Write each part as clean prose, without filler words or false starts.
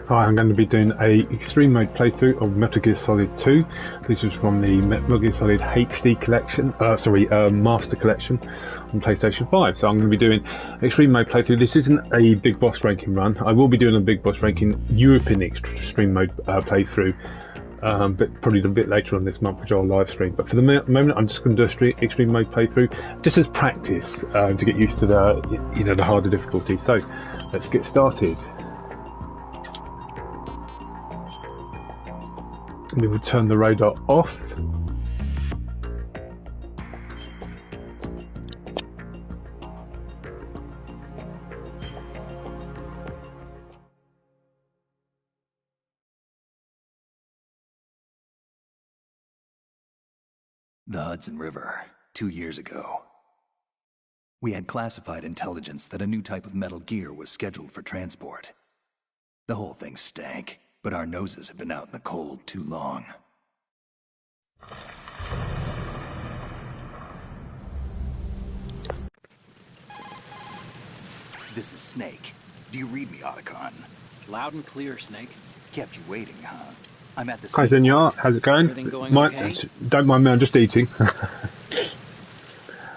Hi, I'm going to be doing a extreme mode playthrough of Metal Gear Solid 2. This is from the Metal Gear Solid HD collection, Master Collection on PlayStation 5. So I'm going to be doing extreme mode playthrough. This isn't a big boss ranking run. I will be doing a big boss ranking European extreme mode playthrough, but probably a bit later on this month, which I'll live stream. But for the moment, I'm just going to do a extreme mode playthrough, just as practice to get used to the harder difficulty. So let's get started. We will turn the radar off. The Hudson River, 2 years ago. We had classified intelligence that a new type of Metal Gear was scheduled for transport. The whole thing stank, but our noses had been out in the cold too long. This is Snake. Do you read me, Otacon? Loud and clear, Snake. Kept you waiting, huh? I'm at the Hi, Senor. How's it going? Everything going okay? Don't mind me, I'm just eating.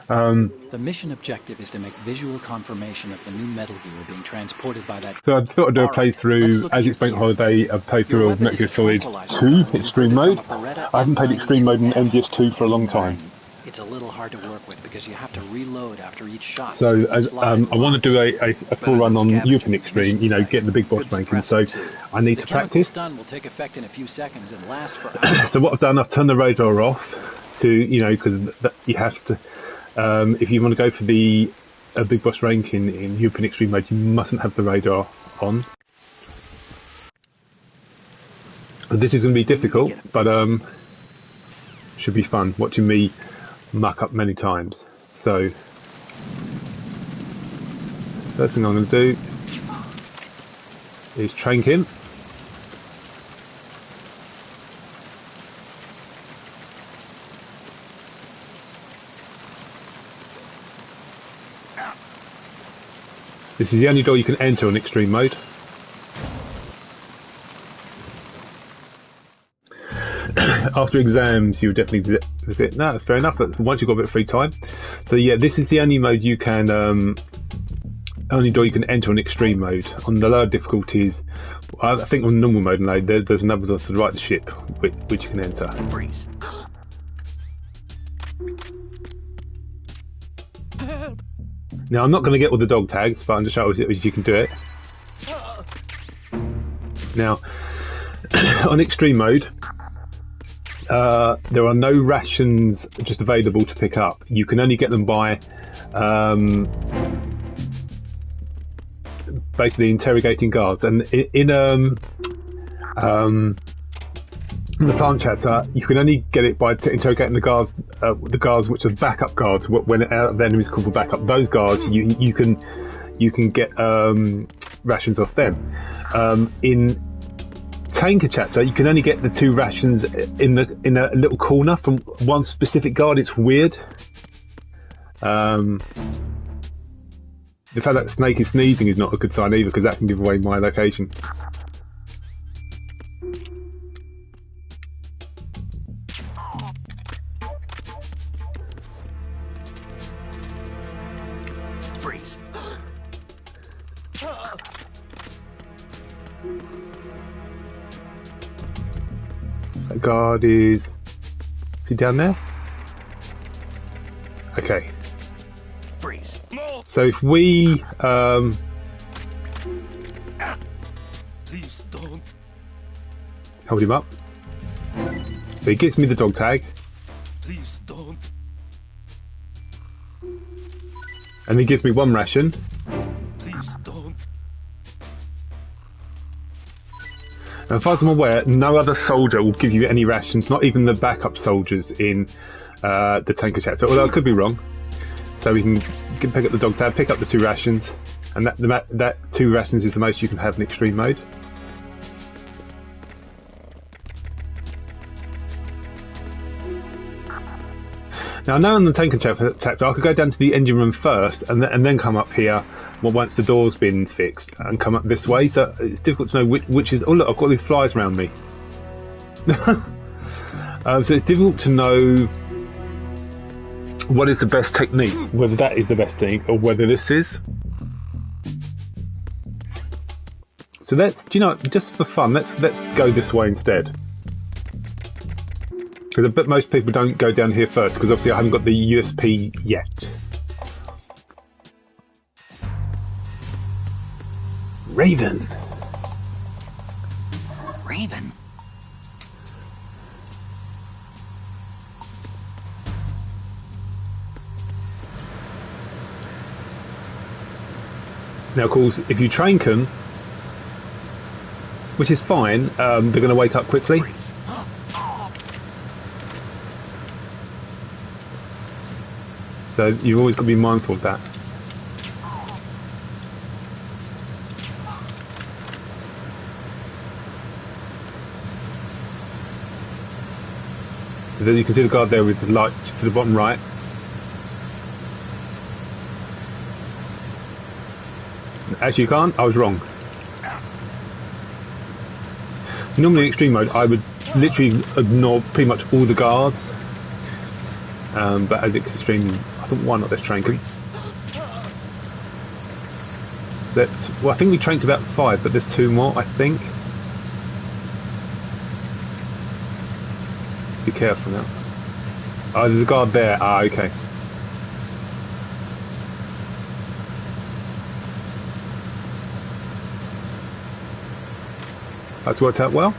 The mission objective is to make visual confirmation of the new Metal Gear being transported by that... So I thought I'd do a playthrough, as it's Bank Holiday, a playthrough of Metal Gear Solid 2 Extreme Mode. I haven't played Extreme Mode in MGS2 for a long time. It's a little hard to work with because you have to reload after each shot. So I want to do a full run on European Extreme, getting the big boss ranking, so I need to practice. The stun will take effect in a few seconds and last for hours. So what I've done, I've turned the radar off to, because you have to, if you want to go for the big boss ranking in European Extreme Mode, you mustn't have the radar on. This is going to be difficult, but should be fun watching me muck up many times. So first thing I'm going to do is trank him. This is the only door you can enter on extreme mode. After exams, you definitely visit. No, that's fair enough. But once you've got a bit of free time, so yeah, this is the only mode you can, only door you can enter on extreme mode. On the lower difficulties, I think on normal mode, no, there's another door to the right of the ship which you can enter. Freeze. Now I'm not going to get all the dog tags, but I'm just showing you can do it. Now on extreme mode, there are no rations just available to pick up. You can only get them by basically interrogating guards. And in the plant chapter, you can only get it by interrogating the guards which are backup guards. When the enemies call for backup, those guards you can get rations off them. In Tanker chapter, you can only get the 2 rations in a little corner from one specific guard. It's weird. The fact that Snake is sneezing is not a good sign either, because that can give away my location. Freeze. That guard is he down there? Okay. Freeze. So if we Please don't. hold him up, so he gives me the dog tag, Please don't. and he gives me 1 ration. Please don't. And as far as I'm aware, no other soldier will give you any rations, not even the backup soldiers in the Tanker chapter, although I could be wrong. So we can pick up the dog tag, pick up the 2 rations, and that 2 rations is the most you can have in extreme mode. Now I know on the Tanker chapter I could go down to the engine room first and then come up here well, once the door's been fixed, and come up this way. So it's difficult to know which is. Oh look, I've got these flies around me. So it's difficult to know what is the best technique, whether that is the best technique or whether this is. So let's, just for fun, let's go this way instead. Because I bet most people don't go down here first, because obviously I haven't got the USP yet. Raven. Raven? Now, of course, if you train them, which is fine, they're going to wake up quickly. So you've always got to be mindful of that. So you can see the guard there with the light to the bottom right. Actually, you can't. I was wrong. Normally in extreme mode, I would literally ignore pretty much all the guards. But as it's extreme, I thought, why not? Let's train them. Well, I think we trained about 5, but there's 2 more, I think. Be careful now. Oh, there's a guard there. Ah, okay. That's worked out well.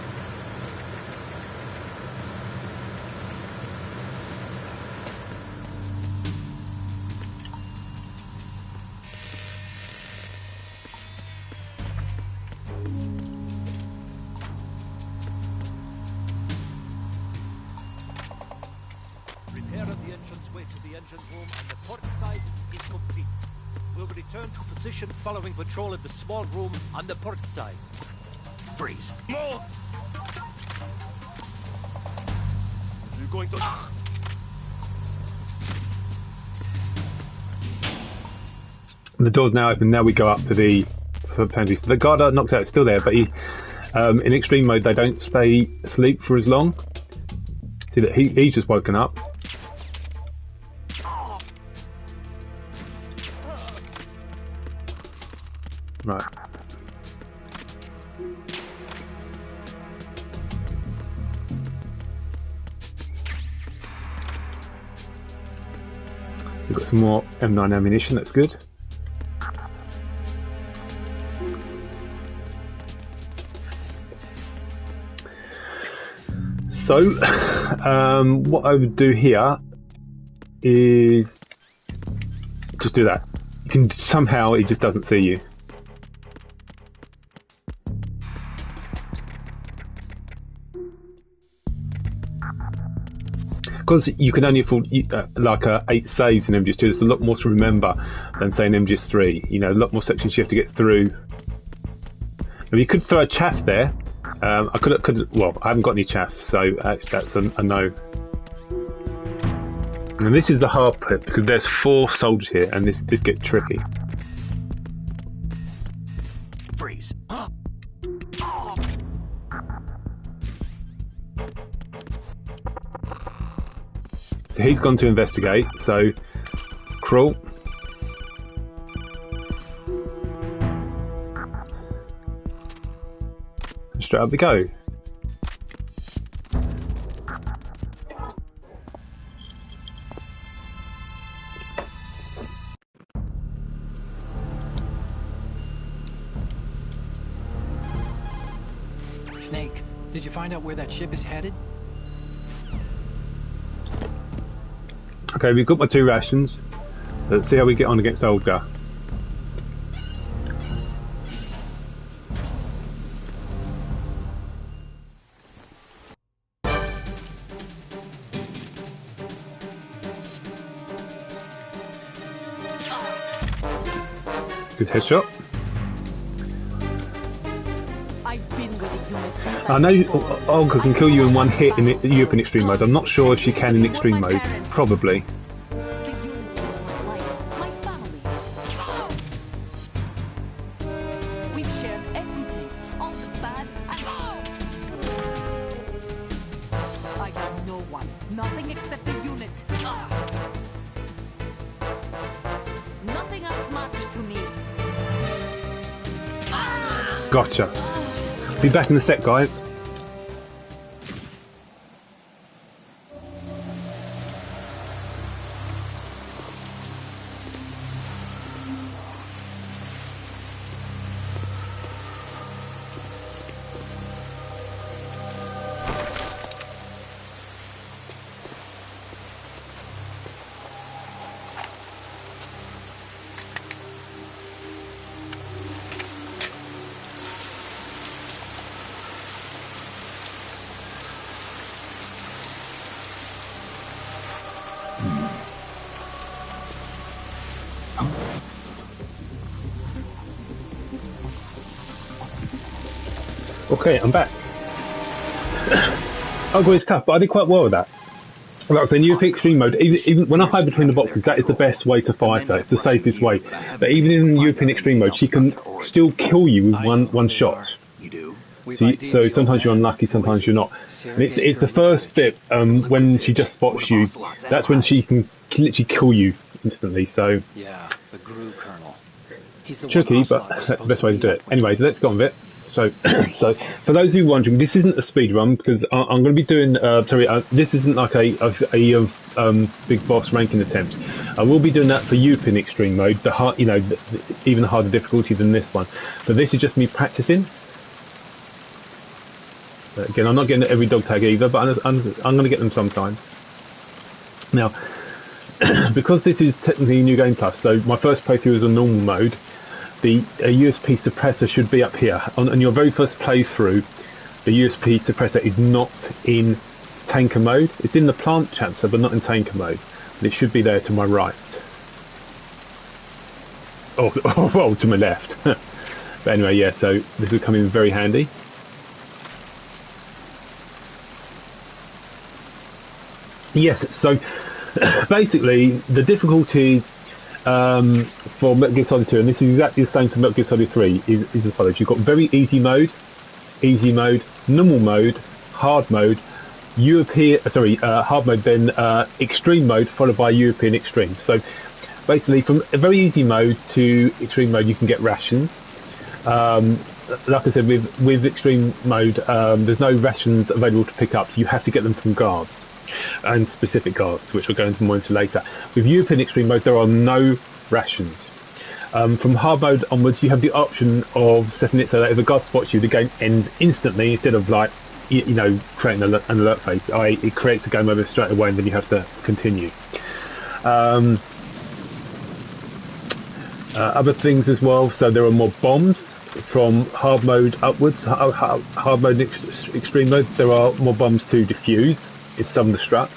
Repair of the entranceway to the engine room and the port side is complete. We'll return to position following patrol of the small room on the port side. Freeze. More! You're going to... The door's now open. Now we go up to the pantry. The guard knocked out, still there, but he, in extreme mode, they don't stay asleep for as long. See that he's just woken up. Right. We've got some more M9 ammunition, that's good. So, what I would do here is just do that. You can somehow, it just doesn't see you. Because you can only afford like 8 saves in MGS2, there's a lot more to remember than say in MGS3. You know, a lot more sections you have to get through. Now, you could throw a chaff there. I could. Well, I haven't got any chaff, so that's a no. And this is the hard bit because there's 4 soldiers here, and this gets tricky. Freeze. So he's gone to investigate, so crawl. And straight up we go. Snake, did you find out where that ship is headed? Okay, we've got my 2 rations. Let's see how we get on against Olga. Good headshot. I've been with a unit since I know Olga can kill you in 1 hit in European extreme mode. I'm not sure if she can in extreme mode. Probably. the unit is my life, my family. Gotcha. Be back in a sec, guys. Okay, I'm back. Oh, it's tough, but I did quite well with that. Like I said, in UP Extreme Mode, even when I hide between the boxes, that is the best way to fight her. It's the safest way. But even in European Extreme Mode, she can still kill you with one shot. So sometimes you're unlucky, sometimes you're not. And it's the first bit, when she just spots you, that's when she can literally kill you instantly. So Yeah, the Gru Colonel. He's the tricky, one but that's the best way to do it. Anyway, let's go on with it. So, so for those who are wondering, this isn't a speed run because I'm going to be doing. This isn't like a big boss ranking attempt. I will be doing that for Upin Extreme Mode, the hard, even harder difficulty than this one. But this is just me practicing. Again, I'm not getting every dog tag either, but I'm going to get them sometimes. Now, because this is technically New Game Plus, so my first playthrough is on normal mode. The USP suppressor should be up here. On your very first playthrough, the USP suppressor is not in tanker mode. It's in the plant chapter, but not in tanker mode. And it should be there to my right. Oh, to my left. But anyway, yeah, so this will come in very handy. Yes, so basically the difficulties for Metal Gear Solid 2, and this is exactly the same for Metal Gear Solid 3, is as follows. You've got very easy mode, normal mode, hard mode, hard mode, then extreme mode, followed by European extreme. So basically from a very easy mode to extreme mode you can get rations. Like I said, with extreme mode, there's no rations available to pick up, so you have to get them from guards. And specific guards, which we'll go into more into later. With European Extreme Mode, there are no rations. From hard mode onwards, you have the option of setting it so that if a guard spots you, the game ends instantly instead of like, creating an alert phase. It creates a game over straight away, and then you have to continue. Other things as well. So there are more bombs from hard mode upwards. Hard mode, extreme mode. There are more bombs to defuse. It's some destruct,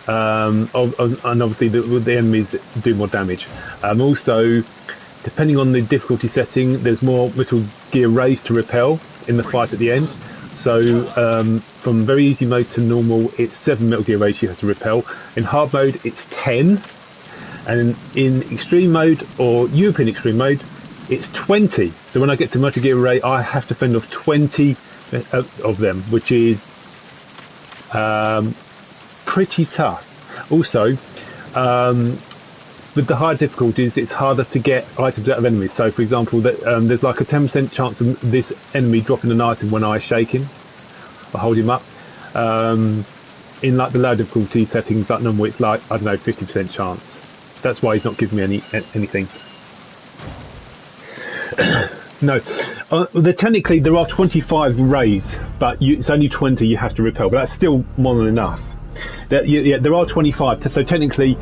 and obviously the enemies do more damage. Also, depending on the difficulty setting, there's more Metal Gear rays to repel in the fight at the end. So from very easy mode to normal, it's 7 Metal Gear rays you have to repel. In hard mode, it's 10, and in extreme mode or European extreme mode, it's 20. So when I get to Metal Gear ray, I have to fend off 20 of them, which is pretty tough. Also, with the higher difficulties, it's harder to get items out of enemies. So, for example, there's like a 10% chance of this enemy dropping an item when I shake him or hold him up. In like the low difficulty settings, like normal, it's like, I don't know, 50% chance. That's why he's not giving me anything. No, technically there are 25 rays, but it's only 20 you have to repel, but that's still more than enough. There are 25, so technically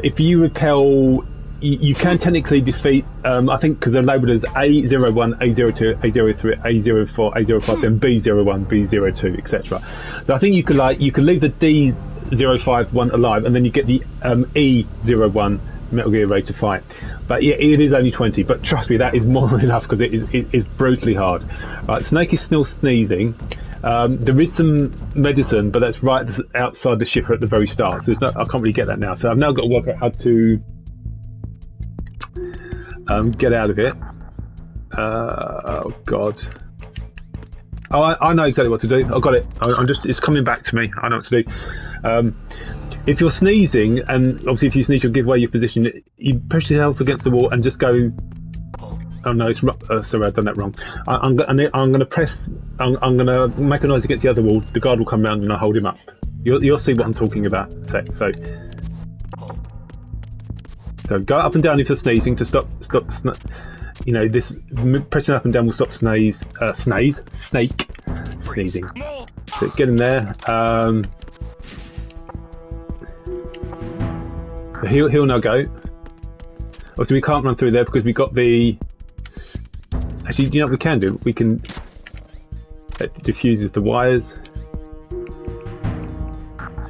if you repel, you can technically defeat, I think because they're labelled as A01, A02, A03, A04, A05, then B01, B02, etc. So I think you could leave the D05 one alive, and then you get the E01 Metal Gear ray to fight. But yeah, it is only 20, but trust me, that is more than enough because it is brutally hard. Right, Snake is still sneezing. There is some medicine, but that's right outside the shipper at the very start, so I can't really get that now. So I've now got to work out how to get out of it. Oh god. Oh, I know exactly what to do. I've got it. It's coming back to me. I know what to do. If you're sneezing, and obviously if you sneeze you'll give away your position, you push yourself against the wall and just go Oh no, it's sorry, I've done that wrong. I'm going to press. I'm going to make a noise against the other wall. The guard will come round and I'll hold him up. You'll see what I'm talking about. So go up and down if you're sneezing to stop. You know, this pressing up and down will stop snake sneezing. So get in there. He'll now go. Obviously, we can't run through there because we got the. Actually, you know what we can do? We can. It diffuses the wires.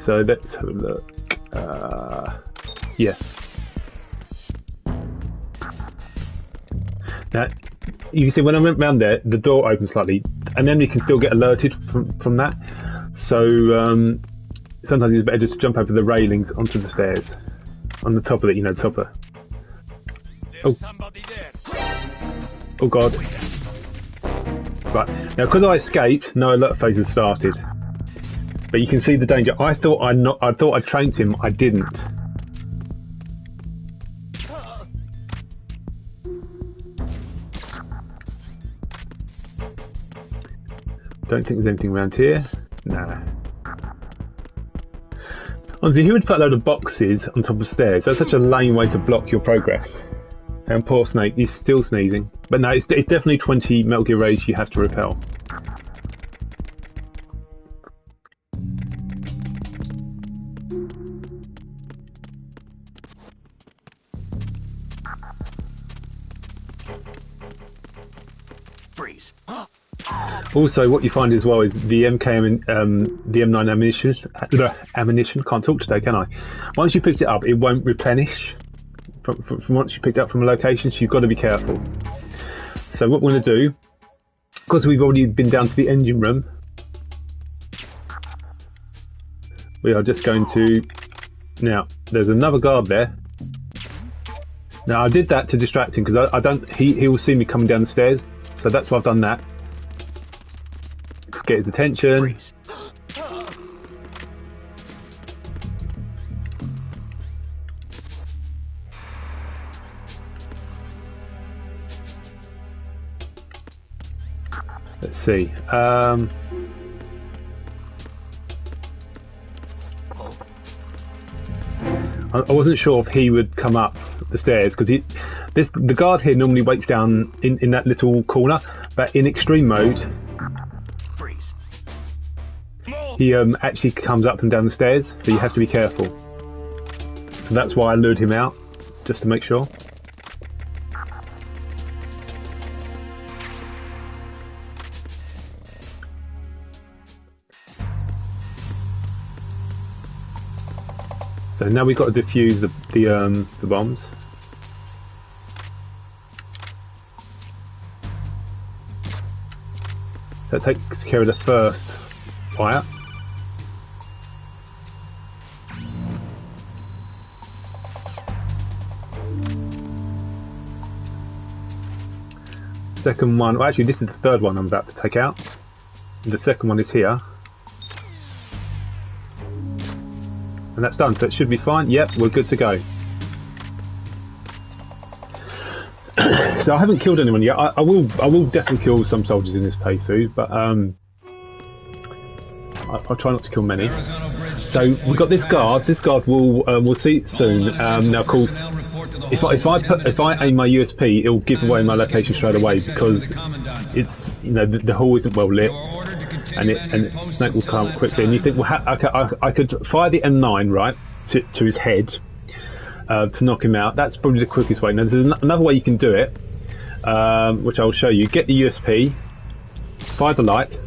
So let's have a look. Yeah. Now, you can see when I went round there, the door opened slightly, and then you can still get alerted from that. So sometimes it's better just to jump over the railings onto the stairs, on the top of it, you know, top of. Oh. Oh God. Right now, because I escaped, no alert phase has started. But you can see the danger. I thought I trained him. I didn't. Don't think there's anything around here. Nah. Honestly, who would put a load of boxes on top of stairs? That's such a lame way to block your progress. And poor Snake, he's still sneezing. But no, it's definitely 20 Metal Gear raids you have to repel. Freeze. Also, what you find as well is the MK the M9 ammunition. Can't talk today, can I? Once you picked it up, it won't replenish from once you picked it up from a location, so you've got to be careful. So what we're going to do, because we've already been down to the engine room, we are just going to. Now, there's another guard there. Now, I did that to distract him because I don't. He will see me coming down the stairs, so that's why I've done that. Get his attention. Freeze. Let's see. I wasn't sure if he would come up the stairs because the guard here normally waits down in that little corner, but in extreme mode. Freeze. He actually comes up and down the stairs, so you have to be careful. So that's why I lured him out, just to make sure. So now we've got to defuse the bombs. That takes care of the first fire. Second one, well actually this is the third one I'm about to take out. The second one is here. And that's done, so it should be fine. Yep, we're good to go. So I haven't killed anyone yet. I will definitely kill some soldiers in this playthrough, but I'll try not to kill many. So we've got this guard. This guard we'll see it soon. Now of course, if I aim my USP, it'll give away my location straight away because it's the hall isn't well lit, and Snake will come quickly. And you think, well, I could fire the M9 right to his head to knock him out. That's probably the quickest way. Now there's another way you can do it, which I'll show you. Get the USP, fire the light.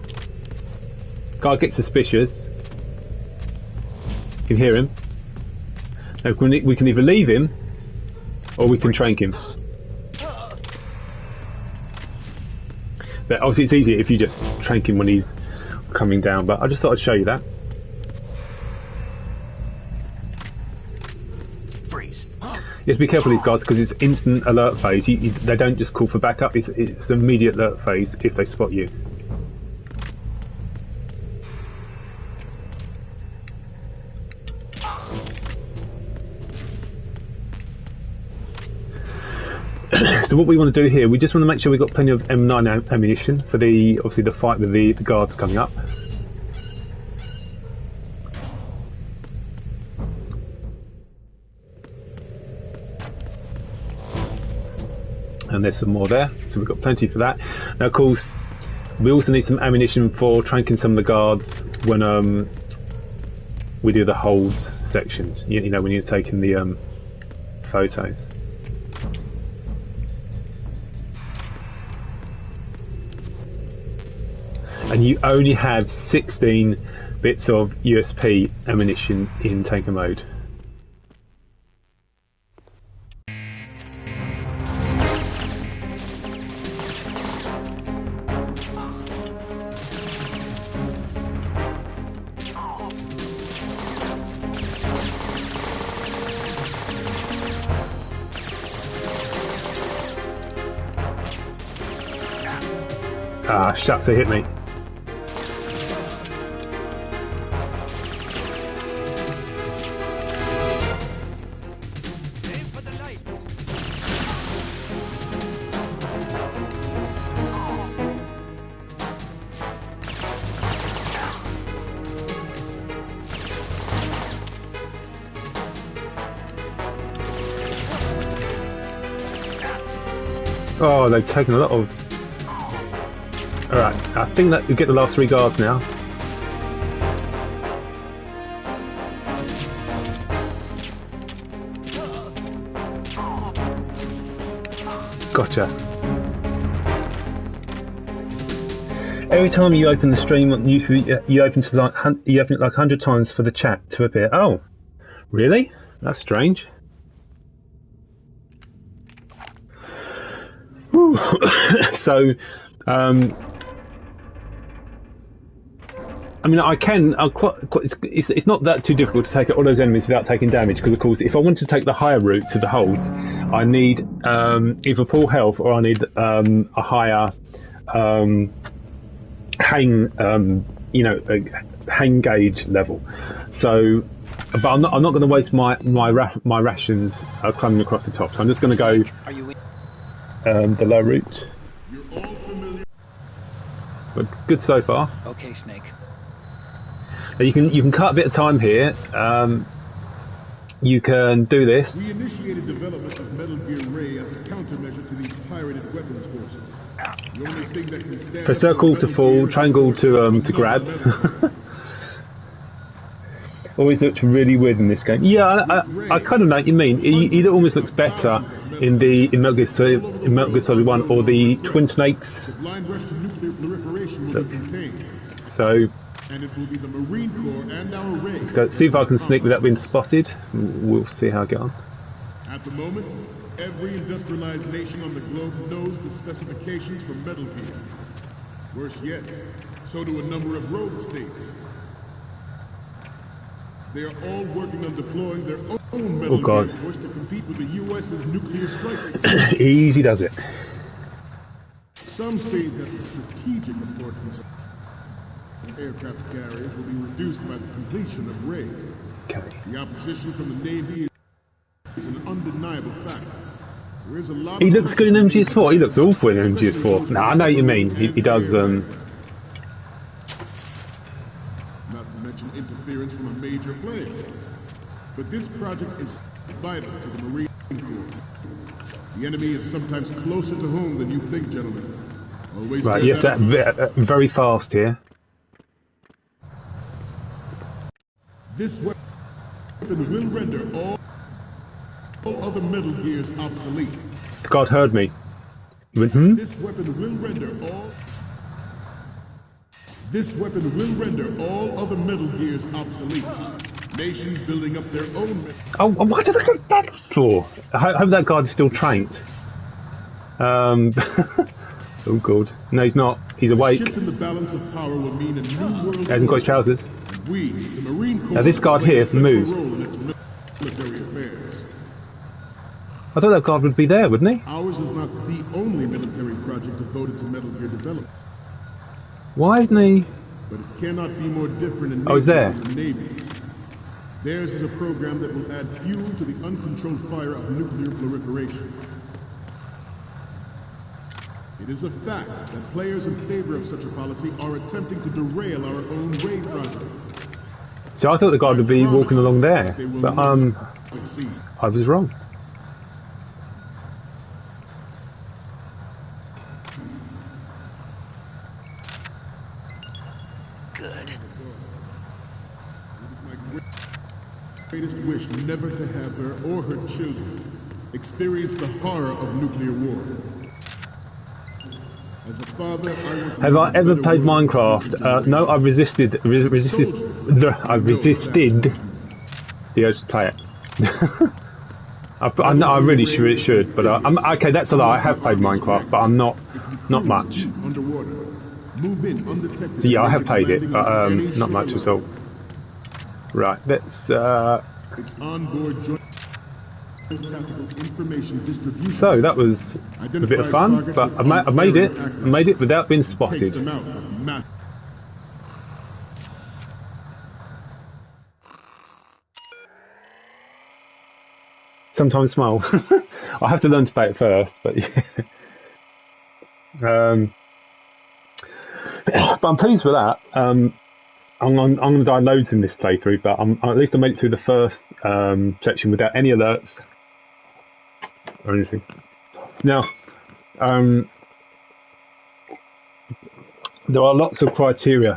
Guard gets suspicious. You can hear him. Now we can either leave him or we can trank him. But obviously it's easier if you just trank him when he's coming down, but I just thought I'd show you that. Freeze. You have to be careful of these guys because it's instant alert phase. They don't just call for backup, it's immediate alert phase if they spot you. So what we want to do here, we just want to make sure we've got plenty of M9 ammunition for the obviously the fight with the guards coming up. And there's some more there, so we've got plenty for that. Now, of course, we also need some ammunition for tranking some of the guards when we do the holds section. You know, when you're taking the photos. And you only have 16 bits of USP ammunition in taker mode. Ah, shucks, they hit me. Aim for the lights. Oh, they've taken a lot of... Alright, I think that you get the last 3 guards now. Gotcha. Every time you open the stream, you open it like 100 times for the chat to appear. Oh, really? That's strange. Whew. So, I mean, it's not that too difficult to take out all those enemies without taking damage, because of course, if I want to take the higher route to the holds, I need either full health or I need a higher hang, hang gauge level. So, but I'm not going to waste my rations climbing across the top. So I'm just going to go the low route. But good so far. Okay, Snake. You can cut a bit of time here. You can do this. We initiated development of Metal Gear Ray as a countermeasure to these pirated weapons forces. The only thing that can stand Press circle to fall, triangle to grab. Always looked really weird in this game. Yeah, I kind of know what you mean. It almost looks better in Metal Gear Solid 1 or the Twin Snakes. The blind rush to nuclear proliferation will be contained. So, and it will be the Marine Corps and our Ray. let's go see if I can sneak without being spotted. We'll see how I get on. At the moment, every industrialized nation on the globe knows the specifications for Metal Gear. Worse yet, so do a number of rogue states. They are all working on deploying their own Metal Gear force to compete with the U.S.'s nuclear strike. Easy does it. Some say that the strategic importance of aircraft carriers will be reduced by the completion of Ray. Okay. The opposition from the Navy is an undeniable fact. There is a lot He looks good in MGS4. He looks awful in MGS4. No, I know what you mean. He does. Not to mention interference from a major player. But this project is vital to the Marine Corps. The enemy is sometimes closer to home than you think, gentlemen. Always right, you have to very fast here. This weapon will render all other Metal Gears obsolete. The guard heard me. He went, hmm? This weapon will render all other Metal Gears obsolete. Nations building up their own. Oh, why did I get back for? I hope that guard is still trained. Oh god. No, he's not. He's awake. Shift in the balance of power will mean a new world. He hasn't got his trousers. We, the Marine Corps, Now this guard here moves. role in its military affairs. I thought that guard would be there, wouldn't he? Ours is not the only military project devoted to Metal Gear development. Why isn't he? But it cannot be more different in Oh, he's there. nature than the Navy's. Theirs is a program that will add fuel to the uncontrolled fire of nuclear proliferation. It is a fact that players in favor of such a policy are attempting to derail our own raid project. So I thought the guy would be walking along there, They will but not succeed. I was wrong. Good. It is my greatest wish never to have her or her children experience the horror of nuclear war. As a father, I want to Have leave I a ever better played world for Minecraft? future generations. No, I resisted the urge to play it. I really should, but I'm okay. That's a lie. I have played Minecraft, but I'm not much. Underwater. Move in undetected. So yeah, I have and played make it, its but landing on any not much ship at all. Right, let's. Its onboard joint tactical information distribution. So that was a bit of fun, but I made it. I made it without being Takes spotted. them out of mass. Sometimes small. I have to learn to play it first, but yeah. But I'm pleased with that. I'm going to die loads in this playthrough, but at least I made it through the first section without any alerts or anything. Now, there are lots of criteria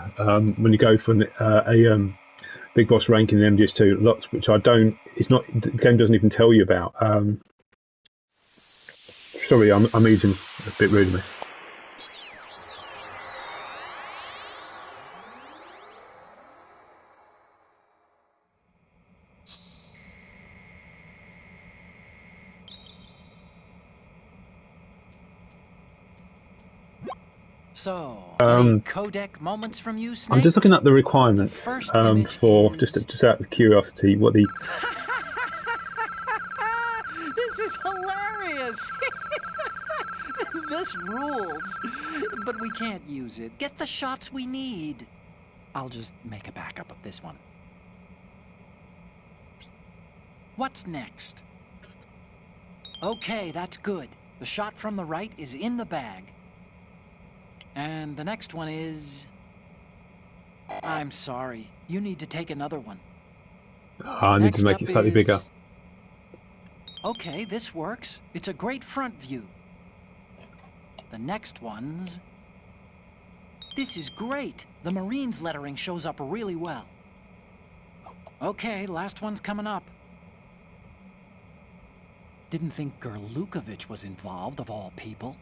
when you go for a big boss rank in MGS2. Lots which I don't. It's not. The game doesn't even tell you about. Sorry, I'm using a bit rude of me. So, any codec moments from you, Snake? I'm just looking at the requirements The first image for is- just out of curiosity what the This is hilarious! This rules. But we can't use it. Get the shots we need. I'll just make a backup of this one. What's next? Okay, that's good. The shot from the right is in the bag. And the next one is... I'm sorry. You need to take another one. I need Next to make up it slightly is- bigger. Okay, this works. It's a great front view. The next one's... This is great. The Marines lettering shows up really well. Okay, last one's coming up. Didn't think Gerlukovich was involved, of all people.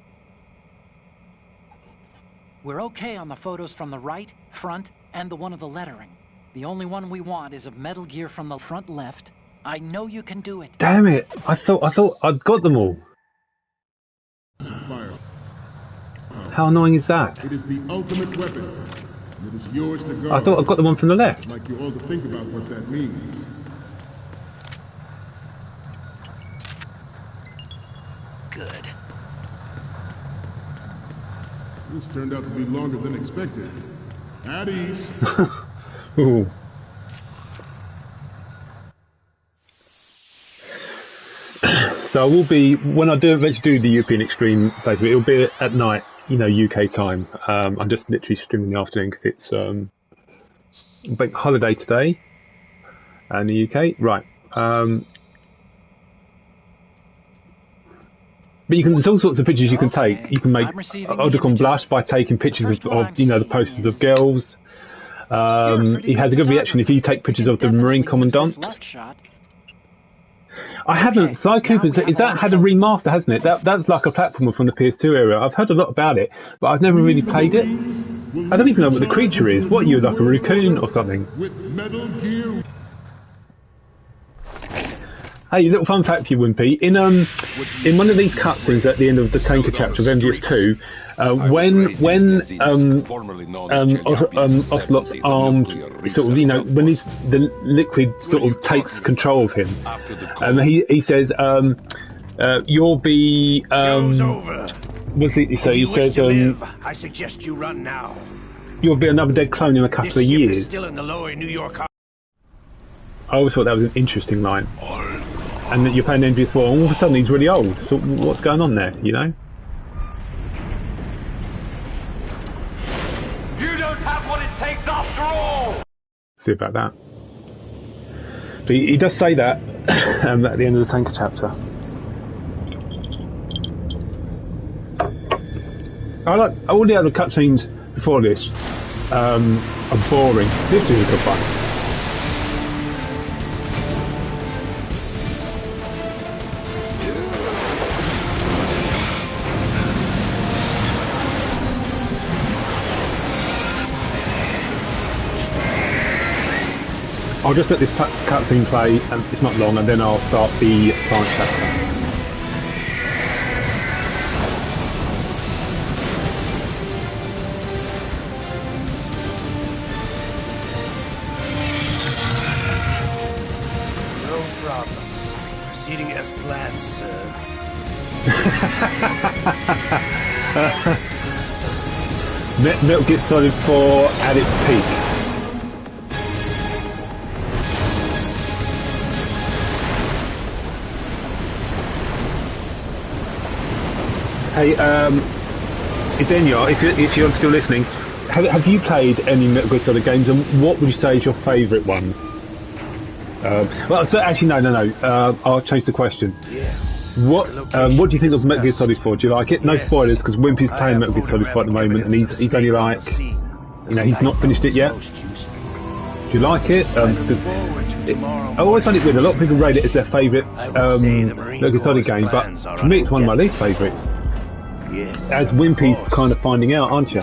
We're okay on the photos from the right, front, and the one of the lettering. The only one we want is of Metal Gear from the front left. I know you can do it. Damn it! I thought I'd got them all. Fire. How annoying is that? It is the ultimate weapon, and it is yours to guard. I thought I got the one from the left. I'd like you all to think about what that means. Good. This turned out to be longer than expected. At ease. Ooh. So I will be, when I do eventually do the European Extreme playthrough, it'll be at night, you know, UK time. I'm just literally streaming in the afternoon because it's bank holiday today in the UK. Right. But you can, there's all sorts of pictures you can Okay, take. You can make I'm receiving the Oddicon images. blush by taking pictures first of one I'm you know, the seeing posters of is- girls. You're a pretty He has a good reaction if you photographer. take pictures We of the can Marine definitely use this Commandant. left shot. I haven't. Sly now Cooper's, we have is all that the had a photos. remaster, hasn't it? That was like a platformer from the PS2 era. I've heard a lot about it, but I've never really played it. I don't even know what the creature is. What are you, like a raccoon or something? With Metal Gear. Hey, little fun fact for you, Wimpy. In one of these cutscenes at the end of the tanker chapter of MGS2, when Ocelot's armed, sort of, you know, when the liquid sort of takes control of him, he says, "You'll be." Show's over. What's it? So If he you wish says, to live, I suggest you run now. "You'll be another dead clone in a This couple of ship is years." still in the lower New York Harbor. I always thought that was an interesting line. And that you're playing MGS4, and all of a sudden he's really old. So what's going on there, you know? See about that. But he does say that at the end of the tanker chapter. All the other cutscenes before this are boring. This is a good one. I'll just let this cutscene play, and it's not long, and then I'll start the plant chapter. No problems. Proceeding as planned, sir. Metal Gear Solid 4 at its peak. Hey, Daniel, if you're still listening, have you played any Metal Gear Solid games, and what would you say is your favourite one? Well, so actually, no. I'll change the question. Yes. What do you think of Metal Gear Solid 4? Do you like it? No spoilers, because Wimpy's playing Metal Gear Solid 4 at the moment, and he's only like, he's not finished it yet. Do you like it? I always find it weird. A lot of people rate it as their favourite Metal Gear Solid game, but for me, it's one of my least favourites. Yes, As Wimpy's kind of finding out, aren't you?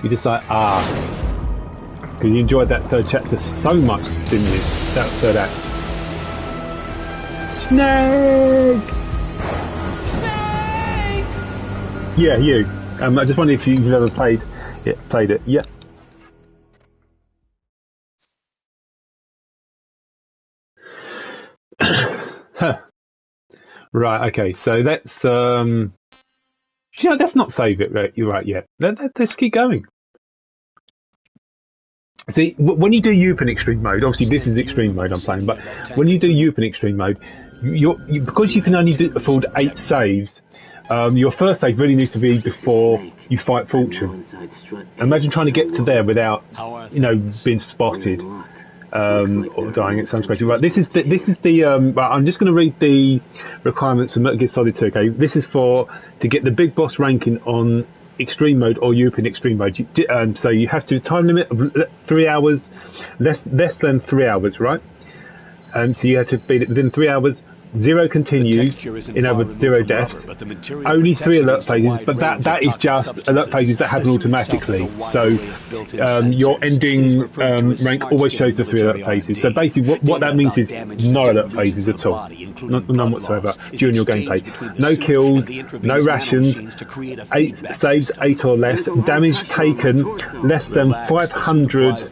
You're just like, because you enjoyed that third chapter so much, didn't you? That third act. Snake! Yeah, you. I just wonder if you've ever played it. Yeah. Huh. Right. Okay. So let's. Let's not save it. Right. You're right. Yeah. Let's keep going. See, when you do Youp in extreme mode, obviously this is extreme mode I'm playing, but when you do Youp in extreme mode, because you can only afford 8 saves, your first save really needs to be before you fight Fortune. Imagine trying to get to there without, being spotted or dying. It sounds crazy. Right, this is the. I'm just going to read the requirements of Metal Gear Solid 2. Okay, this is to get the big boss ranking on extreme mode or Youp in extreme mode. So you have to time limit of 3 hours, less than 3 hours, right? So you have to beat it within 3 hours. 0 continues, in other words, 0 deaths. Only 3 alert phases, but that is just alert phases that happen automatically. So your ending rank always shows the 3 alert phases. So basically, what that means is no alert phases at all, none whatsoever during your gameplay. No kills, no rations, 8 saves, 8 or less. Damage taken less than 500,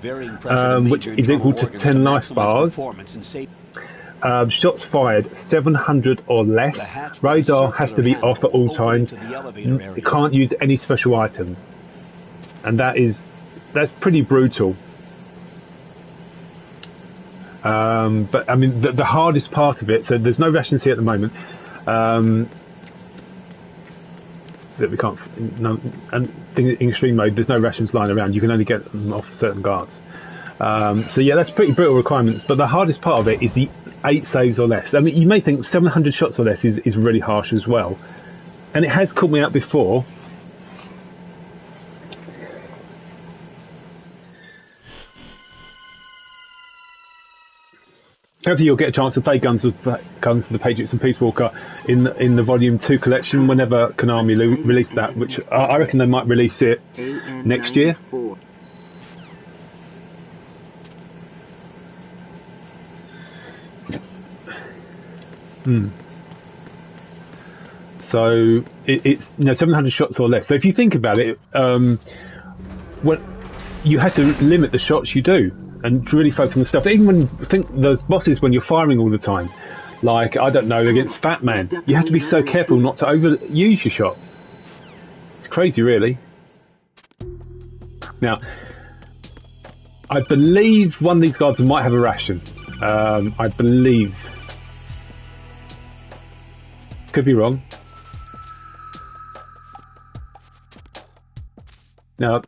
which is equal to 10 life bars. Shots fired 700 or less. Radar has to be off at all times. You can't use any special items, and that's pretty brutal. But I mean, the hardest part of it. So there's no rations here at the moment. That we can't. No, and in extreme mode, there's no rations lying around. You can only get them off certain guards. So yeah, that's pretty brutal requirements. But the hardest part of it is the 8 saves or less. I mean, you may think 700 shots or less is really harsh as well, and it has caught me out before. Hopefully you'll get a chance to play Guns of the Patriots and Peace Walker in the Volume 2 collection whenever Konami release that, which I reckon they might release it next year. So it's 700 shots or less. So if you think about it, when you have to limit the shots you do and really focus on the stuff. Even when think those bosses, when you're firing all the time, like I don't know, against Fat Man, you have to be so careful not to overuse your shots. It's crazy, really. Now, I believe one of these guards might have a ration. I believe. Could be wrong. Now,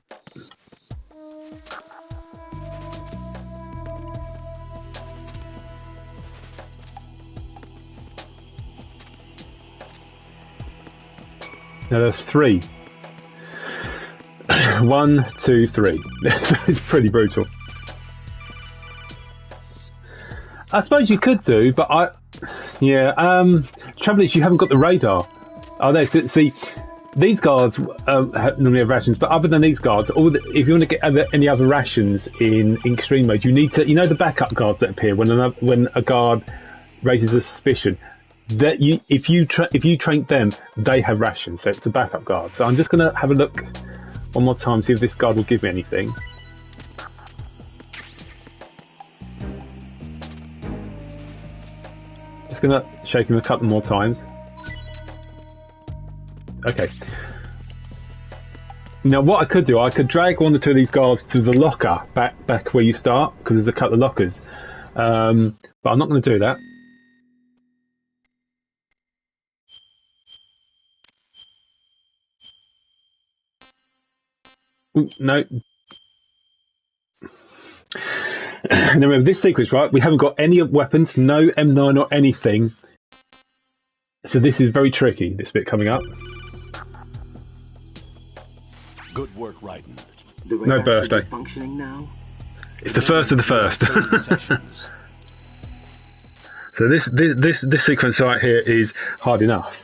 Now there's 3. 1, 2, 3. So it's pretty brutal. I suppose you could do, but trouble is you haven't got the radar. Oh no, see, these guards normally have rations, but other than these guards, if you want to get any other rations in extreme mode, you need to, the backup guards that appear when a guard raises a suspicion. That if you train them, they have rations, so it's a backup guard. So I'm just going to have a look one more time, see if this guard will give me anything. Just going to shake him a couple more times. Okay. Now what I could do, I could drag 1 or 2 of these guards to the locker back where you start, because there's a couple of lockers. But I'm not going to do that. Ooh, no. Now remember this sequence, right? We haven't got any weapons, no M9 or anything. So this is very tricky, this bit coming up. Good work, Raiden. No birthday. Functioning now. It's the first of the first. So this sequence right here is hard enough.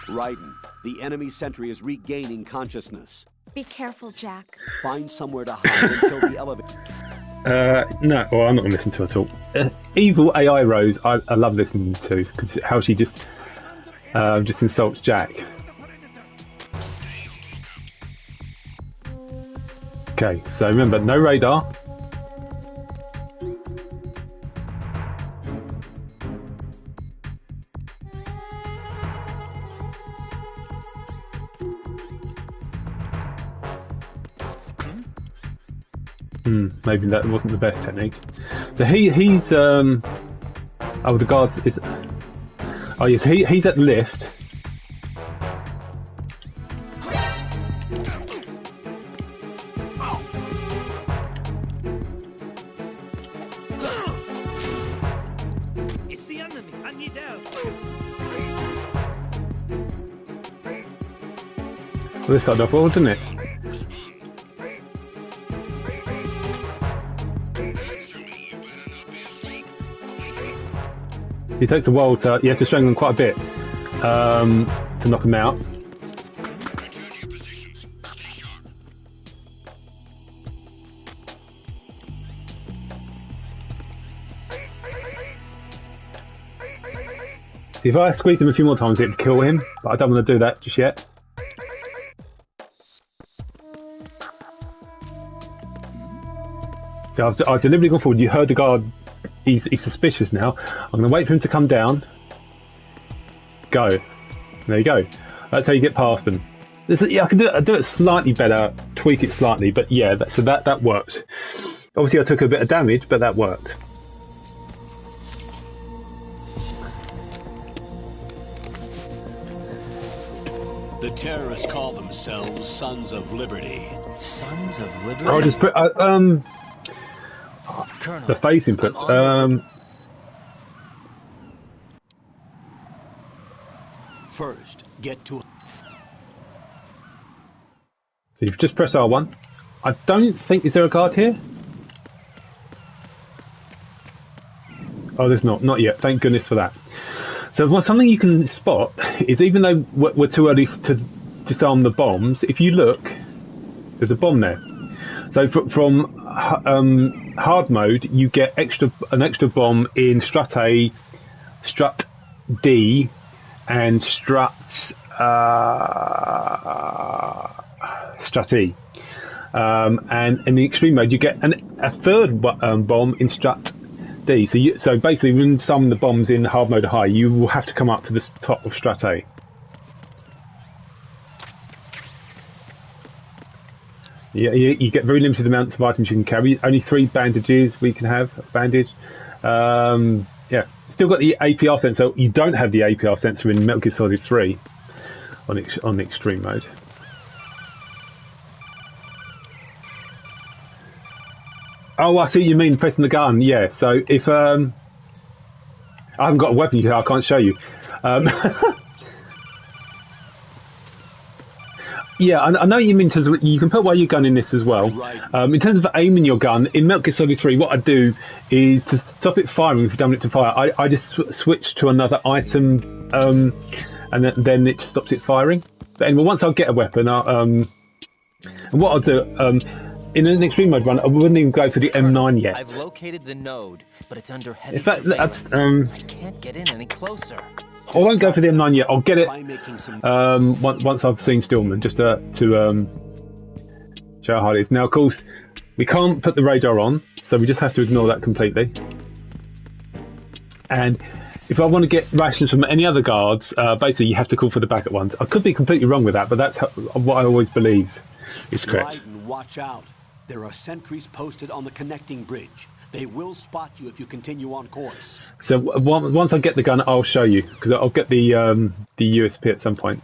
Raiden, the enemy sentry is regaining consciousness. Be careful, Jack. Find somewhere to hide until the elevator... No, well, I'm not going to listen to her at all. Evil AI Rose, I love listening to, because how she just insults Jack. Okay, so remember, no radar. Maybe that wasn't the best technique. So he's oh, the guards is, oh yes, he's at the lift. It's the enemy. I need help. Well, this started off well, didn't it? It takes a while to, you have to strangle them quite a bit to knock them out. See, if I squeeze him a few more times, it'd kill him, but I don't want to do that just yet. So I've deliberately gone forward. You heard the guard. He's suspicious now. I'm going to wait for him to come down. Go. There you go. That's how you get past them. Yeah, I can do it slightly better, tweak it slightly, but yeah, so that worked. Obviously I took a bit of damage, but that worked. The terrorists call themselves Sons of Liberty. Sons of Liberty? I'll just put, Colonel, the face inputs. First, get to... So you've just pressed R1. I don't think... Is there a guard here? Oh, there's not. Not yet. Thank goodness for that. So something you can spot is, even though we're too early to disarm the bombs, if you look, there's a bomb there. So from hard mode, you get an extra bomb in Strut A, Strut D, and Strut E. And in the extreme mode, you get a third bomb in Strut D. So basically, when some of the bombs in hard mode are high, you will have to come up to the top of Strut A. Yeah, you get very limited amounts of items you can carry. Only 3 bandages we can have. Bandage. Yeah, still got the APR sensor. You don't have the APR sensor in Metal Gear Solid 3 on the extreme mode. Oh, I see what you mean, pressing the gun. Yeah. So if I haven't got a weapon here, I can't show you. Yeah, I know what you mean. You can put away your gun in this as well. Right. In terms of aiming your gun, in Metal Gear Solid 3, what I do is to stop it firing, if you don't want it to fire, I just switch to another item, and then it stops it firing. But anyway, once I get a weapon, and what I'll do, in an extreme mode run, I wouldn't even go for the M9 yet. I've located the node, but it's under heavy In fact, surveillance. I can't get in any closer. I won't go for the M9 yet. I'll get it Try making some once I've seen Stillman, just to show how hard it is. Now, of course, we can't put the radar on, so we just have to ignore that completely. And if I want to get rations from any other guards, basically you have to call for the backup ones. I could be completely wrong with that, but that's what I always believe is correct. Raiden, watch out. There are sentries posted on the connecting bridge. They will spot you if you continue on course. So once I get the gun, I'll show you, because I'll get the USP at some point.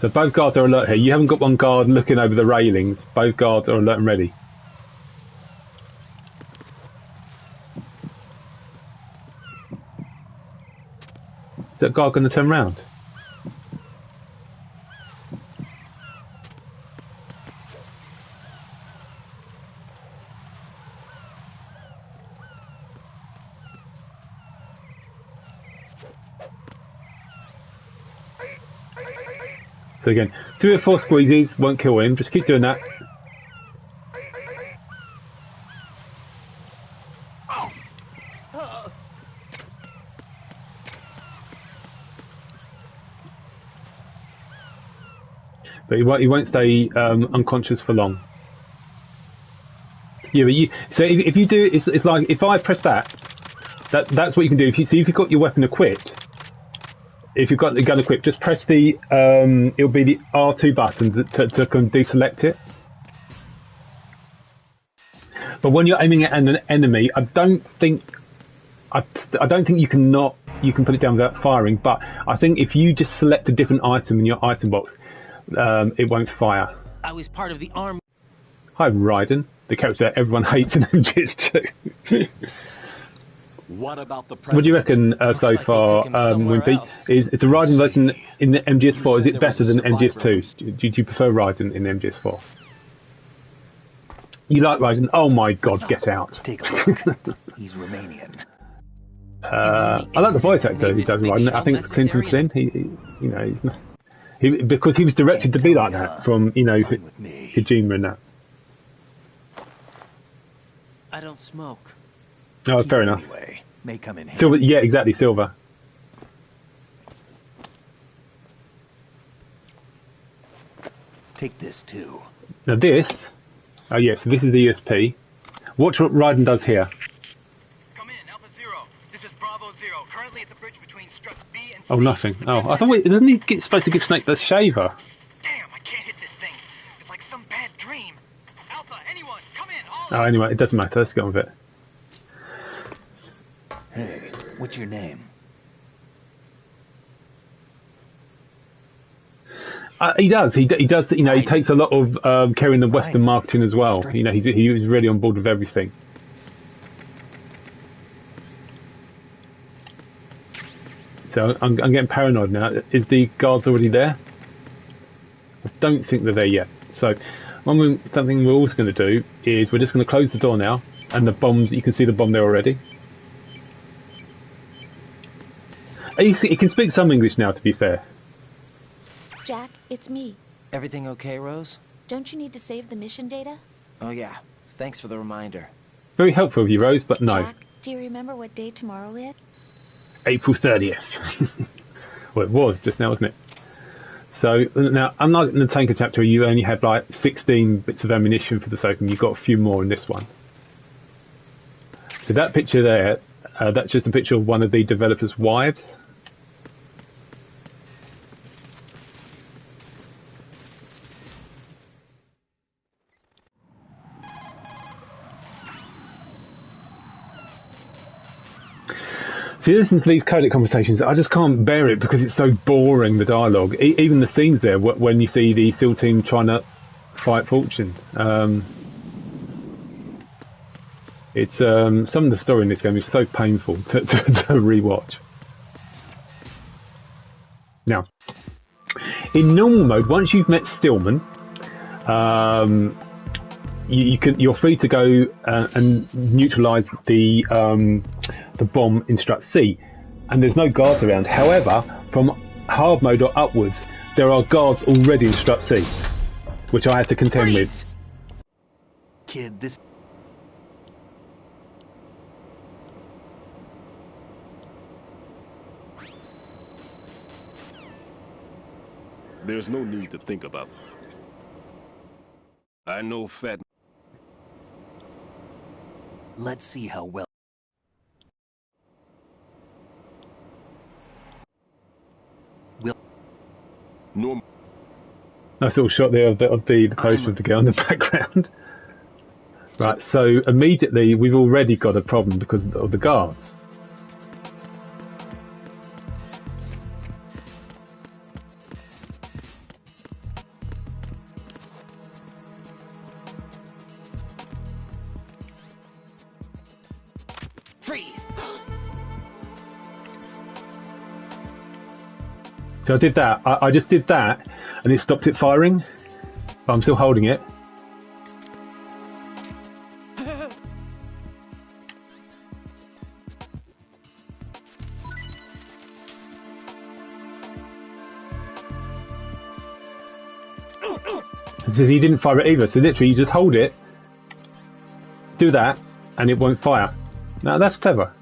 So both guards are alert here. You haven't got one guard looking over the railings. Both guards are alert and ready. Is that guard going to turn round? So again, 3 or 4 squeezes won't kill him. Just keep doing that. But he won't stay unconscious for long. Yeah, but so if you do, it's like if I press that's what you can do. If you've got your weapon equipped. If you've got the gun equipped, just press the, it'll be the R2 button to deselect it. But when you're aiming at an enemy, I don't think you can put it down without firing, but I think if you just select a different item in your item box, it won't fire. I was part of the army. Hi, Raiden, the character everyone hates in MGS2. What about the What do you reckon so like far, Wimpy? Is the Raiden version in the MGS4, is it better than MGS2? Do you prefer Raiden in MGS4? You like Raiden? Oh my god, get out. Take a look. He's Romanian. I like the voice actor who does Raiden. I think it's Clinton Flynn. He's not, because he was directed to be like that from, Kojima and that. I don't smoke. Oh, fair enough. Anyway, may come in handy. Silver, yeah, exactly, Silver. Take this too. Now this, oh yeah, so this is the USP. Watch what Raiden does here. Come in, Alpha Zero. This is Bravo Zero. Currently at the bridge between struts B and C. Oh, nothing. Oh, I thought, doesn't he supposed to give Snake the shaver? Damn, I can't hit this thing. It's like some bad dream. Alpha, anyone, come in. Oh, anyway, it doesn't matter. Let's get on with it. Hey, what's your name? He does. He does. He takes a lot of carrying the Western marketing as well. He was really on board with everything. So I'm getting paranoid now. Is the guards already there? I don't think they're there yet. So something we're also going to do is we're just going to close the door now, and the bombs. You can see the bomb there already. He can speak some English now, to be fair. Jack, it's me. Everything okay, Rose? Don't you need to save the mission data? Oh yeah. Thanks for the reminder. Very helpful of you, Rose, but no. Jack, do you remember what day tomorrow is? April 30th. Well, it was just now, wasn't it? So now, unlike in the Tanker chapter, you only had like 16 bits of ammunition for the SOCOM. You've got a few more in this one. So that picture there, that's just a picture of one of the developers' wives. See, listen to these codec conversations. I just can't bear it because it's so boring, the dialogue. Even the scenes there, when you see the SEAL team trying to fight Fortune. It's some of the story in this game is so painful to rewatch. Now, in normal mode, once you've met Stillman, you're free to go and neutralise the bomb in Strut C, and there's no guards around. However, from hard mode or upwards, there are guards already in Strut C, which I had to contend with. Kid, this... There's no need to think about it. I know Fat... Let's see how well... Norm... Nice little shot there of the poster of the girl in the background. Right, so immediately we've already got a problem because of the guards. Freeze! So I did that. I just did that, and it stopped it firing. But I'm still holding it. So he didn't fire it either. So literally, you just hold it, do that, and it won't fire. Now that's clever.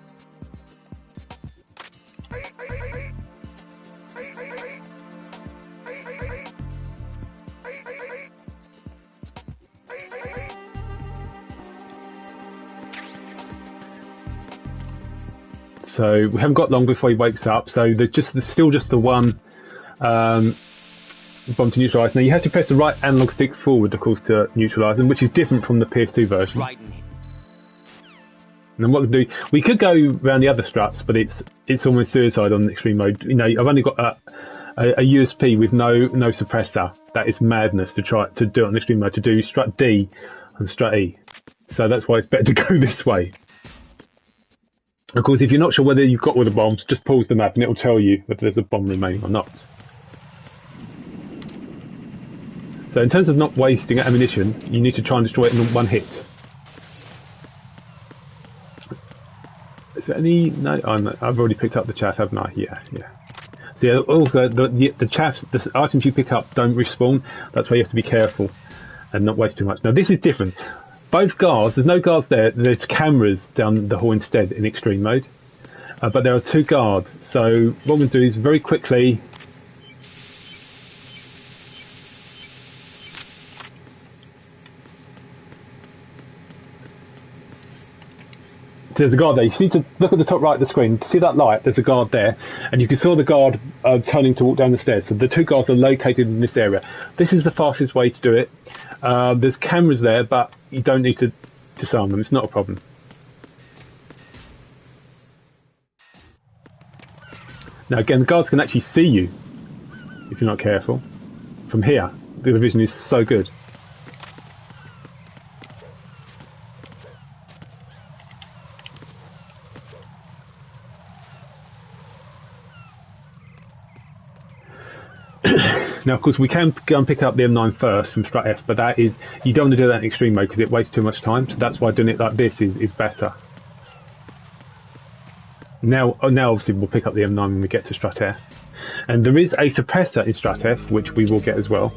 So we haven't got long before he wakes up. So there's still just the one bomb to neutralise. Now you have to press the right analog stick forward, of course, to neutralise them, which is different from the PS2 version. Right. And what we do, we could go around the other struts, but it's almost suicide on extreme mode. You know, I've only got a USP with no suppressor. That is madness to try to do it on extreme mode, to do strut D and strut E. So that's why it's better to go this way. Of course, if you're not sure whether you've got all the bombs, just pause the map and it'll tell you whether there's a bomb remaining or not. So in terms of not wasting ammunition, you need to try and destroy it in one hit. Is there any... No, I've already picked up the chaff, haven't I? Yeah. So yeah, also, the chaffs, the items you pick up don't respawn. That's why you have to be careful and not waste too much. Now, this is different. Both guards, there's no guards there. There's cameras down the hall instead in extreme mode. But there are two guards. So what we're going to do is very quickly... So there's a guard there. You need to look at the top right of the screen. See that light? There's a guard there. And you can see the guard turning to walk down the stairs. So the two guards are located in this area. This is the fastest way to do it. There's cameras there, but you don't need to disarm them. It's not a problem. Now again, the guards can actually see you if you're not careful. From here, the vision is so good. Now, of course, we can go and pick up the M9 first from Strut F, but that is, you don't want to do that in extreme mode because it wastes too much time. So that's why doing it like this is better. Now, obviously, we'll pick up the M9 when we get to Strut F, and there is a suppressor in Strut F, which we will get as well.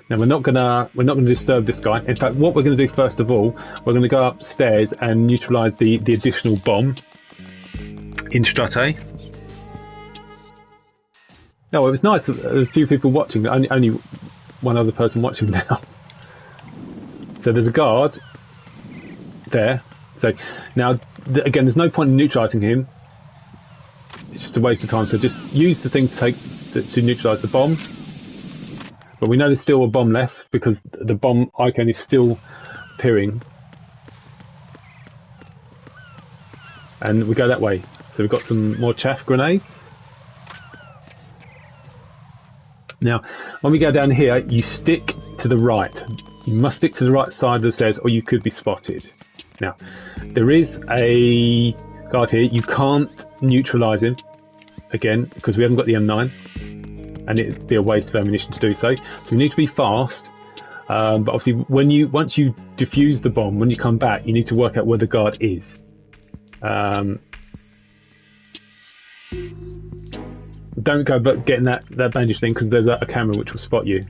Now, we're not gonna disturb this guy. In fact, what we're going to do first of all, we're going to go upstairs and neutralise the additional bomb in Strut A. No, it was nice. There's a few people watching. Only one other person watching now. So there's a guard there. So now, again, there's no point in neutralising him. It's just a waste of time. So just use the thing to neutralise the bomb. But we know there's still a bomb left because the bomb icon is still appearing. and we go that way. So we've got some more chaff grenades. Now, when we go down here, you stick to the right. You must stick to the right side of the stairs, or you could be spotted. Now, there is a guard here. You can't neutralise him, again, because we haven't got the M9, and it'd be a waste of ammunition to do so. So we need to be fast. But obviously, once you defuse the bomb, when you come back, you need to work out where the guard is. Don't go getting that bandage thing, because there's a camera which will spot you.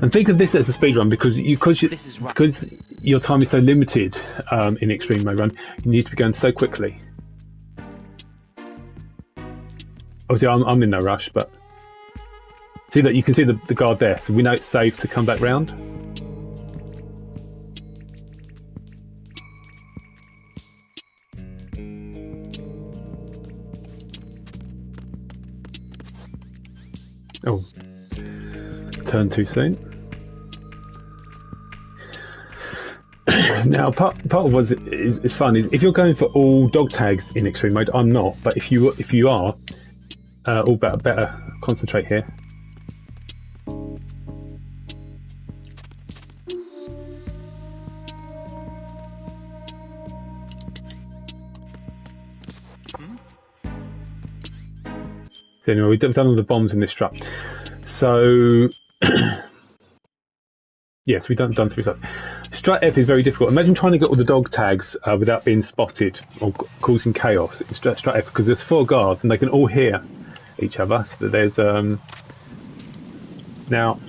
And think of this as a speed run, because your time is so limited in extreme mode run. You need to be going so quickly. Obviously, I'm in no rush, but see that you can see the guard there, so we know it's safe to come back round. Oh, turn too soon. Now, part of what is fun is if you're going for all dog tags in extreme mode. I'm not, but if you are, all better concentrate here. So anyway, we've done all the bombs in this truck. So yes, we've done 3 stuff. Strat F is very difficult. Imagine trying to get all the dog tags without being spotted or causing chaos. It's Strat F, because there's 4 guards and they can all hear each other. So there's now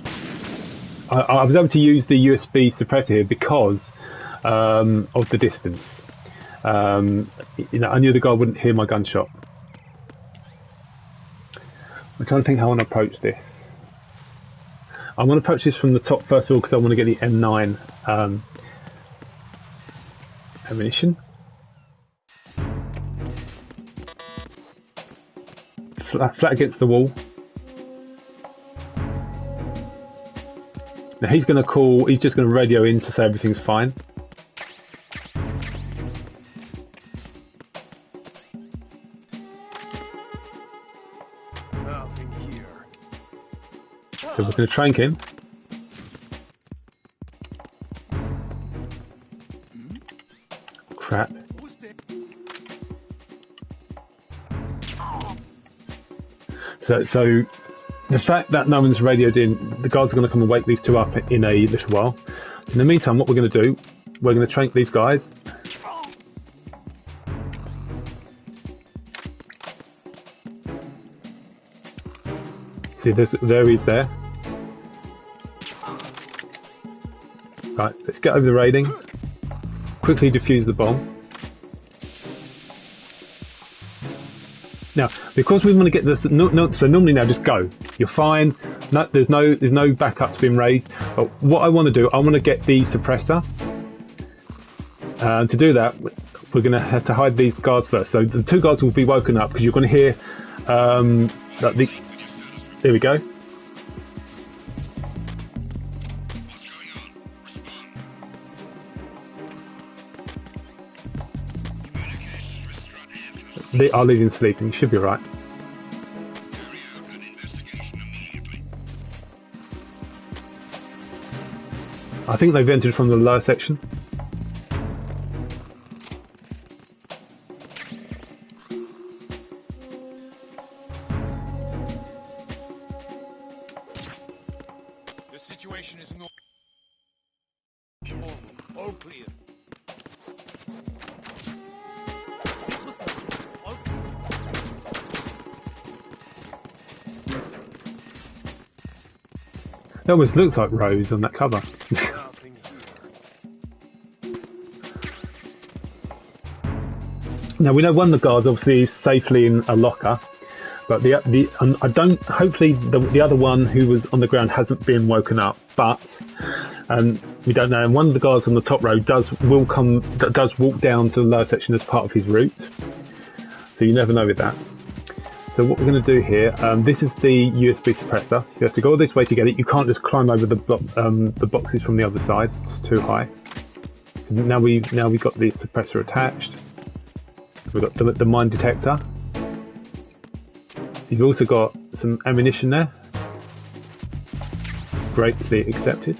I was able to use the USB suppressor here because of the distance. I knew the guy wouldn't hear my gunshot. I'm trying to think how I want to approach this. I want to approach this from the top first of all, because I want to get the M9 ammunition. Flat against the wall. Now he's just going to radio in to say everything's fine. So we're going to trank him. Crap. So the fact that no one's radioed in, the guards are going to come and wake these 2 up in a little while. In the meantime, what we're going to do, we're going to trank these guys. See, there he is there. Right, let's get over the raiding. Quickly defuse the bomb. Now, because we want to get this, so normally now just go. You're fine. No, there's no backups being raised. But what I want to do, I want to get the suppressor. To do that, we're going to have to hide these guards first. So the 2 guards will be woken up because you're going to hear. There we go. I'll leave him sleeping. He should be right. I think they've entered from the lower section. The situation is not all clear. It almost looks like Rose on that cover. Now we know one of the guards obviously is safely in a locker, but hopefully the other one who was on the ground hasn't been woken up, but we don't know. And one of the guards on the top row does walk down to the lower section as part of his route, so you never know with that. So what we're going to do here, this is the USB suppressor. You have to go all this way to get it. You can't just climb over the boxes from the other side. It's too high. So now we've got the suppressor attached. We've got the mine detector. You've also got some ammunition there. Greatly accepted.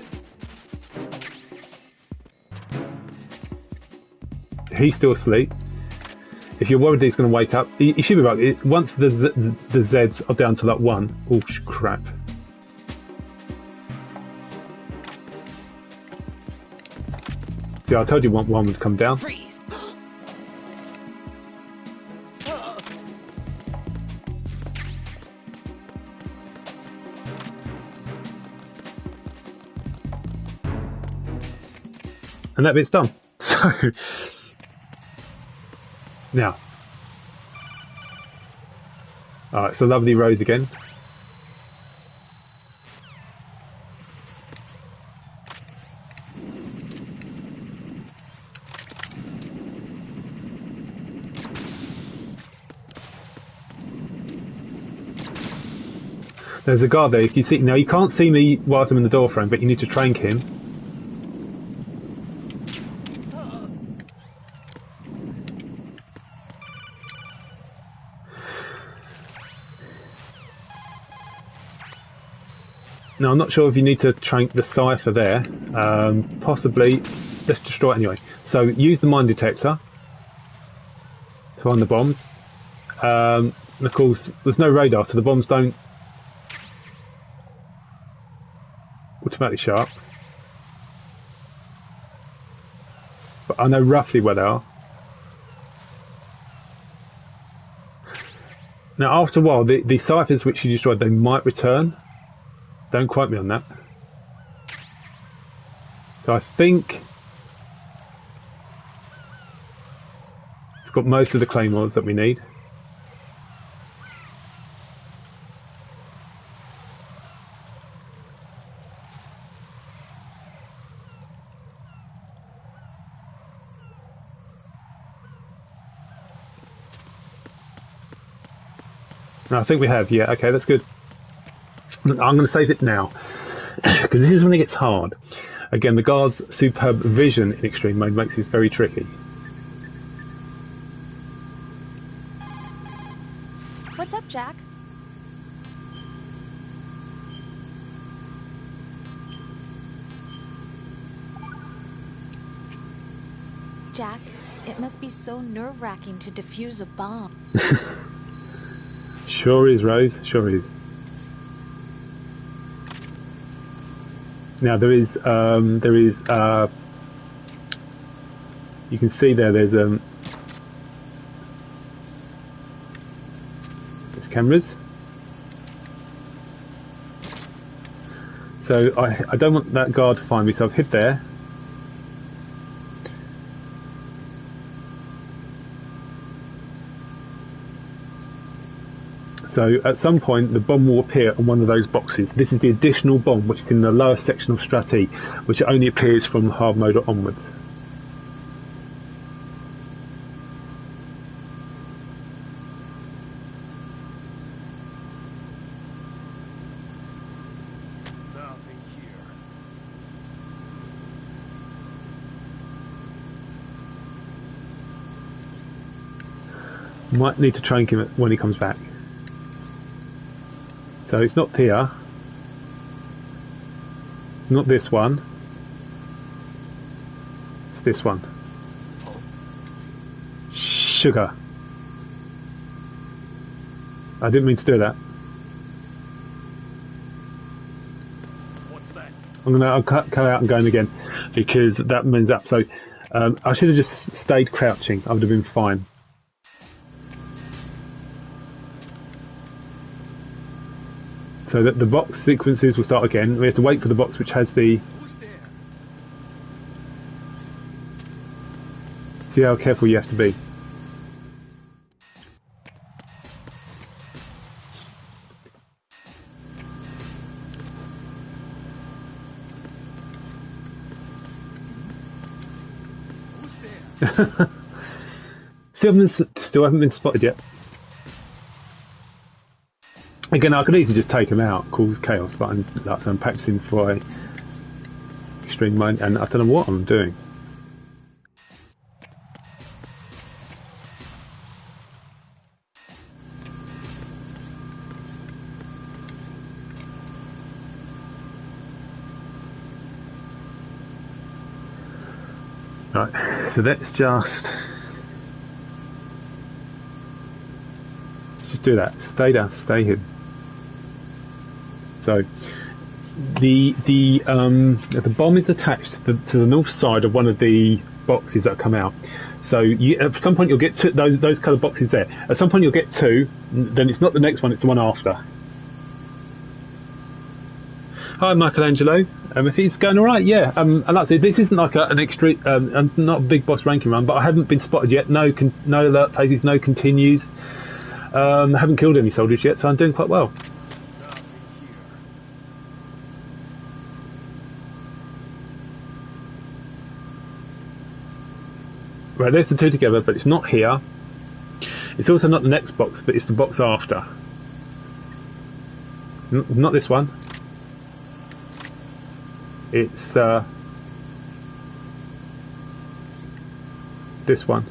He's still asleep. If you're worried that he's going to wake up, you should be right. Once the Zs are down to like 1, oh crap. See, I told you one would come down. Freeze. And that bit's done. So now, alright, so lovely Rose again. There's a guard there. If you see, now you can't see me whilst I'm in the door frame, but you need to trank him. Now I'm not sure if you need to trank the Cypher there. Possibly. Let's destroy it anyway. So use the mine detector to find the bombs. And of course, there's no radar, so the bombs don't automatically show up. But I know roughly where they are. Now after a while, the Cyphers which you destroyed, they might return. Don't quote me on that. So I think we've got most of the claymores that we need. No, I think we have, yeah, okay, that's good. I'm going to save it now, because this is when it gets hard. Again, the guard's superb vision in extreme mode makes this very tricky. What's up, Jack? Jack, it must be so nerve-wracking to defuse a bomb. Sure is, Rose, sure is. Now there is you can see there's cameras. So I don't want that guard to find me, so I've hid there. So at some point the bomb will appear on one of those boxes. This is the additional bomb which is in the lower section of Strat E, which only appears from hard mode onwards. Nothing here. Might need to trank him when he comes back. So it's not here. It's not this one. It's this one. Sugar. I didn't mean to do that. What's that? I'll cut out and go in again because that means up. So I should have just stayed crouching. I would have been fine. So that the box sequences will start again. We have to wait for the box which has the... See how careful you have to be. Still haven't been spotted yet. Again, I could easily just take them out, cause chaos, but I'm practicing for a extreme mode, and I don't know what I'm doing. Right, so let's just do that. Stay down, stay hidden. So the bomb is attached to the north side of one of the boxes that come out. So at some point you'll get to those kind of boxes there. At some point you'll get two. Then it's not the next one; it's the one after. Hi, Michelangelo. If it's going all right, yeah. And like I said, this isn't like an extreme, not a big boss ranking run, but I haven't been spotted yet. No alert phases, no continues. I haven't killed any soldiers yet, so I'm doing quite well. Right, there's the two together, but it's not here. It's also not the next box, but it's the box after. Not this one. It's this one.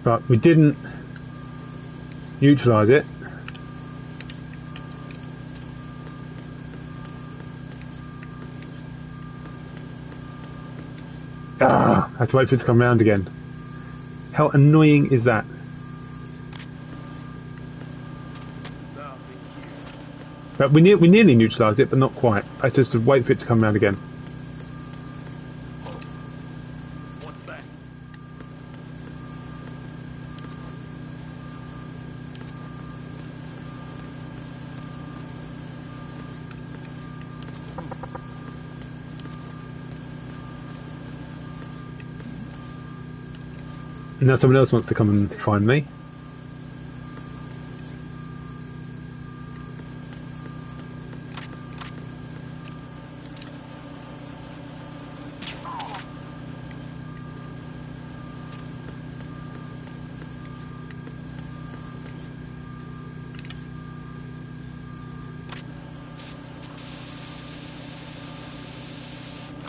But we didn't neutralise it. I have to wait for it to come round again. How annoying is that? But we nearly neutralised it, but not quite. I just have to wait for it to come round again. What's that? Now someone else wants to come and find me.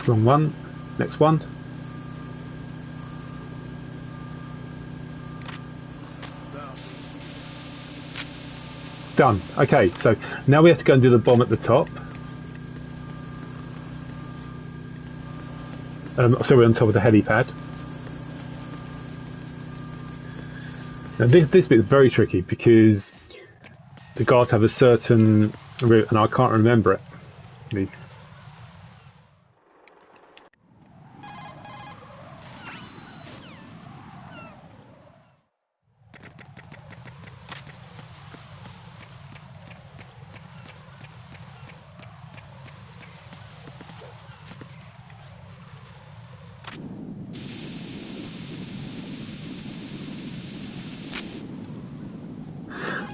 Wrong one. Next one. Done. Okay, so now we have to go and do the bomb at the top. So we're on top of the helipad. Now this bit is very tricky because the guards have a certain route and I can't remember it.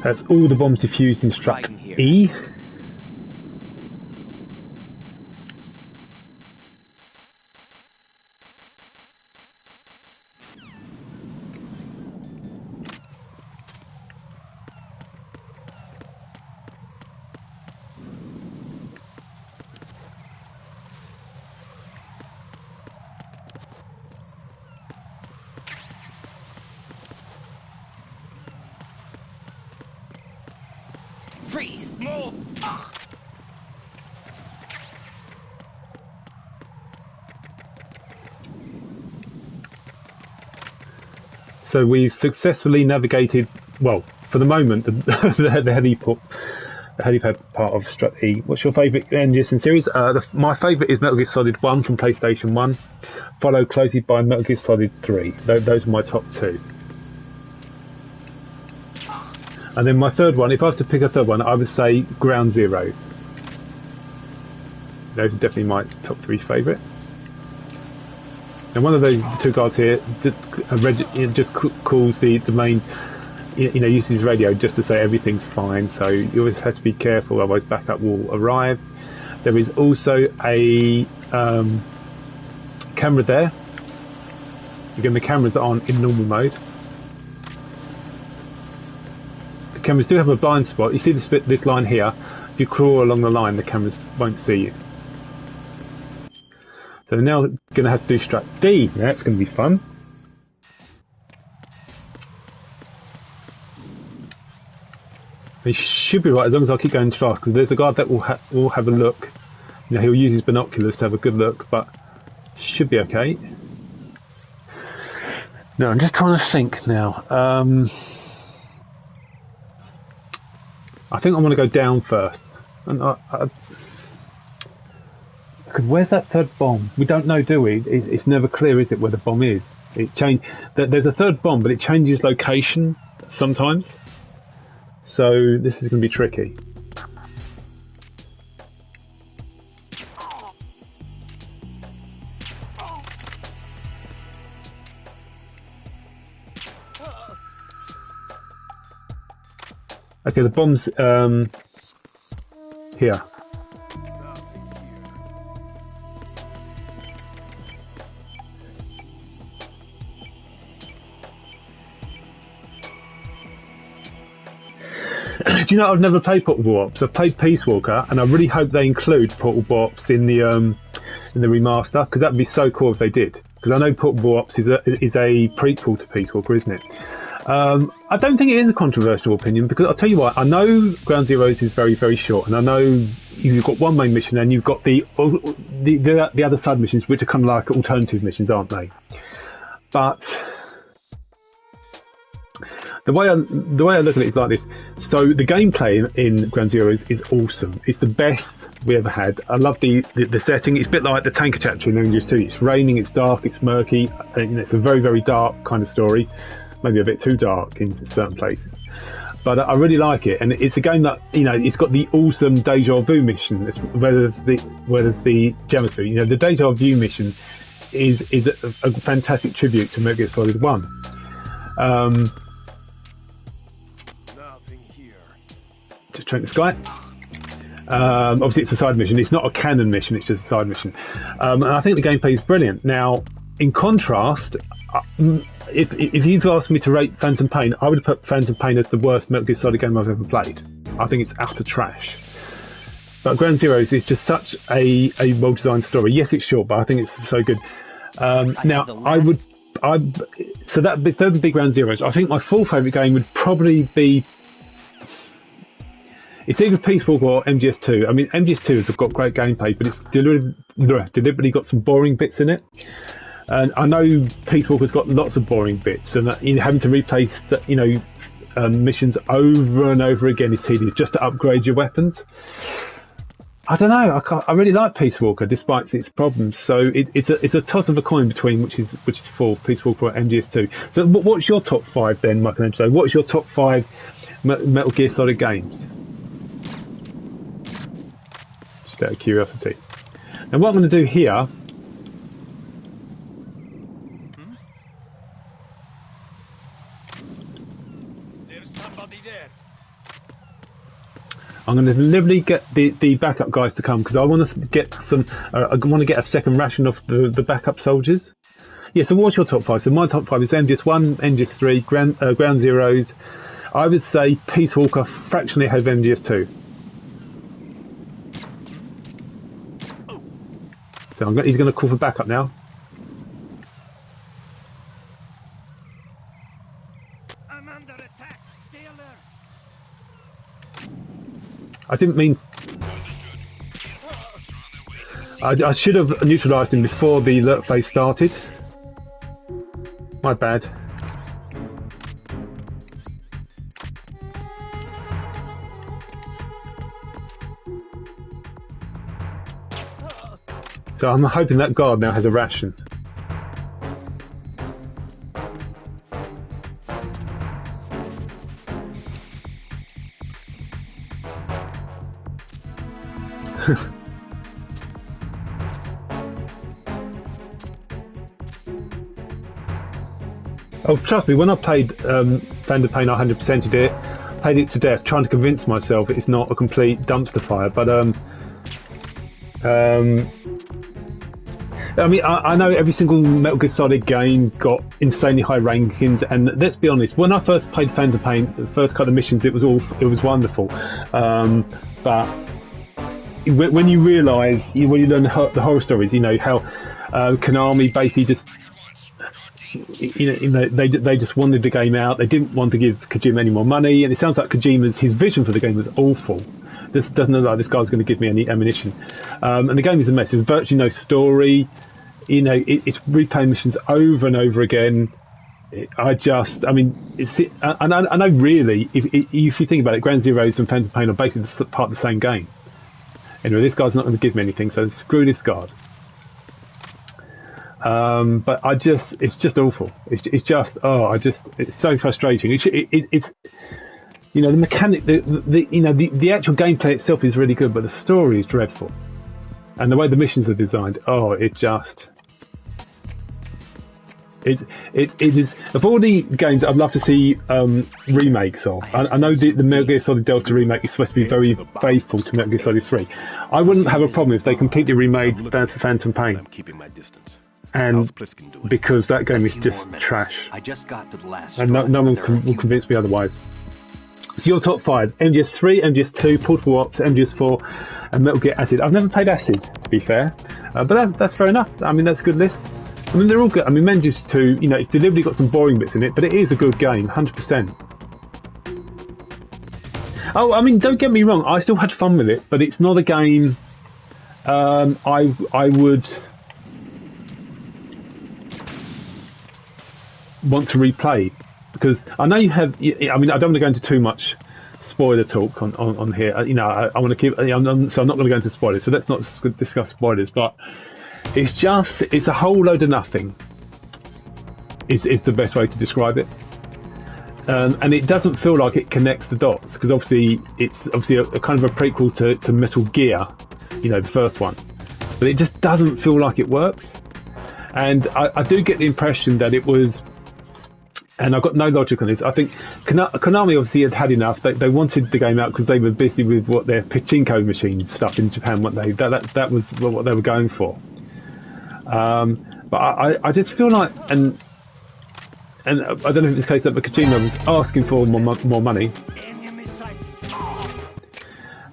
That's all the bombs defused in strut E. Freeze! Move! Ugh. So we've successfully navigated, well, for the moment, the helipad part of Strut E. What's your favourite engine series? My favourite is Metal Gear Solid 1 from PlayStation 1, followed closely by Metal Gear Solid 3. Those are my top two. And then my third one, if I have to pick a third one, I would say Ground Zeroes. Those are definitely my top three favourite. And one of those two guards here just calls the main you know, uses his radio just to say everything's fine. So you always have to be careful, otherwise backup will arrive. There is also a camera there. Again, the cameras aren't in normal mode. The cameras do have a blind spot. You see this line here. If you crawl along the line, the cameras won't see you. So now we're going to have to do Strat D. Now that's going to be fun. He should be right as long as I keep going fast, because there's a guard that will have a look. You know, he'll use his binoculars to have a good look, but should be okay. No, I'm just trying to think now. I think I want to go down first. And because where's that third bomb? We don't know, do we? It's never clear, is it, where the bomb is? There's a third bomb, but it changes location sometimes. So this is going to be tricky. Okay, the bomb's here. Do you know, I've never played Portable Ops. I've played Peace Walker, and I really hope they include Portable Ops in the remaster, because that'd be so cool if they did. Because I know Portable Ops is a prequel to Peace Walker, isn't it? I don't think it is a controversial opinion, because I'll tell you what, I know Ground Zeroes is very, very short, and I know you've got one main mission and you've got the other side missions, which are kind of like alternative missions, aren't they? But the way I look at it is like this. So the gameplay in Ground Zeroes is awesome. It's the best we ever had. I love the setting. It's a bit like the tanker chapter in MGS 2. It's raining, it's dark, it's murky, and it's a very, very dark kind of story. Maybe a bit too dark in certain places. But I really like it, and it's a game that, you know, it's got the awesome Deja Vu mission, whereas the Geometry. You know, the Deja Vu mission is a fantastic tribute to Metal Gear Solid 1. Just trying the sky. Obviously it's a side mission. It's not a canon mission, it's just a side mission. And I think the gameplay is brilliant. Now, in contrast, if you've asked me to rate Phantom Pain, I would put Phantom Pain as the worst Metal Gear Solid game I've ever played. I think it's utter trash. But Ground Zeroes is just such a well-designed story. Yes, it's short, but I think it's so good. Now, so that would be Ground Zeroes. I think my full favourite game would probably be, it's either Peace Walker or MGS2. I mean, MGS2 has got great gameplay, but it's deliberately got some boring bits in it. And I know Peace Walker's got lots of boring bits, and having to replay missions over and over again is tedious just to upgrade your weapons. I don't know. I really like Peace Walker despite its problems. So it's a toss of a coin between which is full, Peace Walker or MGS2. So what's your top 5 then, Michelangelo? What's your top 5 Metal Gear Solid games? Just out of curiosity. Now what I'm going to do here. I'm going to deliberately get the backup guys to come, because I want to get I want to get a second ration of the backup soldiers. Yeah. So what's your top 5? So my top 5 is MGS1, MGS3, Ground Zeroes. I would say Peace Walker fractionally ahead of MGS2. So he's going to call for backup now. I'm under attack. Stay alert. I didn't mean. I should have neutralised him before the alert phase started. My bad. So I'm hoping that guard now has a ration. Oh, trust me, when I played Phantom Pain, I 100%ed it, played it to death, trying to convince myself it's not a complete dumpster fire. But I mean, I know every single Metal Gear Solid game got insanely high rankings, and let's be honest, when I first played Phantom Pain, the first couple of missions, it was wonderful. But when you realise, when you learn the horror stories, you know how Konami basically just, they just wanted the game out. They didn't want to give Kojima any more money, and it sounds like his vision for the game was awful. This doesn't look like this guy's going to give me any ammunition, and the game is a mess. There's virtually no story. You know, it's replaying missions over and over again. I know really, if you think about it, Ground Zeroes and Phantom Pain are basically part of the same game. Anyway, this guy's not going to give me anything, so screw this guard. But it's just awful. It's so frustrating. It's you know, the mechanic, the actual gameplay itself is really good, but the story is dreadful, and the way the missions are designed, it is, of all the games I'd love to see remakes of. I know the Metal Gear Solid Delta remake is supposed to be very faithful to Metal Gear Solid 3. I wouldn't have a problem if they completely remade Phantom Pain. I'm keeping my distance. And because that game is just trash. I just got to the last and no one will convince me otherwise. So your top 5: MGS3, MGS2, Portable Ops, MGS4, and Metal Gear Acid. I've never played Acid, to be fair, but that's fair enough. I mean, that's a good list. I mean, they're all good. I mean, MGS2, you know, it's deliberately got some boring bits in it, but it is a good game, 100%. Oh, I mean, don't get me wrong, I still had fun with it, but it's not a game I would want to replay, because I know you have. I mean, I don't want to go into too much spoiler talk on here. You know, I want to keep. So I'm not going to go into spoilers. So let's not discuss spoilers. But it's a whole load of nothing. Is the best way to describe it. And it doesn't feel like it connects the dots, because obviously it's a kind of a prequel to Metal Gear, you know, the first one. But it just doesn't feel like it works. And I do get the impression that it was. And I've got no logic on this. I think Konami obviously had enough. They wanted the game out because they were busy with what their pachinko machine stuff in Japan. What that was what they were going for. But I just feel like, and I don't know if it's the case that Kojima was asking for more money.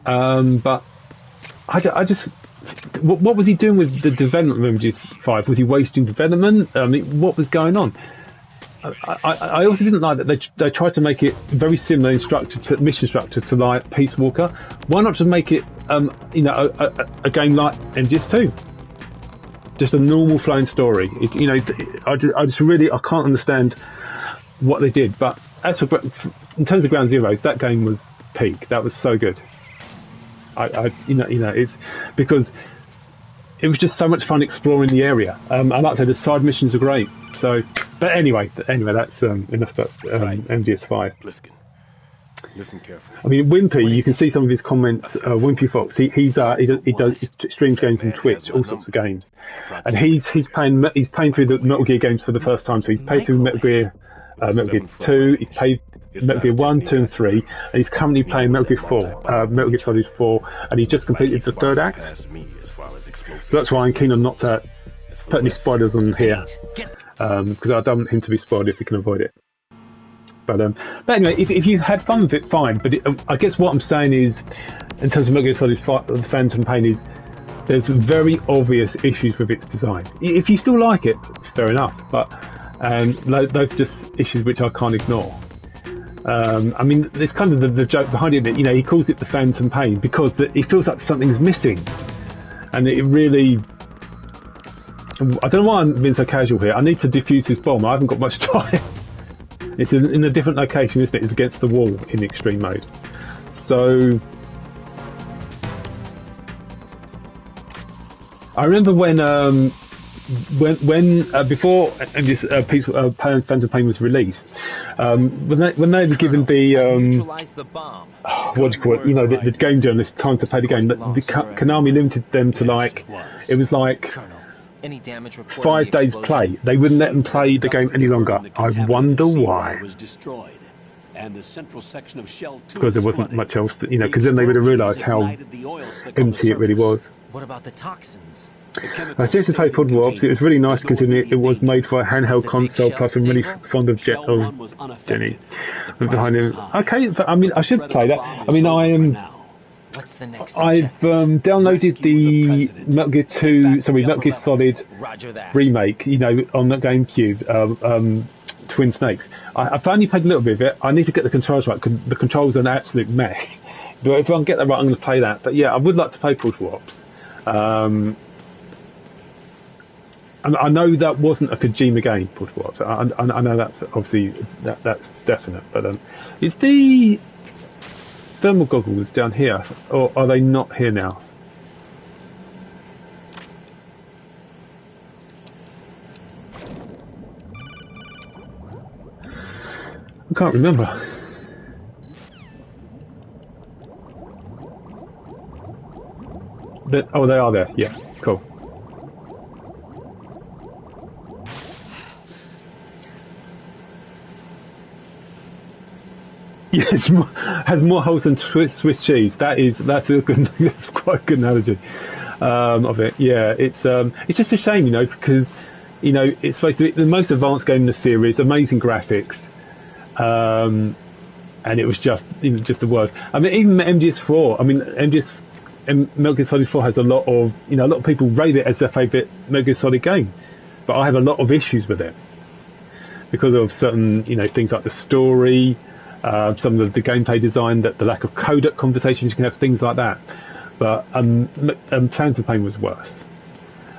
But I just. What was he doing with the development of MGS5? Was he wasting development? I mean, what was going on? I also didn't like that they tried to make it very similar in structure to mission structure to like Peace Walker. Why not just make it a game like MGS2? Just a normal flowing story. I can't understand what they did. But as for in terms of Ground Zeroes, that game was peak. That was so good. It's because it was just so much fun exploring the area. I like to say the side missions are great. So, but anyway, that's enough about MGS5. Bliskin, listen carefully. I mean, Wimpy, you can see some of his comments. Wimpy Fox, he streams games on Twitch, all sorts of games, and he's playing through the Metal Gear games for the first time. So he's played through Metal Gear 2, he's played Metal Gear 1, 2 and 3, and he's currently playing Metal Gear 4, Metal Gear Solid 4, and he's just completed the third act. So that's why I'm keen on not to put any spoilers on here, because I don't want him to be spoiled if we can avoid it. But anyway, if you had fun with it, fine. But I guess what I'm saying is, in terms of Metal Gear Solid Phantom Pain, is there's very obvious issues with its design. If you still like it, fair enough. But those are just issues which I can't ignore. I mean, it's kind of the joke behind it that, you know, he calls it the Phantom Pain because it feels like something's missing, and it really. I don't know why I'm being so casual here. I need to defuse this bomb. I haven't got much time. It's in a different location, isn't it? It's against the wall in extreme mode. So I remember when before this Phantom Pain was released, when they were given the what do you call it? You know, the game journalist time to play the game. Konami limited them to it was like 5 days play. They wouldn't let them play the game any longer. I wonder why. And the central section of Shell 2 because there wasn't much else, because then they would have realised how empty it really was. What about the toxins? I seriously played Pod Warps. It was really nice considering it was made for a handheld console. Plus, I'm really fond of Jenny. Behind him. Okay, but I mean, I should play that. I mean, What's the next I've downloaded the Metal Gear Solid remake, on the GameCube, Twin Snakes. I've only played a little bit of it. I need to get the controls right because the controls are an absolute mess. But if I can get that right, I'm going to play that. But yeah, I would like to play Pod Warps. And I know that wasn't a Kojima game, Pod Warps. I know that's obviously that's definite. But is the thermal goggles down here, or are they not here now? I can't remember. Oh, they are there. Yeah, cool. Yes, has more holes than Swiss cheese. That's quite a good analogy of it. Yeah, it's just a shame, because it's supposed to be the most advanced game in the series, amazing graphics, and it was just the worst. I mean, even MGS4. I mean, Metal Gear Solid 4 has a lot of people rate it as their favourite Metal Gear Solid game, but I have a lot of issues with it because of certain things like the story. Some of the gameplay design, that the lack of codec conversations you can have, things like that. But Phantom Pain was worse,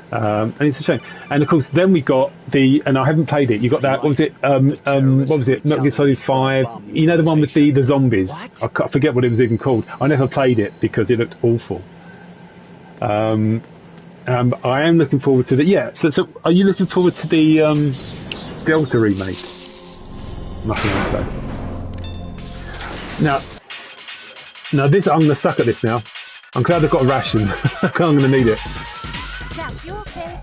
and it's a shame. And of course, then we got and I haven't played it. You got that? What was it? Metal Gear Solid 5. The one with the zombies. I forget what it was even called. I never played it because it looked awful. I am looking forward to the. Yeah. So are you looking forward to the Delta remake? Nothing else though. Now this, I'm going to suck at this now. I'm glad I've got a ration. I'm going to need it. Jack, you okay?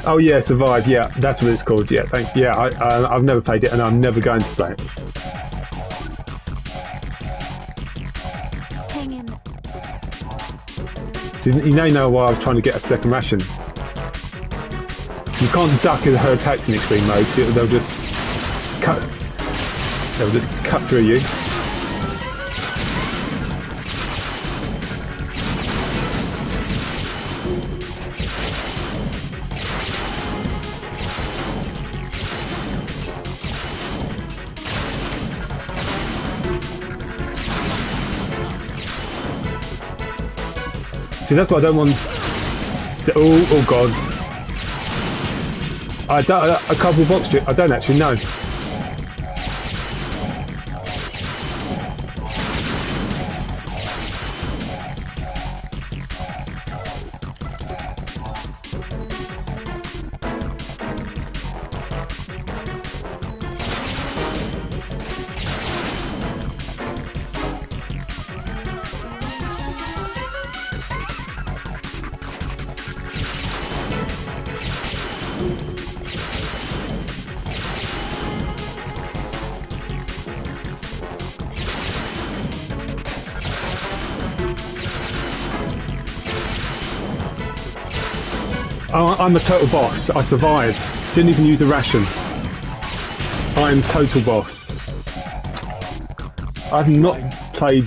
Oh yeah, Survive. Yeah, that's what it's called. Yeah, thanks. Yeah, I've never played it, and I'm never going to play it. Hang in. So you know why I was trying to get a second ration. You can't duck in her attacks in extreme mode. They'll just cut through you. See, that's what I don't want. Oh God! A couple box chip. I don't actually know. I'm a total boss. I survived. Didn't even use a ration. I'm total boss. I've not played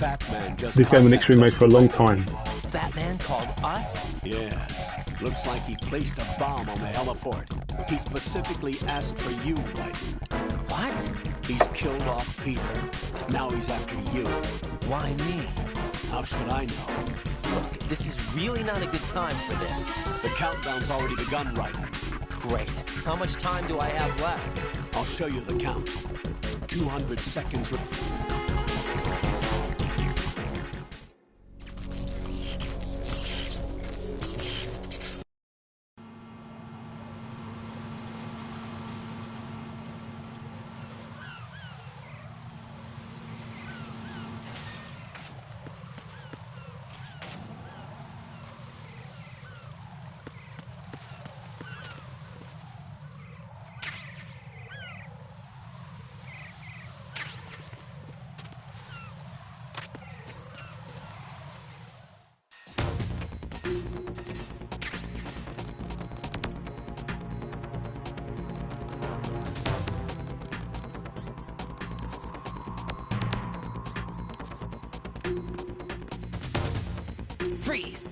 this game on Extreme Mode for a long time. Fat Man called us? Yes. Looks like he placed a bomb on the heliport. He specifically asked for you, Raiden. What? He's killed off Peter. Now he's after you. Why me? How should I know? Look, this is really not a good time for this. The countdown's already begun, Raiden. Great. How much time do I have left? I'll show you the count. 200 seconds. Freeze!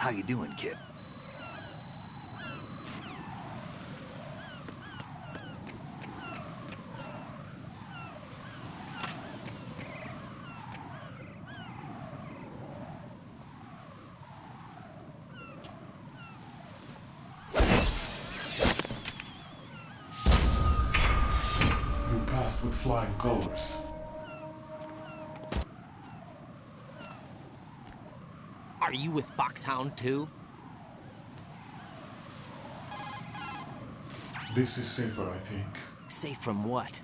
How you doing, kid? With flying colors. Are you with Foxhound too? This is safer, I think. Safe from what?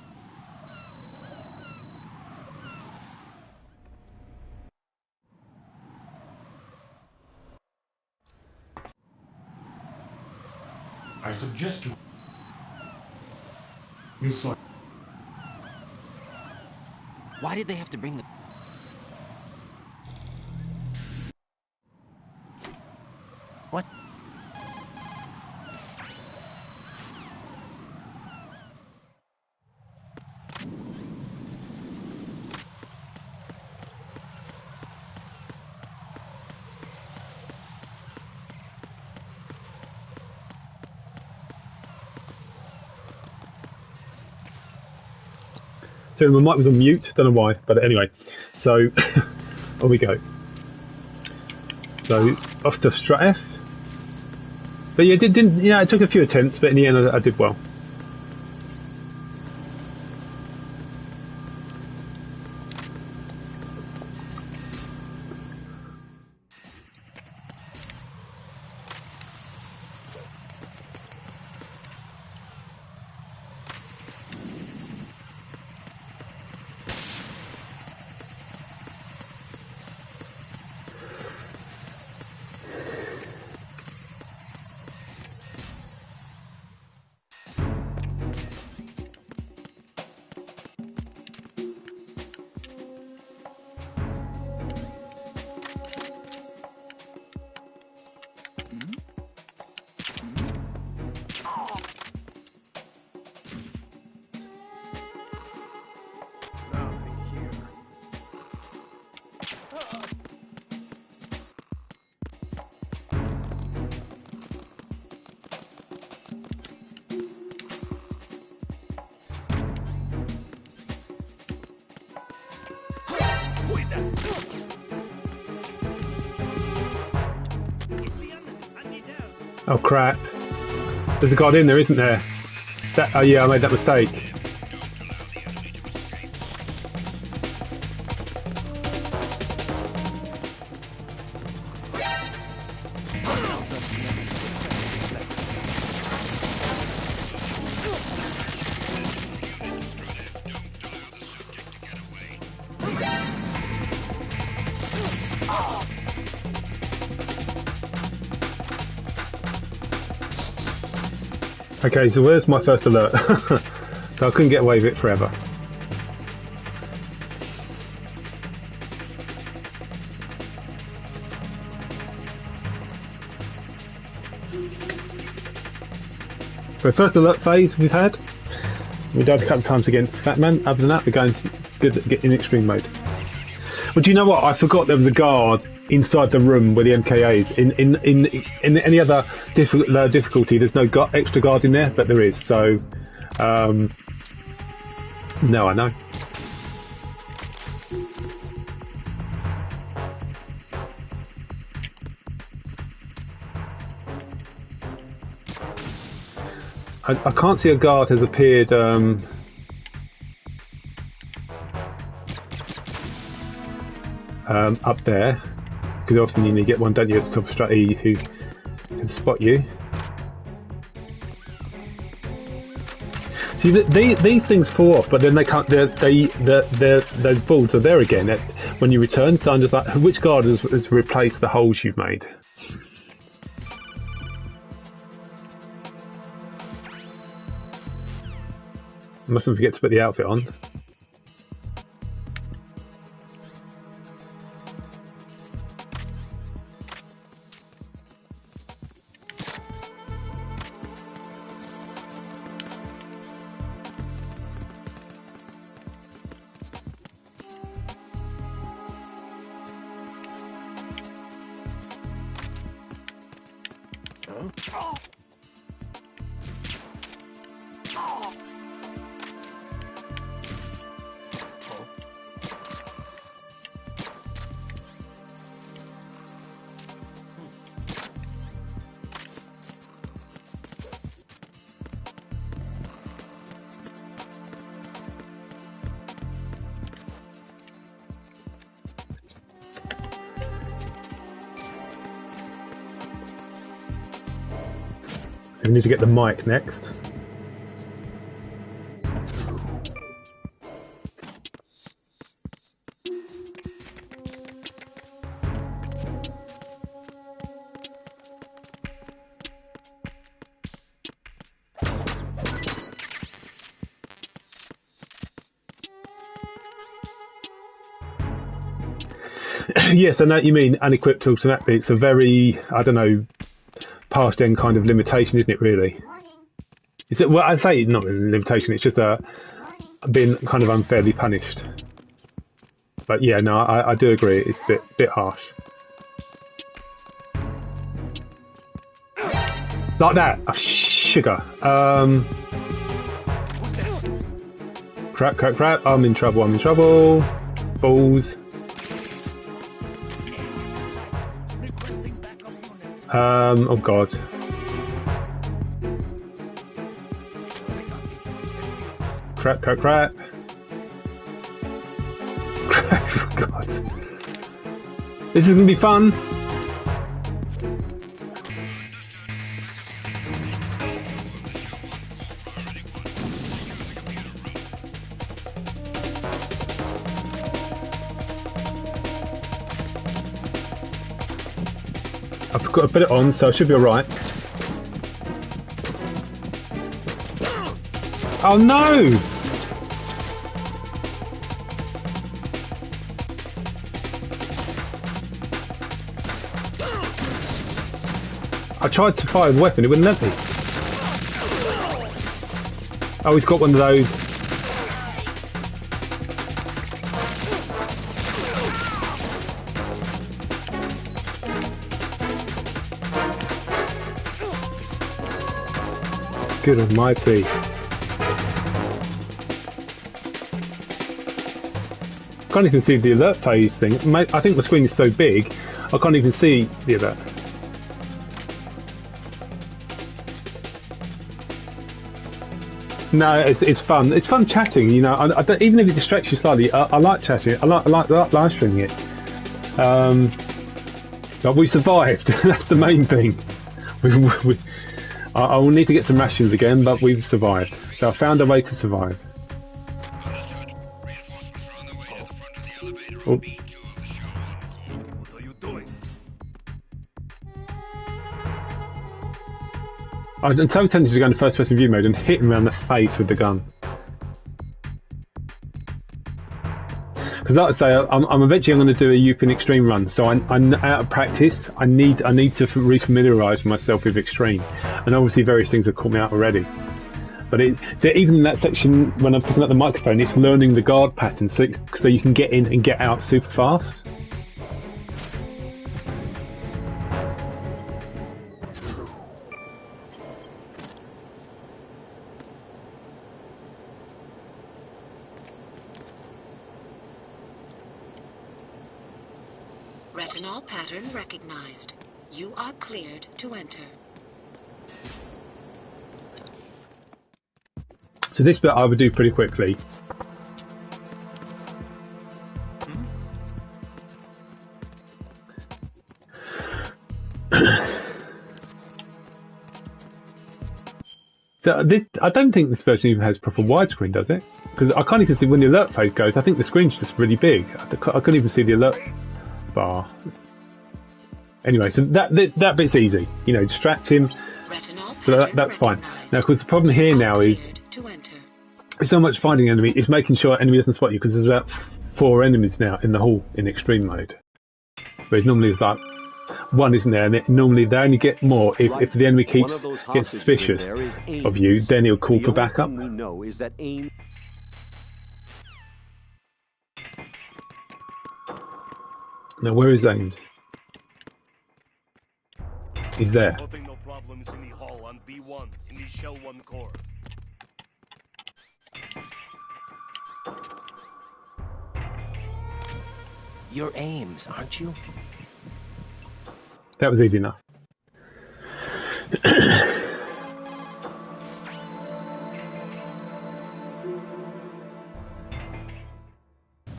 I suggest you saw. Why did they have to bring the... What? So my mic was on mute, don't know why, but anyway. So, on we go. So, off to Strat F. But yeah, it took a few attempts, but in the end I did well. Oh crap. There's a guard in there, isn't there? Oh yeah, I made that mistake. Okay, so where's my first alert? So I couldn't get away with it forever. So first alert phase we've had. We died a couple of times against Fatman. Other than that, we're going good in extreme mode. Well, do you know what? I forgot there was a guard inside the room where the MKA is. In any other difficulty, there's no extra guard in there, but there is. So, now I know. I can't see a guard has appeared. Up there, because obviously you need to get one, don't you, at the top of Strat E who can spot you. See, these things fall off, but then they can't. Those balls are there again when you return. So I'm just like, which guard has replaced the holes you've made? Mustn't forget to put the outfit on. We need to get the mic next. Yes, I know what you mean, unequipped automatically. It's a very, I don't know, past end kind of limitation, isn't it, really? Is it? Well, I say not a limitation, it's just being kind of unfairly punished. But yeah, no, I do agree, it's a bit harsh. Like that, oh, sugar. Crap, I'm in trouble. Balls. Oh god. Crap. Oh god. This is gonna be fun. I've got to put it on, so I should be alright. Oh no! I tried to fire the weapon, it wouldn't let me. Oh, he's got one of those. Good almighty. Can't even see the alert phase thing. I think the screen is so big, I can't even see the alert. No, it's fun. It's fun chatting, you know. I don't, even if it distracts you slightly, I like chatting. I like live streaming it. But we survived. That's the main thing. I will need to get some rations again, but we've survived. So I found a way to survive. Oh. What are you doing? I'm so tempted to go into first-person view mode and hit him around the face with the gun. Because like I say, I'm eventually going to do a Yupin Extreme run, so I'm out of practice. I need to re-familiarise myself with Extreme, and obviously various things have caught me out already. But so even in that section, when I'm picking up the microphone, it's learning the guard pattern, so you can get in and get out super fast. Retinol pattern recognized. You are cleared to enter. So this bit I would do pretty quickly. So this, I don't think this version even has proper widescreen, does it? Because I can't even see when the alert phase goes. I think the screen's just really big. I couldn't even see the alert bar. Anyway, so that bit's easy. You know, distract him. So that's fine. Now, of course, the problem here now is it's not much finding enemy. It's making sure enemy doesn't spot you, because there's about 4 enemies now in the hall in extreme mode. Whereas normally it's like one, isn't there? And normally they only get more if the enemy gets suspicious of you, then he'll call for backup. We know is that aim. Now, where is Ames? He's there. Nothing, no problems in the hall on B1 in the Shell 1 core. You're Ames, aren't you? That was easy enough.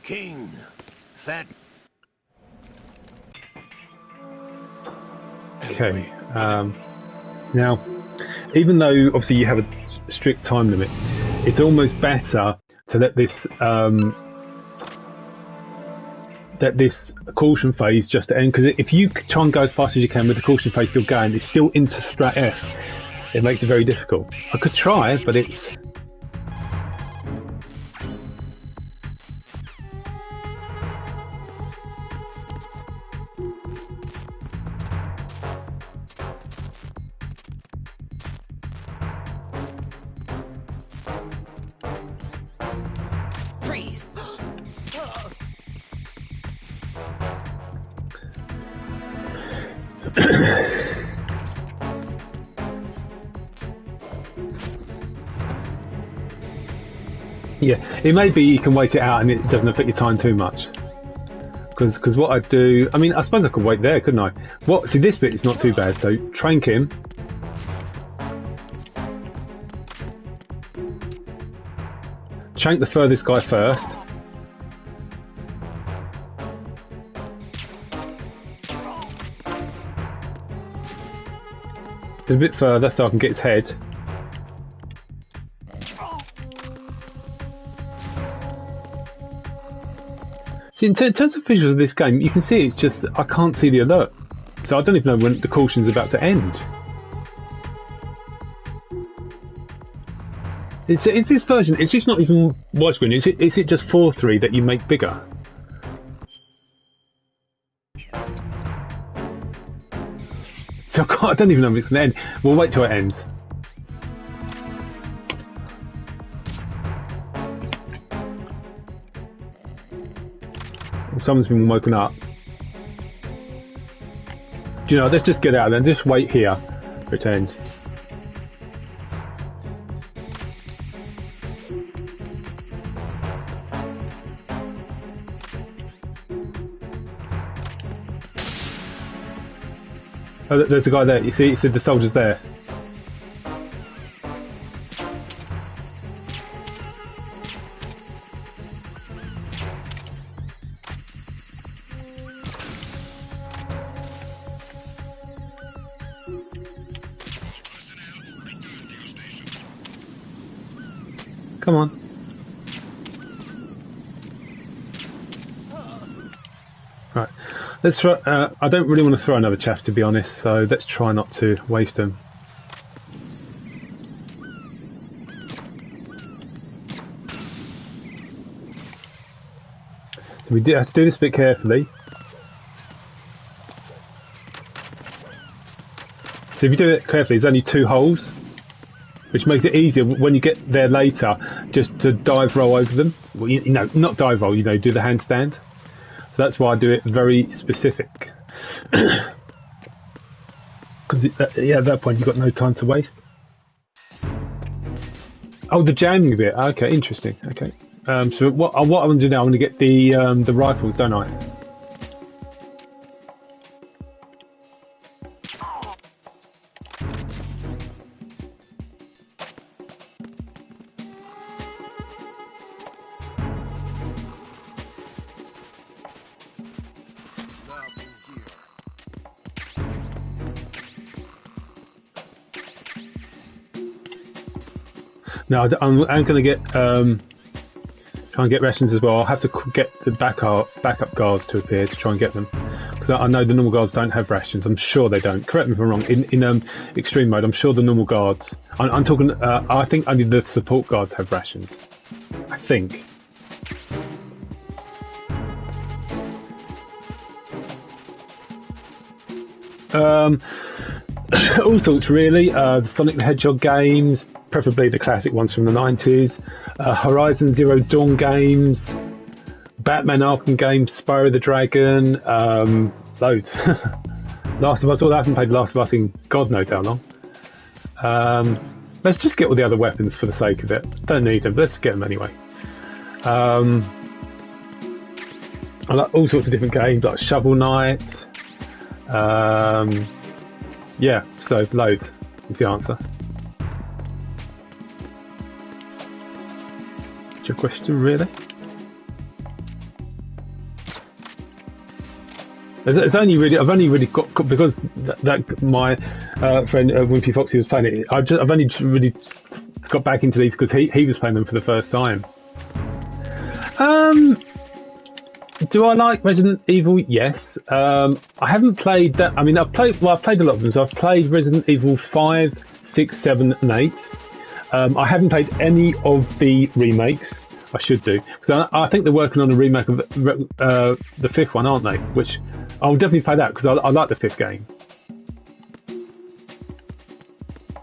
King, fat. Okay. Now, even though obviously you have a strict time limit, it's almost better to let this caution phase just end, because if you try and go as fast as you can with the caution phase still going, it's still into Strat F. It makes it very difficult. I could try, but it's... Freeze. Yeah, it may be you can wait it out and it doesn't affect your time too much. Because what I do, I mean, I suppose I could wait there, couldn't I? See, this bit is not too bad. So trank him. Trank the furthest guy first. A bit further so I can get his head. See, in terms of visuals of this game, you can see it's just I can't see the alert, so I don't even know when the caution's about to end. Is this version? Is this not even widescreen? Is it just 4:3 that you make bigger? So I don't even know if it's going to end. We'll wait till it ends. Someone's been woken up. Do you know, let's just get out there and just wait here for it to end. Oh, there's a guy there. You see the soldier's there. Come on. Right. Let's try. I don't really want to throw another chaff, to be honest, so let's try not to waste them. So we do have to do this a bit carefully. So if you do it carefully, there's only 2 holes, which makes it easier when you get there later just to dive roll over them. Well, you know, not dive roll, you know, do the handstand. So that's why I do it very specific. Because yeah, at that point you've got no time to waste. Oh, the jamming bit. Okay, interesting. Okay. So what I want to do now, I want to get the rifles, don't I? No, I'm going to get try and get rations as well. I'll have to get the backup guards to appear to try and get them, because I know the normal guards don't have rations. I'm sure they don't. Correct me if I'm wrong. In extreme mode, I'm sure the normal guards. I'm talking. I think only the support guards have rations. I think. All sorts really. The Sonic the Hedgehog games, preferably the classic ones from the 90s. Horizon Zero Dawn games, Batman Arkham games, Spyro the Dragon, loads. Last of Us. Well, I haven't played Last of Us in God knows how long. Let's just get all the other weapons for the sake of it. Don't need them, but let's get them anyway. I like all sorts of different games, like Shovel Knight. Yeah, so loads is the answer. What's your question, really? It's only really I've only really got because that my friend Wimpy Foxy was playing it. I've only really got back into these because he was playing them for the first time. Do I like Resident Evil? Yes. I haven't played that. I mean, I've played a lot of them. So I've played Resident Evil 5, 6, 7, and 8. I haven't played any of the remakes. I should do because I think they're working on a remake of the fifth one, aren't they? Which I'll definitely play that because I like the fifth game.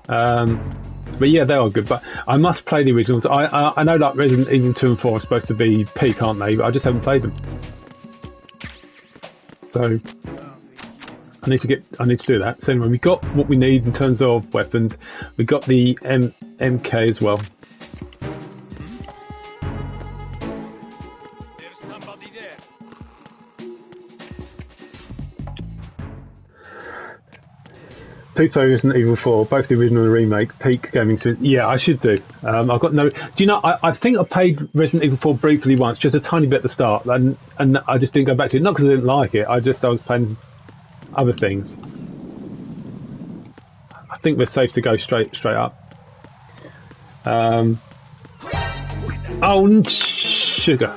But yeah, they are good. But I must play the originals. I know like Resident Evil 2 and 4 are supposed to be peak, aren't they? But I just haven't played them. So I need to do that. So anyway, we got what we need in terms of weapons. We got the MK as well. There's somebody there. Pluto Resident Evil 4, both the original and the remake, peak gaming experience. Yeah, I should do. I've got no. Do you know? I think I played Resident Evil 4 briefly once, just a tiny bit at the start, and I just didn't go back to it. Not because I didn't like it. I was playing other things. I think we're safe to go straight up. Oh, sugar.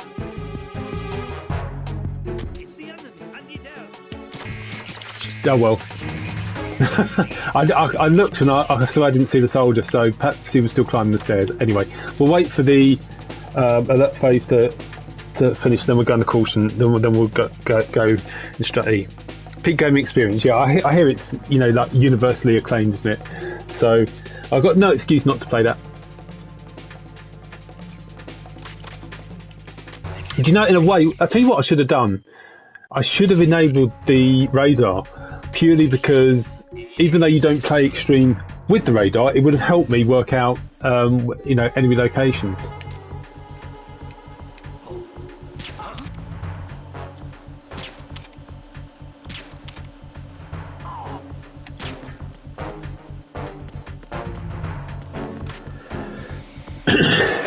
Oh well. I looked and I saw I didn't see the soldier, so perhaps he was still climbing the stairs. Anyway, we'll wait for the alert phase to finish, then we'll go into caution, then we'll go in strategy. Peak gaming experience, yeah, I hear it's, you know, like universally acclaimed, isn't it? So I've got no excuse not to play that. Do you know, in a way, I'll tell you what I should have done. I should have enabled the radar purely because even though you don't play Extreme with the radar, it would have helped me work out, you know, enemy locations.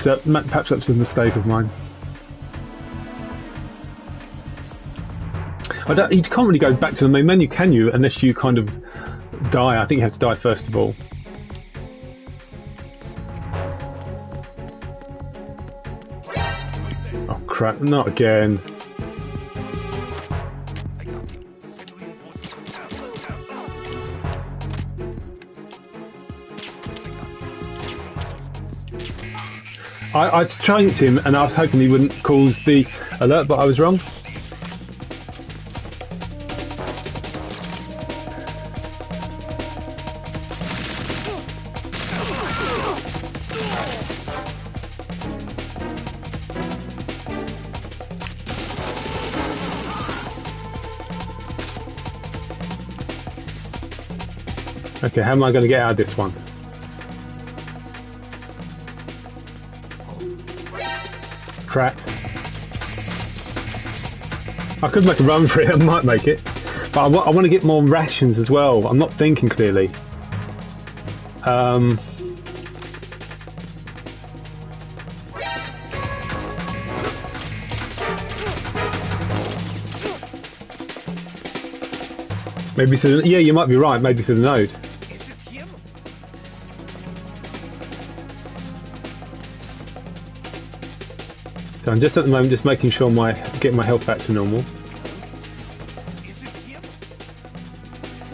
So perhaps that's a mistake of mine. You can't really go back to the main menu, can you? Unless you kind of die. I think you have to die first of all. Oh crap, not again. I trained him and I was hoping he wouldn't cause the alert, but I was wrong. Okay, how am I going to get out of this one? Crap. I could make a run for it, I might make it. But I want to get more rations as well. I'm not thinking clearly. Maybe through the, yeah, you might be right, maybe through the node. So I'm just at the moment just making sure getting my health back to normal.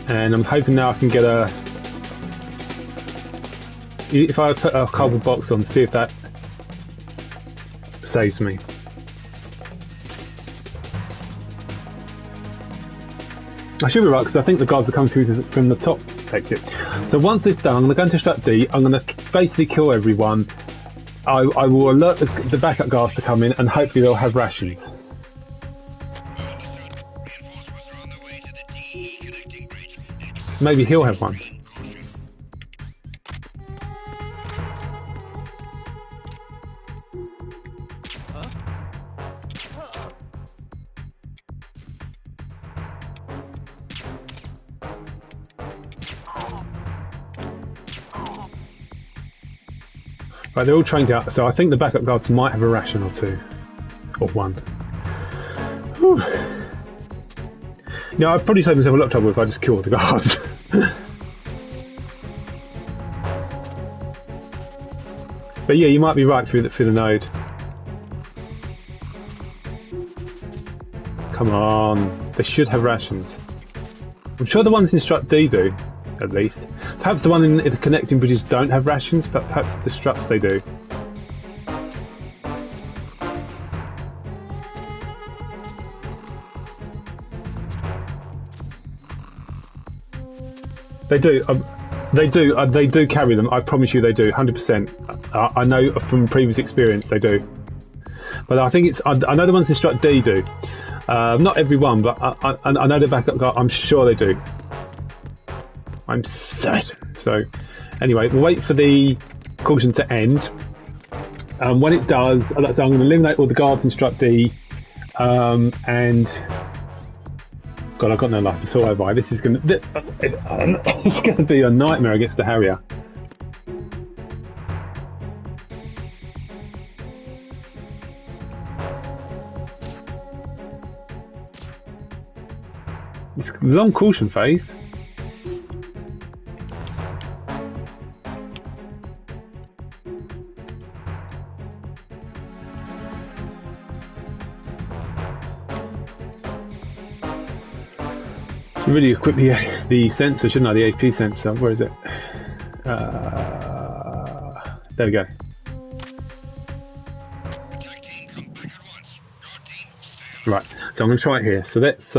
And I'm hoping now I can get a... If I put a cardboard box on, see if that saves me. I should be right because I think the guards are coming through from the top exit. So once it's done, I'm going to go into Strat D, I'm going to basically kill everyone. I will alert the backup guards to come in and hopefully they'll have rations. Maybe he'll have one. Right, they're all trained out, so I think the backup guards might have a ration or two. Or one. Whew. Yeah, I'd probably save myself a lot of trouble if I just killed the guards. But yeah, you might be right through the node. Come on, they should have rations. I'm sure the ones in Strut D do, at least. Perhaps the one in the connecting bridges don't have rations, but perhaps the Struts they do. They do. They do carry them. I promise you, they do. 100%. I know from previous experience they do. But I think it's. I know the ones in Strut D do. Not every one, but I know the backup guard. I'm sure they do. I'm certain. So, anyway, we'll wait for the caution to end. When it does, so I'm going to eliminate all the guards in Strut D, and. God, I've got no life to survive by. This is going to... It's going to be a nightmare against the Harrier. It's a long caution phase. Really equip the sensor, shouldn't I? The AP sensor. Where is it? There we go. Right. So I'm going to try it here. So let's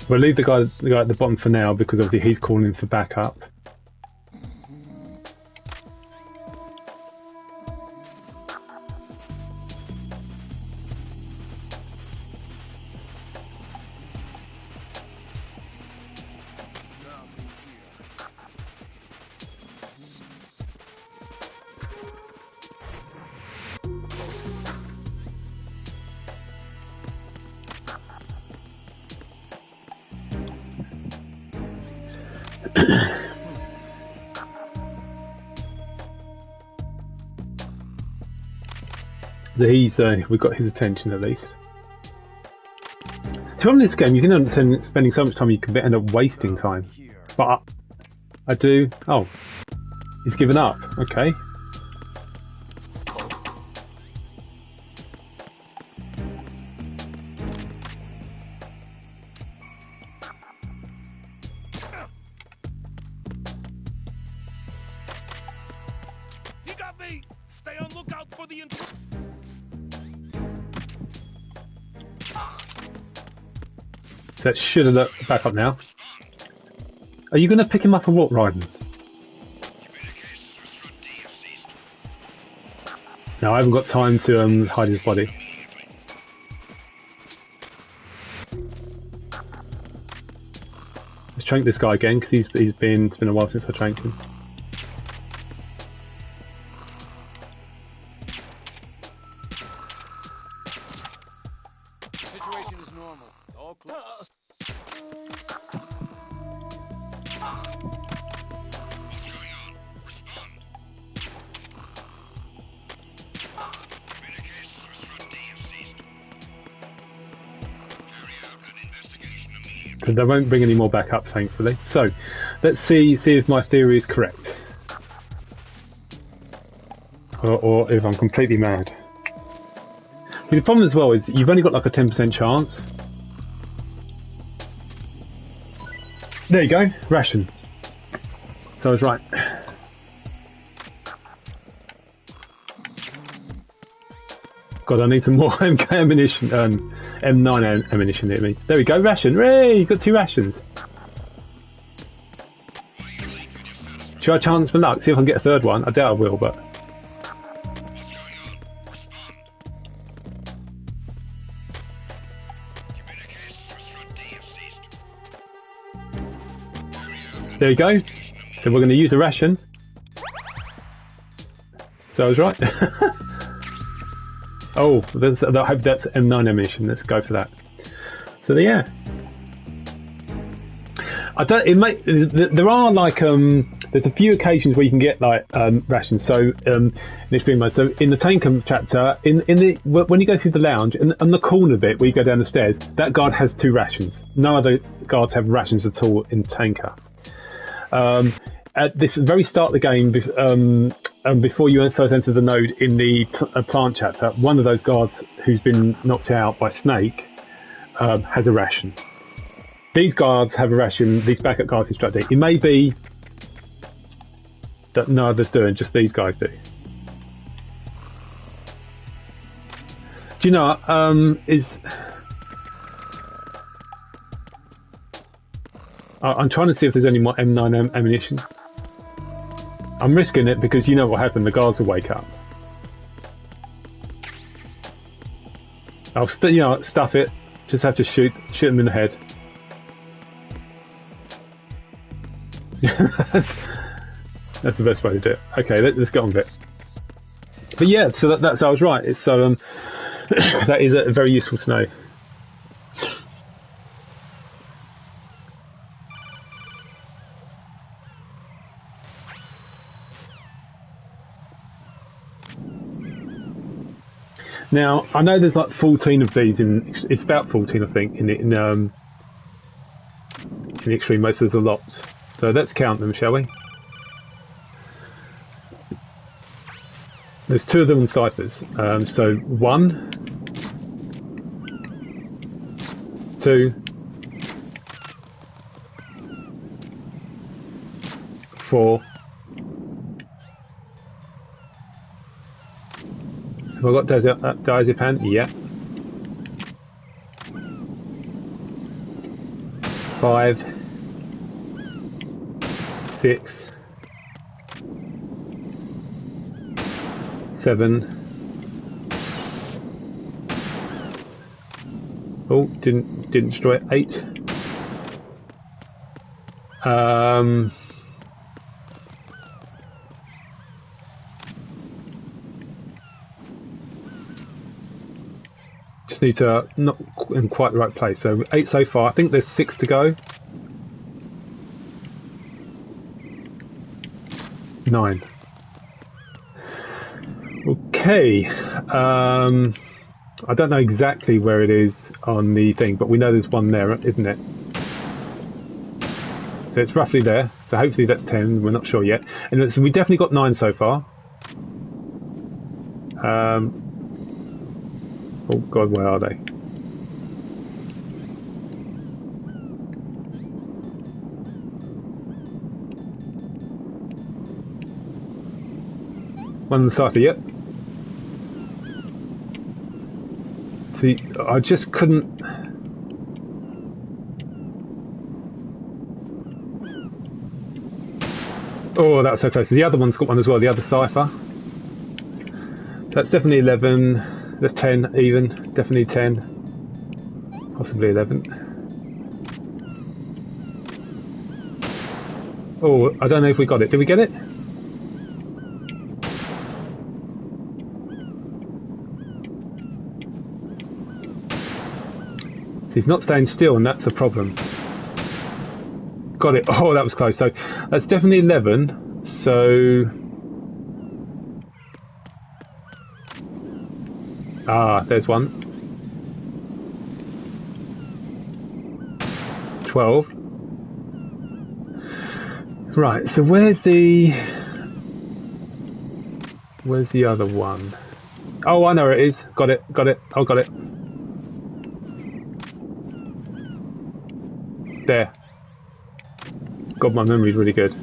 we'll leave the guy at the bottom for now because obviously he's calling for backup. So he's we've got his attention at least. So on this game, you can end up spending so much time you can end up wasting time. But I do. Oh, he's given up. Okay. He got me. Stay on lookout for the. That should have looked back up now. Are you going to pick him up and what, Raiden? No, I haven't got time to hide his body. Let's train this guy again because it's been a while since I trained him. Situation is normal. All close. They won't bring any more back up, thankfully. So, let's see if my theory is correct, or if I'm completely mad. See, the problem as well is you've only got like a 10% chance. There you go, ration. So I was right. God, I need some more MK ammunition. M9 ammunition hit me. There we go, ration. Hooray! Got 2 rations. Should I chance my luck? See if I can get a third one. I doubt I will, but. There you go. So we're going to use a ration. So I was right. Oh, I hope that's M9 ammunition. Let's go for that. So yeah. I don't. It might. There are like there's a few occasions where you can get like rations. So in extreme mode. So in the tanker chapter, in the when you go through the lounge, on the corner bit where you go down the stairs, that guard has 2 rations. No other guards have rations at all in tanker. At this very start of the game, before you first enter the node in the plant chapter, one of those guards who's been knocked out by Snake has a ration. These guards have a ration, these backup guards instructing. It may be that no others do, and just these guys do. Do you know, I'm trying to see if there's any more M9 ammunition. I'm risking it because you know what happened, the guards will wake up. I'll stuff it, just have to shoot them in the head. That's the best way to do it. Okay, let's get on with it. But yeah, so that's I was right. It's so that is very useful to know. Now I know there's like 14 of these in. It's about 14, I think, in the extreme mode. So there's a lot. So let's count them, shall we? There's 2 of them in ciphers. So 1, 2, 4. Have I got diazepam? Yeah. 5, 6, 7. Oh, didn't destroy it. 8. Just need to not in quite the right place. So 8 so far. I think there's 6 to go. 9. Okay. I don't know exactly where it is on the thing, but we know there's one there, isn't it? So it's roughly there. So hopefully that's 10. We're not sure yet. And so we definitely got 9 so far. Oh God, where are they? One in the cipher, yep. See, I just couldn't. Oh, that was so close. The other one's got one as well, the other cipher. That's definitely 11. That's 10 even. Definitely 10. Possibly 11. Oh, I don't know if we got it. Did we get it? He's not staying still, and that's a problem. Got it. Oh, that was close. So that's definitely 11. So there's one. 12. Right. So where's the other one? Oh, I know where it is. Got it. Got it. Oh, got it. There. God, my memory's really good.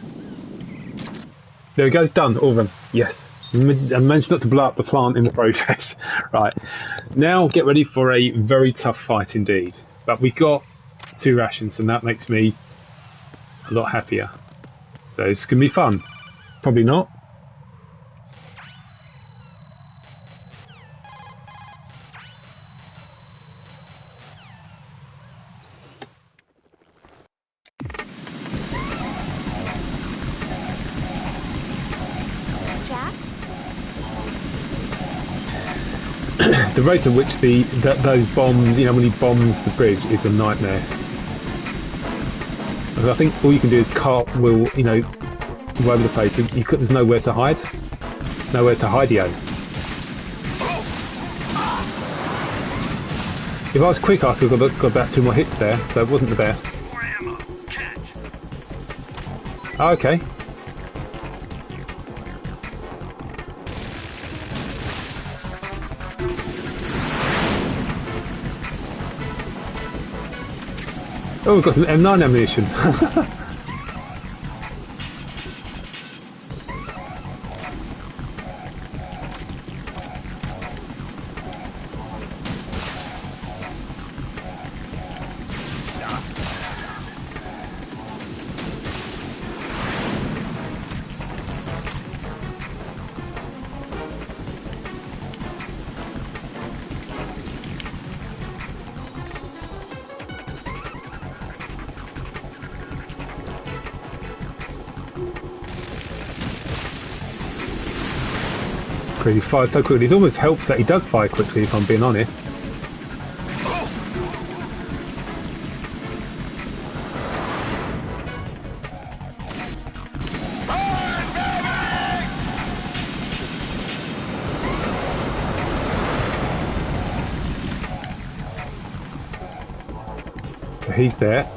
There we go, done, all of them. Yes. I managed not to blow up the plant in the process. Right. Now get ready for a very tough fight indeed. But we got 2 rations, and that makes me a lot happier. So it's going to be fun. Probably not. Jack? The rate at which those bombs, you know, when he bombs the bridge, is a nightmare. Because I think all you can do is cartwheel, you know, all over the place. There's nowhere to hide. Nowhere to hide-yo. If I was quick, I could have got about 2 more hits there, so it wasn't the best. Oh, okay. Oh, we've got some M9 ammunition. He fires so quickly. It almost helps that he does fire quickly, if I'm being honest. So he's there.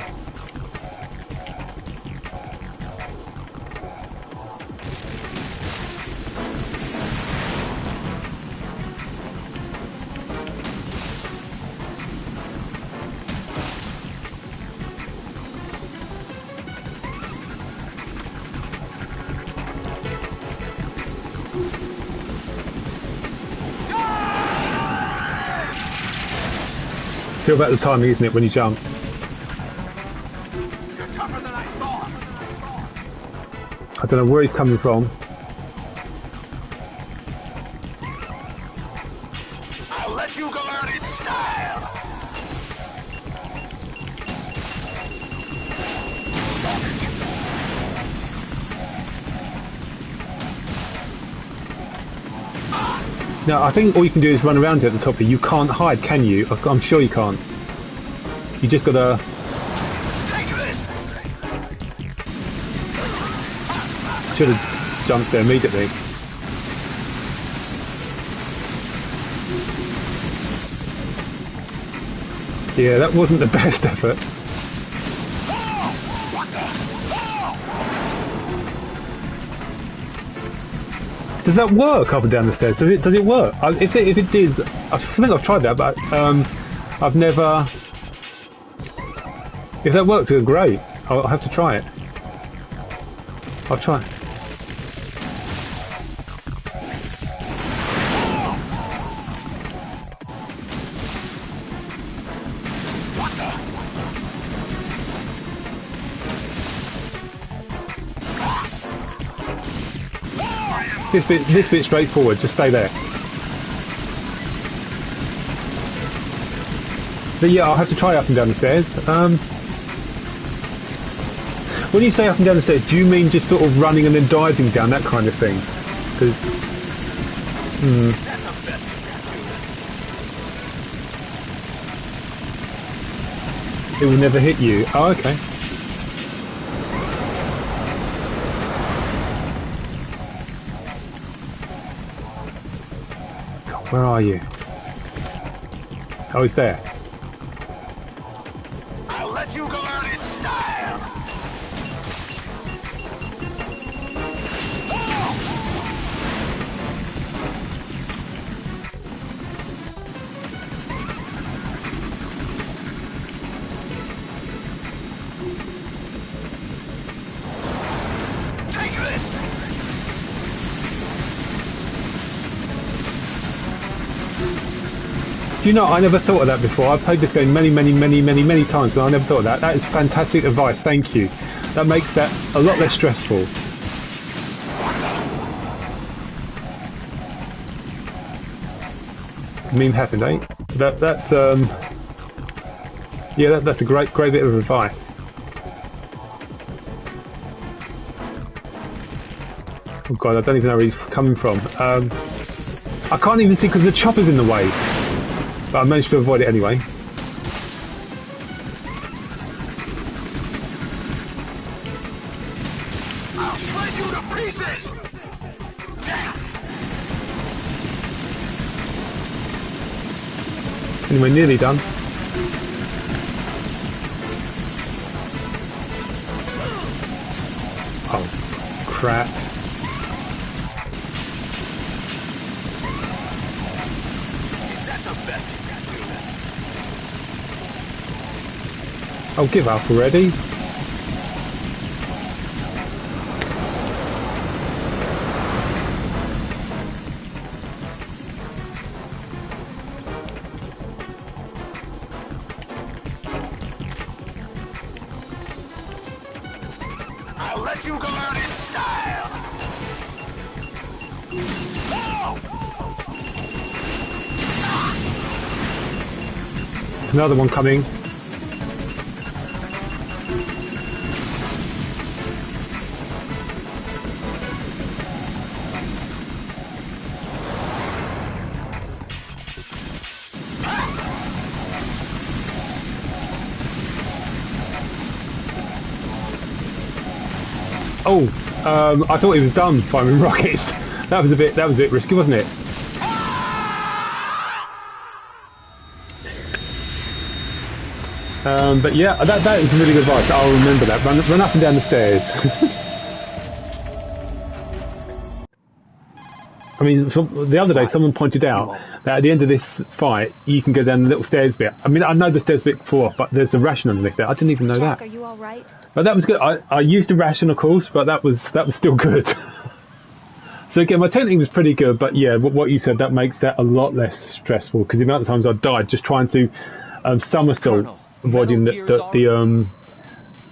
Still about the timing, isn't it, when you jump? I don't know where he's coming from. I'll let you go out in style. No, I think all you can do is run around at the top of it. You can't hide, can you? I'm sure you can't. You just gotta... Should have jumped there immediately. Yeah, that wasn't the best effort. Does that work up and down the stairs? Does it work? If it did, I think I've tried that, but I've never. If that works, it's great. I'll have to try it. I'll try. This bit straightforward, just stay there. But yeah, I'll have to try up and down the stairs. When you say up and down the stairs, do you mean just sort of running and then diving down, that kind of thing? Because... It will never hit you. Oh, okay. Where are you? Oh, he's there. I'll let you go out in style. Take this. Do you know, I never thought of that before. I've played this game many times and I never thought of that. That is fantastic advice, thank you. That makes that a lot less stressful. Meme happened, eh? That's yeah, that's a great bit of advice. Oh god, I don't even know where he's coming from. I can't even see because the chopper's in the way. But I managed to avoid it anyway. I'll shred you to pieces! Anyway, nearly done. Oh, crap. Oh, give up already. I'll let you go out in style! There's another one coming. Oh, I thought he was done firing rockets. That was a bit risky, wasn't it? But yeah, that is really good advice. I'll remember that. Run up and down the stairs. I mean, the other day someone pointed out that at the end of this fight, you can go down the little stairs bit. I mean, I know the stairs bit before, but there's the ration underneath there. I didn't even know Jack, that. are you all right? But that was good. I used the ration, of course, but that was still good. So again, my technique was pretty good, but yeah, what you said, that makes that a lot less stressful because the amount of times I died just trying to somersault, avoiding the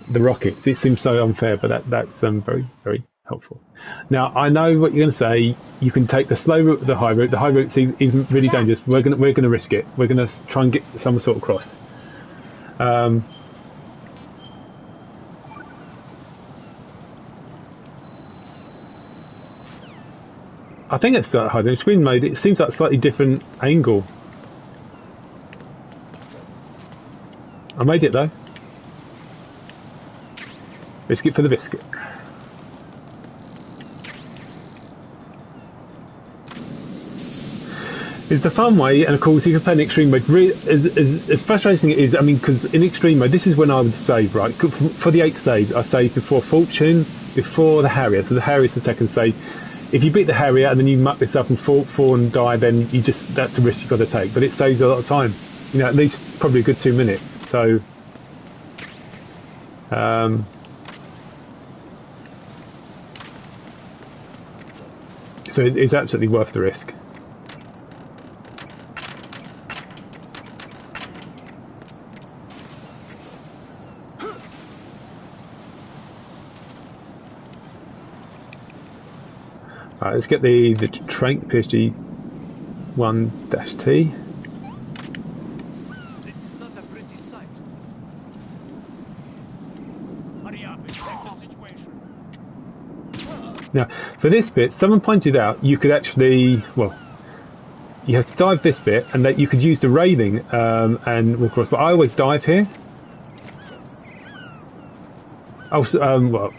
rockets. It seems so unfair, but that's very, very helpful. Now I know what you're going to say. You can take the slow route, the high route. The high route's even really dangerous. We're gonna risk it. We're gonna try and get the somersault across. I think it's hard. In screen mode, it seems like a slightly different angle. I made it though. Biscuit for the biscuit. It's the fun way, and of course, if you play in extreme mode, as frustrating it is, I mean, because in extreme mode, this is when I would save, right? For the 8th stage, I saved before Fortune, before the Harrier. So the Harrier's the second stage. If you beat the Harrier and then you muck this up and fall and die, then that's the risk you've got to take. But it saves a lot of time. You know, at least probably a good 2 minutes. So, so it's absolutely worth the risk. Alright, let's get the Trank PSG 1-T. This is not a pretty sight. Hurry up and check the situation. Now, for this bit, someone pointed out you could actually, well, you have to dive this bit, and that you could use the railing and walk across. But I always dive here. Oh, well,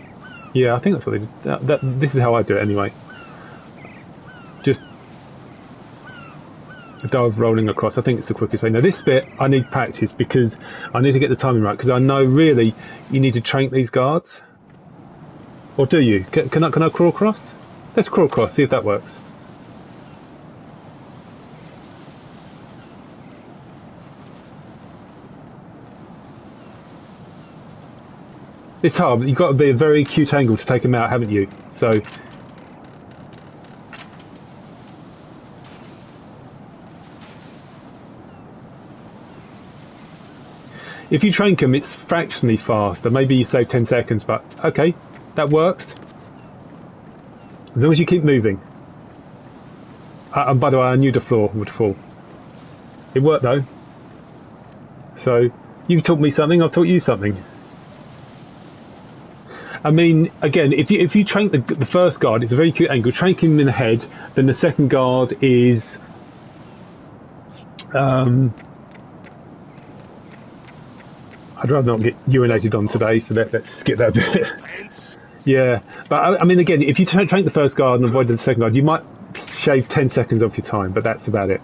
yeah, I think that's what they did. This is how I do it anyway. Just dive rolling across. I think it's the quickest way. Now this bit I need practice because I need to get the timing right, because I know really you need to train these guards. Or do you? Can I crawl across? Let's crawl across, see if that works. It's hard, but you've got to be a very acute angle to take them out, haven't you? So if you trank them, it's fractionally faster. Maybe you save 10 seconds, but okay, that works. As long as you keep moving. And by the way, I knew the floor would fall. It worked though. So, you've taught me something, I've taught you something. I mean, again, if you trank the first guard, it's a very cute angle. Trank him in the head, then the second guard is I'd rather not get urinated on today, so let's skip that bit. Yeah, but I mean, again, if you trank the first guard and avoid the second guard, you might shave 10 seconds off your time, but that's about it.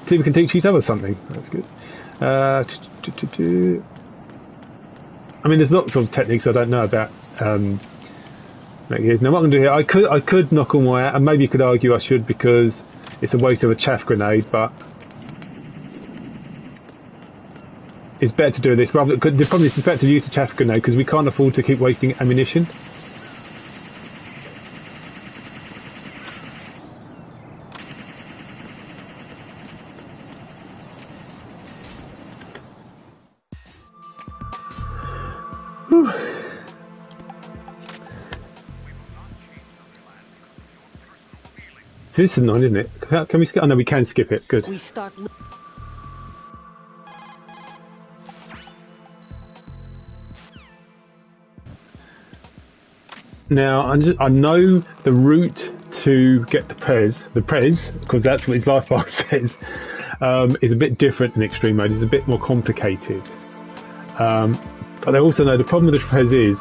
See if we can teach each other something. That's good. I mean, there's lots of techniques I don't know about. Now, what I'm going to do here, I could knock on wire, and maybe you could argue I should because it's a waste of a chaff grenade, but it's better to do this rather. The problem is, it's better to use the chaff grenade because we can't afford to keep wasting ammunition. So this is annoying, isn't it? Can we skip? Oh no, we can skip it. Good. We start. Now I know the route to get the Prez, because that's what his life bar says, is a bit different in extreme mode. It's a bit more complicated. But I also know the problem with the Prez is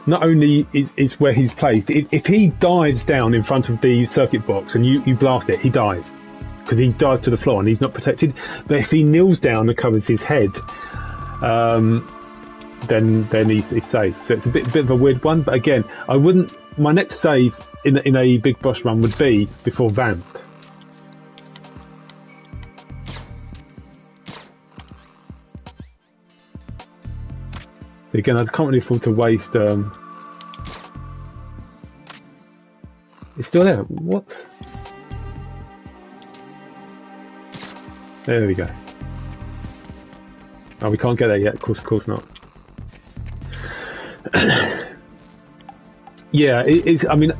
not only is where he's placed. If he dives down in front of the circuit box and you blast it, he dies because he's dived to the floor and he's not protected. But if he kneels down and covers his head, then he's safe. So it's a bit of a weird one. But again, I wouldn't. My next save in a big boss run would be before Vamp. So again, I can't really afford to waste. It's still there. What? There we go. Oh, we can't get there yet. Of course not. Yeah, it's. I mean,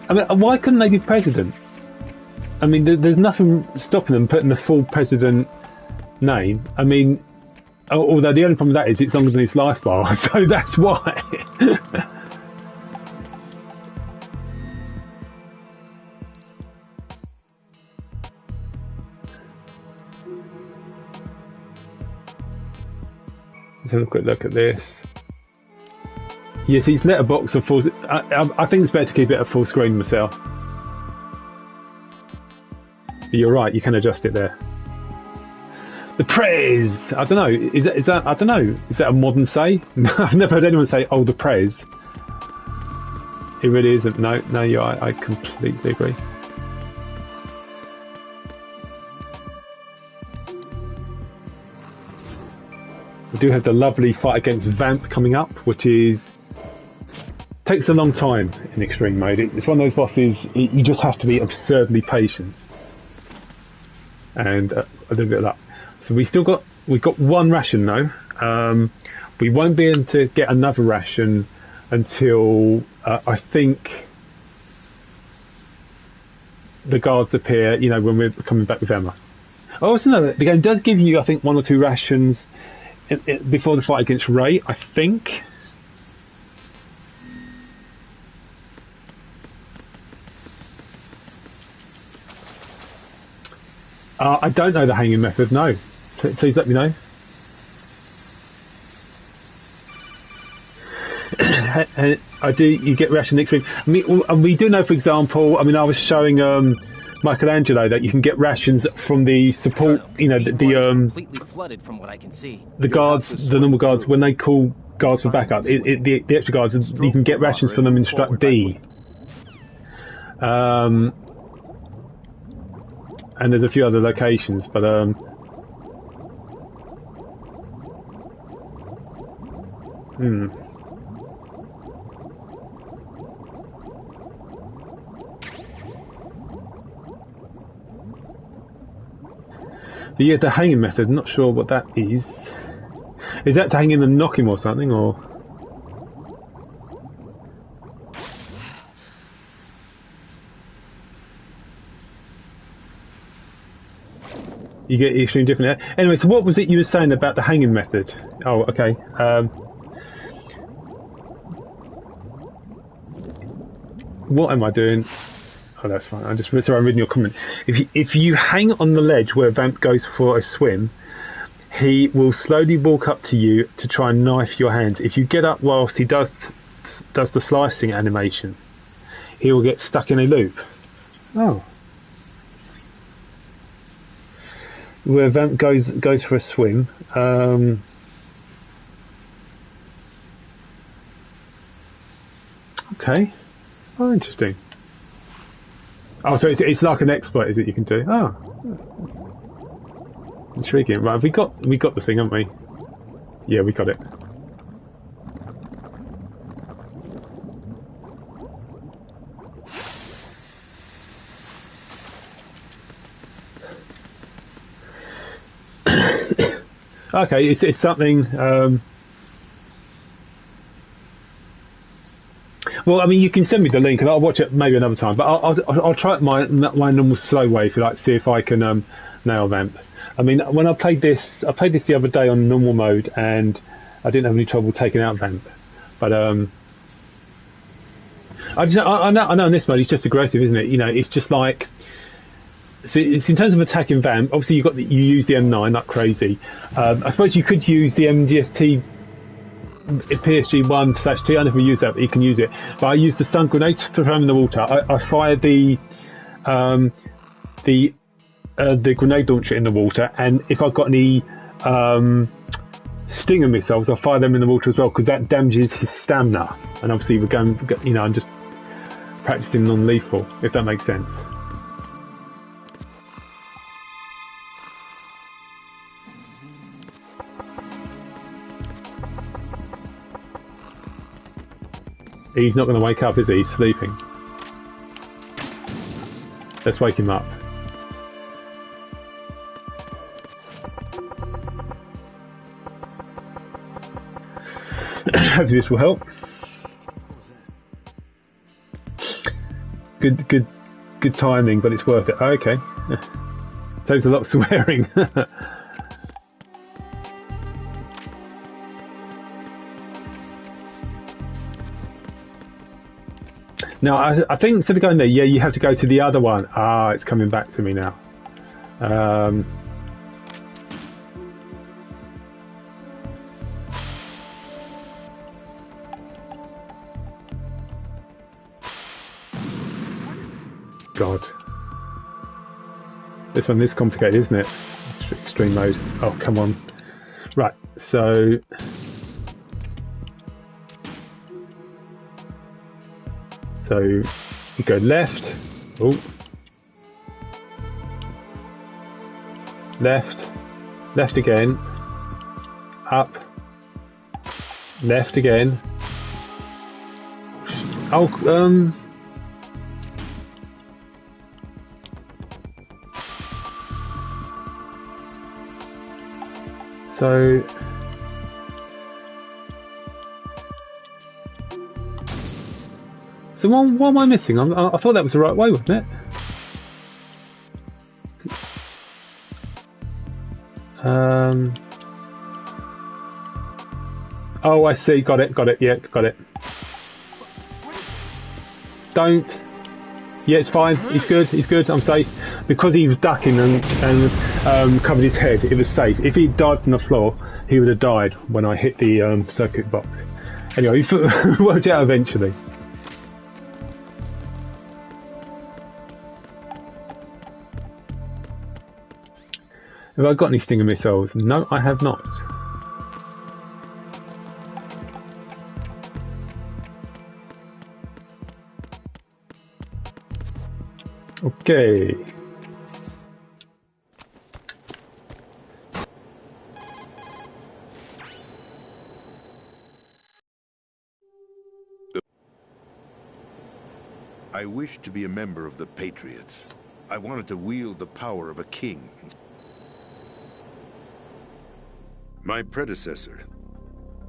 why couldn't they be president? I mean, there's nothing stopping them putting the full president name. I mean, although the only problem with that is it's longer than his life bar, so that's why. Let's have a quick look at this. Yes, his letterbox of full. I think it's better to keep it at full screen myself. But you're right, you can adjust it there. The Prez! I don't know. Is that I don't know. Is that a modern say? I've never heard anyone say, "Oh, the Prez." It really isn't. No, I completely agree. We do have the lovely fight against Vamp coming up, which takes a long time in extreme mode. It's one of those bosses you just have to be absurdly patient, and a little bit of luck. So we've got one ration though. We won't be able to get another ration until I think the guards appear. You know, when we're coming back with Emma. Oh, also no, the game does give you I think 1 or 2 rations before the fight against Ray. I think. I don't know the hanging method, no. Please let me know. You get ration extreme. I mean, we do know, for example, I mean, I was showing Michelangelo that you can get rations from the support, you know, the completely flooded from what I can see. The guards, the normal guards, when they call guards for backup, the extra guards, you can get rations from them in Strut D. And there's a few other locations, but But yeah, the hanging method, not sure what that is. Is that to hang him and knock him or something, or? You get extreme different. Anyway, so what was it you were saying about the hanging method? Oh, okay. What am I doing? Oh, that's fine. I'm reading your comment. If you hang on the ledge where Vamp goes for a swim, he will slowly walk up to you to try and knife your hands. If you get up whilst he does the slicing animation, he will get stuck in a loop. Oh. Where Vamp goes for a swim. Okay. Oh, interesting. Oh, so it's like an exploit, is it? You can do. Oh, that's intriguing. Right, we got the thing, haven't we? Yeah, we got it. Okay, it's something. Well, I mean, you can send me the link, and I'll watch it maybe another time. But I'll try it my normal slow way, if you like, see if I can nail Vamp. I mean, when I played this the other day on normal mode, and I didn't have any trouble taking out Vamp. But I know in this mode it's just aggressive, isn't it? You know, it's just like. So it's in terms of attacking Vamp. Obviously, you use the M9 like crazy. I suppose you could use the MGST. PSG 1/2. I never use that, but you can use it. But I use the stun grenades to throw them in the water. I fire the grenade launcher in the water, and if I've got any stinger missiles, I'll fire them in the water as well, because that damages his stamina. And obviously, we're going. You know, I'm just practicing non-lethal, if that makes sense. He's not going to wake up, is he? He's sleeping. Let's wake him up. Hopefully this will help. Good timing, but it's worth it. Oh, okay. Saves a lot of swearing. Now, I think instead of going there, yeah, you have to go to the other one. Ah, it's coming back to me now. God. This one is complicated, isn't it? Extreme mode. Oh, come on. Right, so... So you go left, oh, left again, up, left again. Oh, so. So what am I missing? I thought that was the right way, wasn't it? Oh, I see. Got it. Yeah, got it. Don't. Yeah, it's fine. He's good. I'm safe. Because he was ducking and covered his head, it was safe. If he died on the floor, he would have died when I hit the circuit box. Anyway, he worked out eventually. Have I got any stinger missiles? No, I have not. Okay. I wished to be a member of the Patriots. I wanted to wield the power of a king. My predecessor,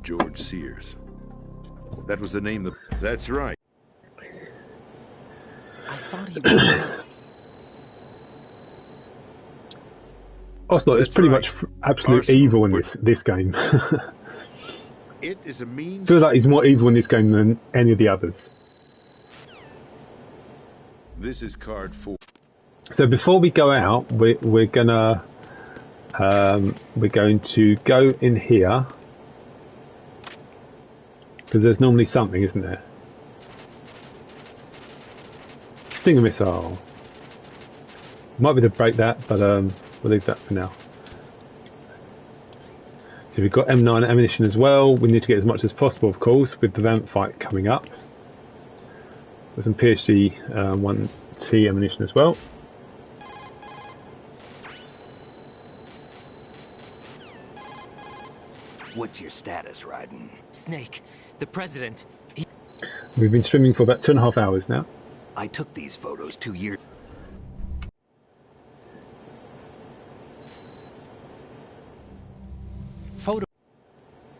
George Sears. That was the name. That's right. I thought he was... Ocelot is pretty much absolute evil in this game. It is a means. Feels like he's more evil in this game than any of the others. This is card 4. So before we go out, we're going to go in here, because there's normally something, isn't there? Stinger missile. Might be to break that, but we'll leave that for now. So we've got M9 ammunition as well. We need to get as much as possible, of course, with the vamp fight coming up. There's some PSG 1T ammunition as well. What's your status, Raiden? Snake, the president. We've been streaming for about 2.5 hours now. I took these photos 2 years.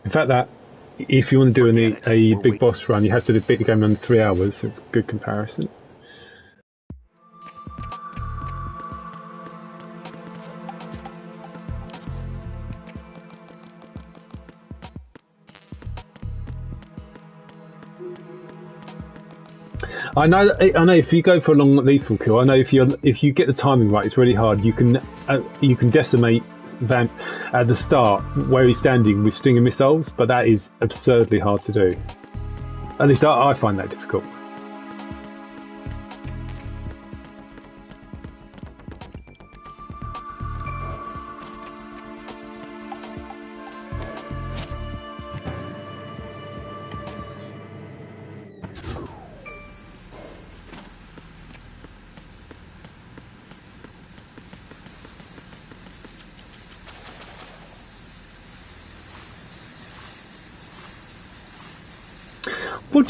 In fact, that if you want to do a big boss run, you have to beat the game under 3 hours. It's a good comparison. I know if you go for a long lethal kill, I know if you get the timing right, it's really hard. You can decimate Vamp at the start where he's standing with Stinger missiles, but that is absurdly hard to do. At least I find that difficult.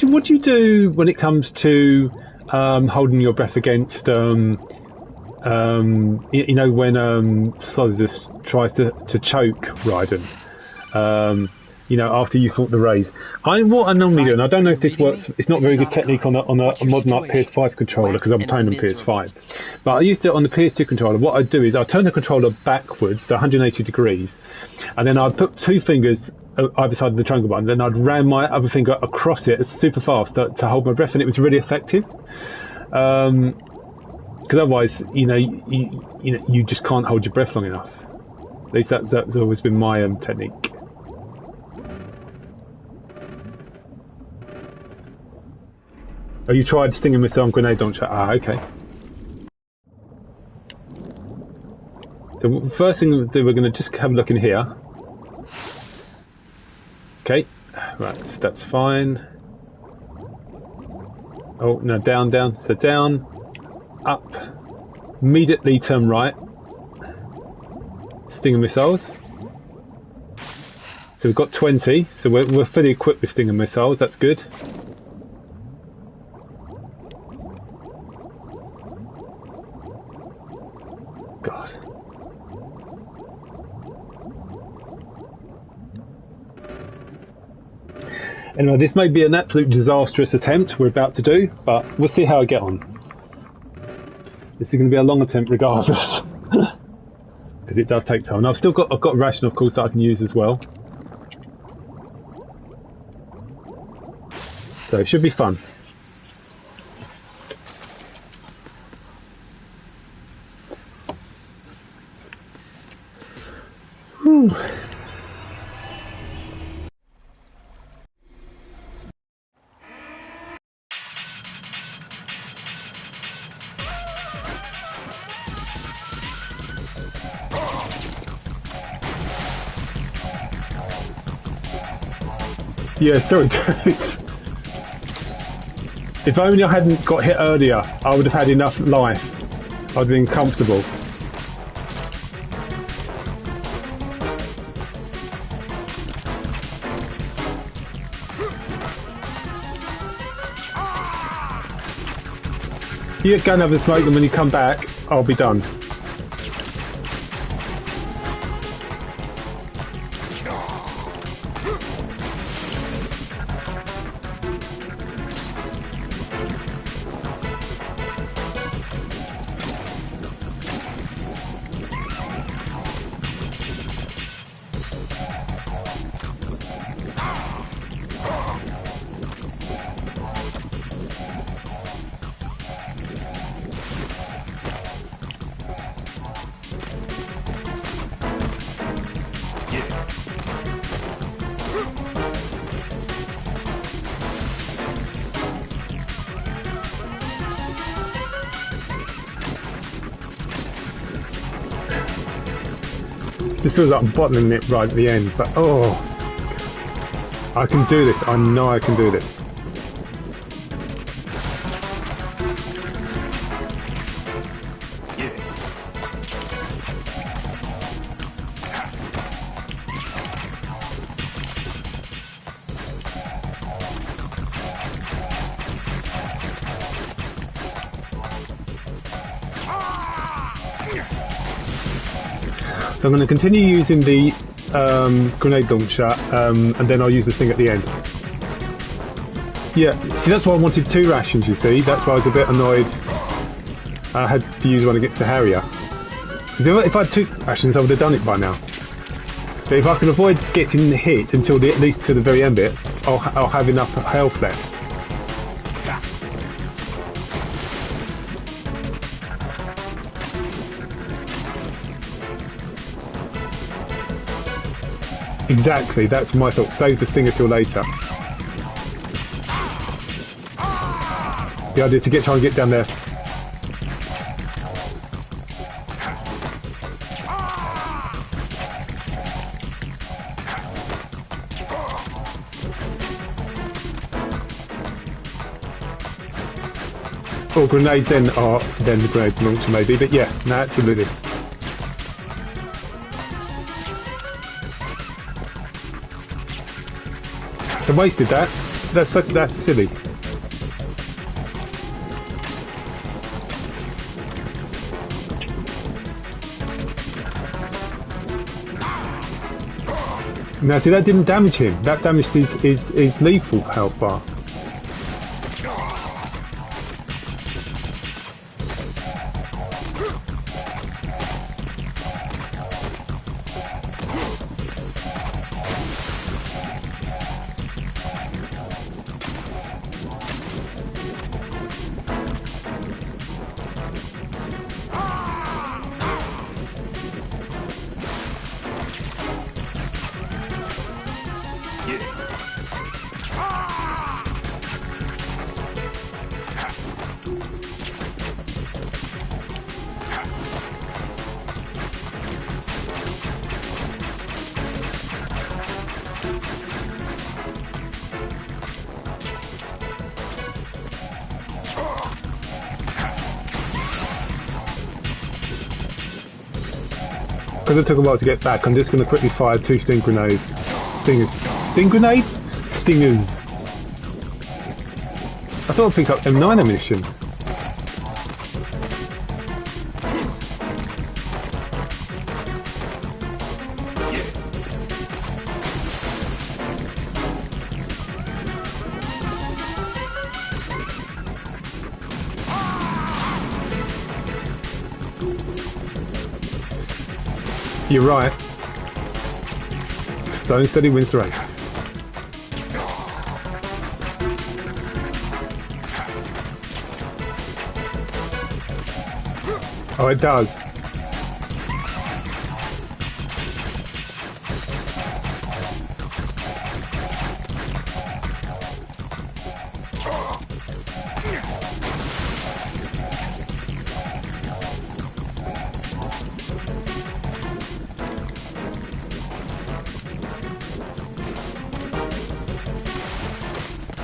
What do you do when it comes to holding your breath against, you know, when Solidus tries to choke Raiden, you know, after you fought the rays? What I normally do, and I don't know if this works, it's not very good technique on a modern like PS5 controller because I'm playing on PS5, but I used it on the PS2 controller. What I'd do is I'd turn the controller backwards, so 180 degrees, and then I'd put 2 fingers either side of the triangle button, then I'd ram my other finger across it super fast to hold my breath, and it was really effective. Because otherwise, you just can't hold your breath long enough. At least that's always been my technique. Oh, you tried Stinger missile and grenade launcher? Ah, okay. So first thing we're going to just have a look in here. Okay, right, so that's fine. Oh, no, down, so down, up, immediately turn right, Stinger missiles. So we've got 20, so we're fully equipped with Stinger missiles, that's good. God. Anyway, this may be an absolute disastrous attempt we're about to do, but we'll see how I get on. This is going to be a long attempt regardless, because it does take time. And I've got ration, of course, that I can use as well. So it should be fun. Whew. Yeah, sorry, dudes. If only I hadn't got hit earlier, I would have had enough life. I'd have been comfortable. You go and have a smoke, and when you come back, I'll be done. Just feels like I'm bottling it right at the end, but oh, I can do this. I know I can do this. So I'm going to continue using the grenade launcher, and then I'll use this thing at the end. Yeah, see, that's why I wanted 2 rations, you see. That's why I was a bit annoyed I had to use one against the Harrier. If I had 2 rations, I would have done it by now. But if I can avoid getting hit until at least to the very end bit, I'll have enough health left. Exactly, that's my thought. Save the stinger till later. The idea is to try and get down there. Or grenades then the grenade launcher maybe, but yeah, no, absolutely. I wasted that. That's silly. Now, see, that didn't damage him. That damaged his lethal health bar. Because it took a while to get back, I'm just going to quickly fire 2 sting grenades. Stingers. Sting grenades? Stingers. I thought I'd pick up M9 ammunition. You're right. Slow and steady wins the race. Oh, it does.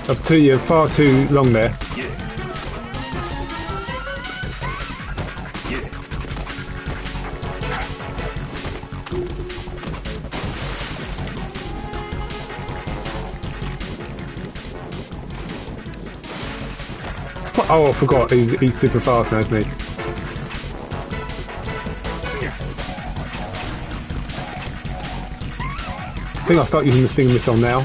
Up to you, far too long there. Oh, I forgot, he's super fast now, isn't he? I think I'll start using the Stinger Missile now.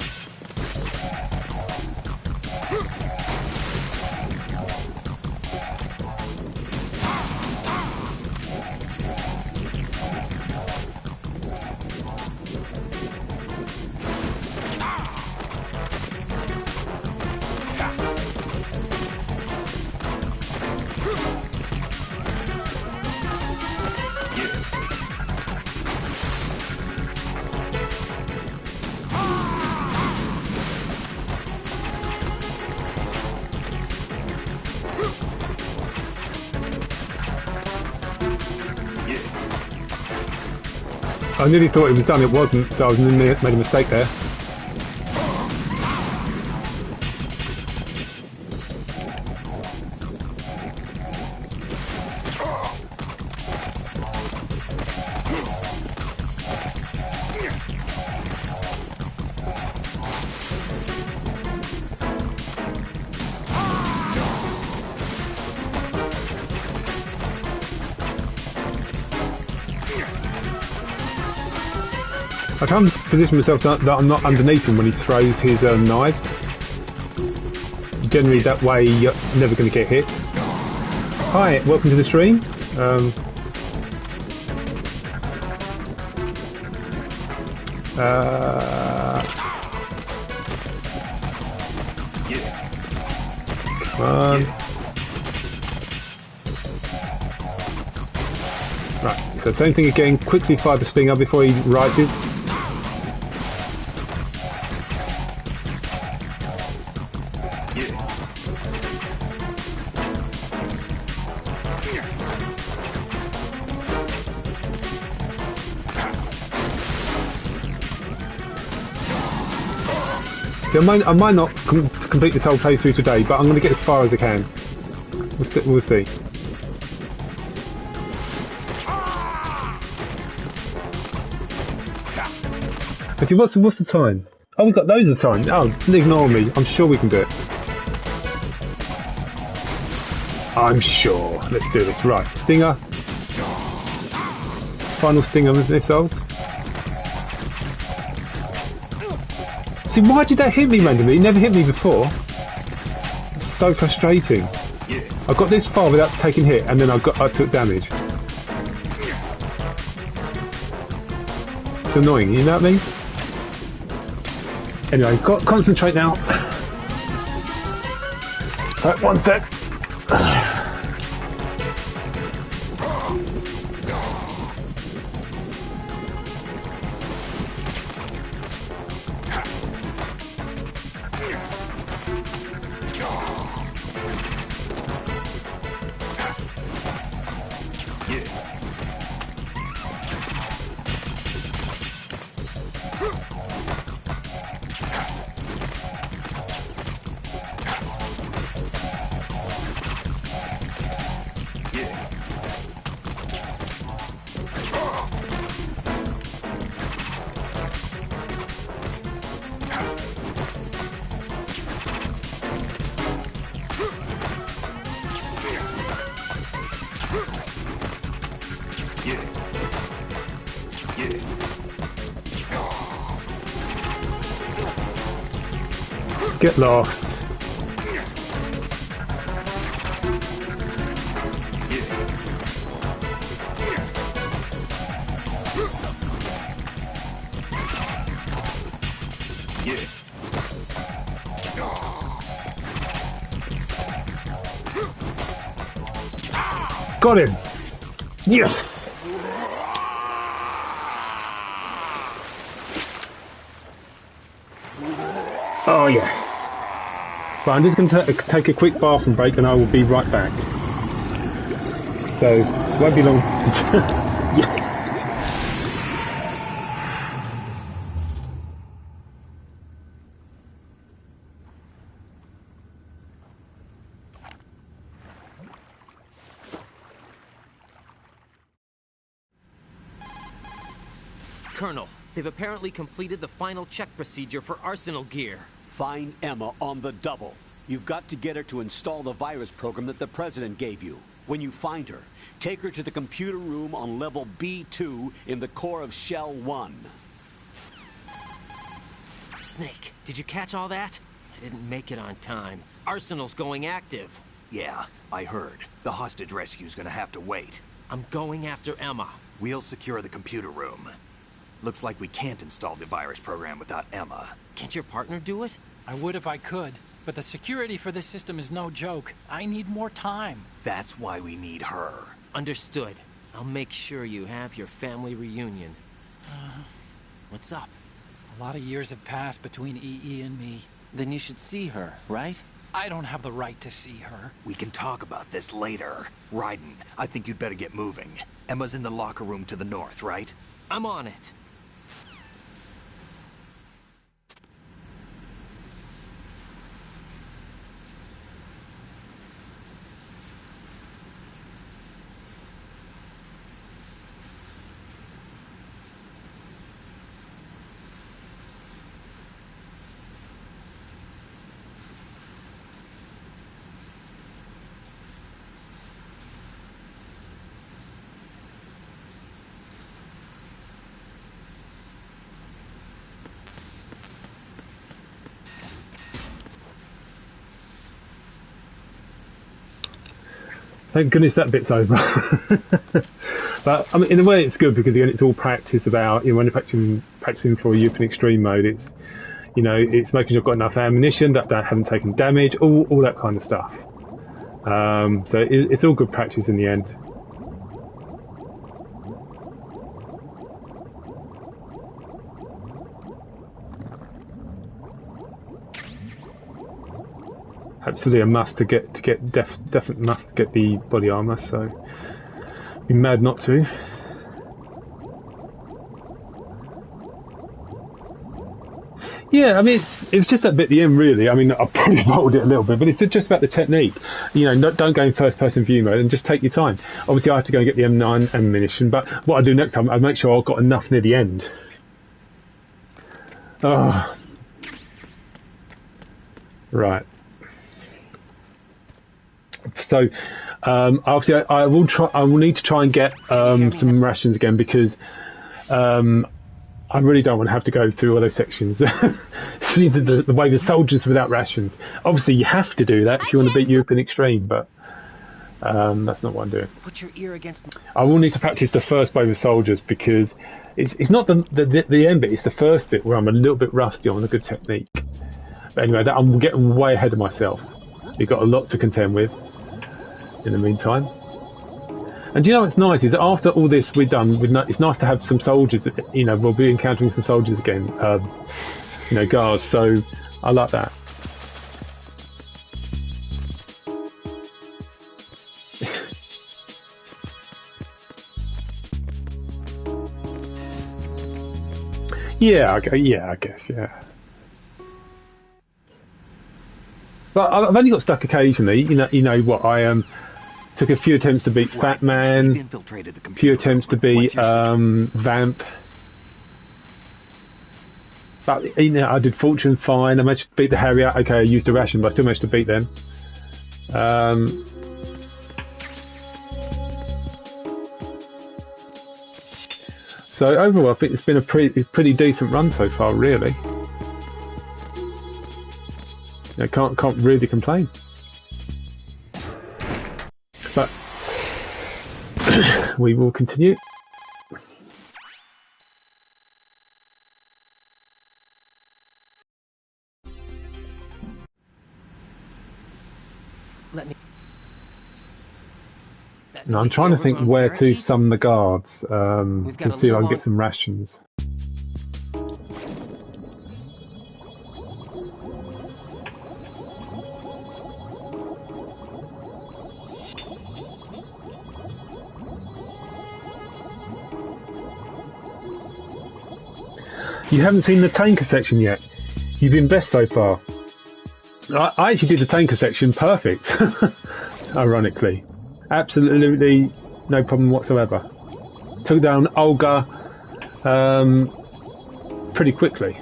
I nearly thought it was done, it wasn't, so I made a mistake there. I try and position myself that I'm not underneath him when he throws his knives. Generally that way you're never going to get hit. Hi, welcome to the stream. Come on. Right, so same thing again, quickly fire the stinger before he rises. I might not complete this whole playthrough today, but I'm going to get as far as I can. We'll see. Let's see, what's the time? Oh, we've got loads of time. Oh, ignore me. I'm sure we can do it. I'm sure. Let's do this. Right, stinger. Final stinger missiles. See, why did that hit me randomly? It never hit me before. It's so frustrating. I got this far without taking hit, and then I took damage. It's annoying, you know what I mean? Anyway, concentrate now. Right, one sec. Get lost. Got him. Yes. Oh yes. Right, I'm just going to take a quick bathroom break and I will be right back. So, it won't be long. Yes! Colonel, they've apparently completed the final check procedure for arsenal gear. Find Emma on the double. You've got to get her to install the virus program that the President gave you. When you find her, take her to the computer room on level B2 in the core of Shell 1. Snake, did you catch all that? I didn't make it on time. Arsenal's going active. Yeah, I heard. The hostage rescue's gonna have to wait. I'm going after Emma. We'll secure the computer room. Looks like we can't install the virus program without Emma. Can't your partner do it? I would if I could, but the security for this system is no joke. I need more time. That's why we need her. Understood. I'll make sure you have your family reunion. What's up? A lot of years have passed between EE and me. Then you should see her, right? I don't have the right to see her. We can talk about this later. Raiden, I think you'd better get moving. Emma's in the locker room to the north, right? I'm on it. Thank goodness that bit's over. But I mean, in a way, it's good because again, it's all practice about, you know, when you're practicing for European Extreme mode. It's, you know, it's making sure you've got enough ammunition, that they haven't taken damage, all that kind of stuff. So it's all good practice in the end. Absolutely a must to get definite must to get the body armor. So be mad not to. Yeah, I mean it's just that bit at the end really. I mean I probably bottled it a little bit, but it's just about the technique. You know, don't go in first person view mode and just take your time. Obviously I have to go and get the M9 ammunition, but what I do next time I make sure I've got enough near the end. Oh. Right. So obviously I will need to try and get some rations again because I really don't want to have to go through all those sections. the way the soldiers without rations. Obviously you have to do that if you want to beat European Extreme, but that's not what I'm doing. Put your ear against. I will need to practice the first wave of soldiers because it's not the end bit, it's the first bit where I'm a little bit rusty on a good technique. But anyway, I'm getting way ahead of myself. You've got a lot to contend with in the meantime. And do you know what's nice is that after all this we're done, it's nice to have some soldiers, you know, we'll be encountering some soldiers again, you know, guards, so I like that. Yeah, I guess, yeah. But I've only got stuck occasionally. You know what? I took a few attempts to beat Fat Man, a few attempts to beat Vamp. But you know, I did Fortune fine. I managed to beat the Harrier. Okay, I used a ration, but I still managed to beat them. So overall, I think it's been a pretty decent run so far, really. I can't really complain. But we will continue. Let me. No, I'm trying to think where to summon the guards. To see if I can get some rations. You haven't seen the tanker section yet. You've been best so far. I actually did the tanker section perfect. Ironically. Absolutely no problem whatsoever. Took down Olga pretty quickly.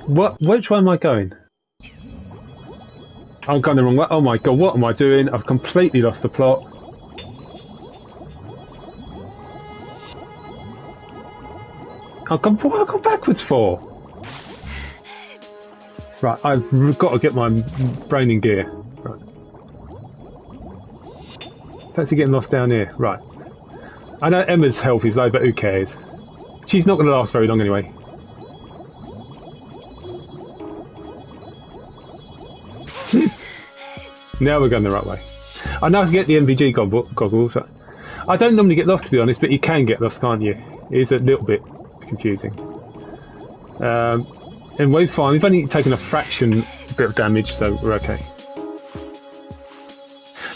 Which way am I going? I'm going the wrong way. Oh my god, what am I doing? I've completely lost the plot. What have I gone backwards for? Right, I've got to get my brain in gear. Right. Fancy getting lost down here. Right. I know Emma's health is low, but who cares? She's not going to last very long anyway. Now we're going the right way. I know I can get the MVG goggles. I don't normally get lost, to be honest, but you can get lost, can't you? It is a little bit confusing. And we're fine. We've only taken a fraction bit of damage, so we're okay.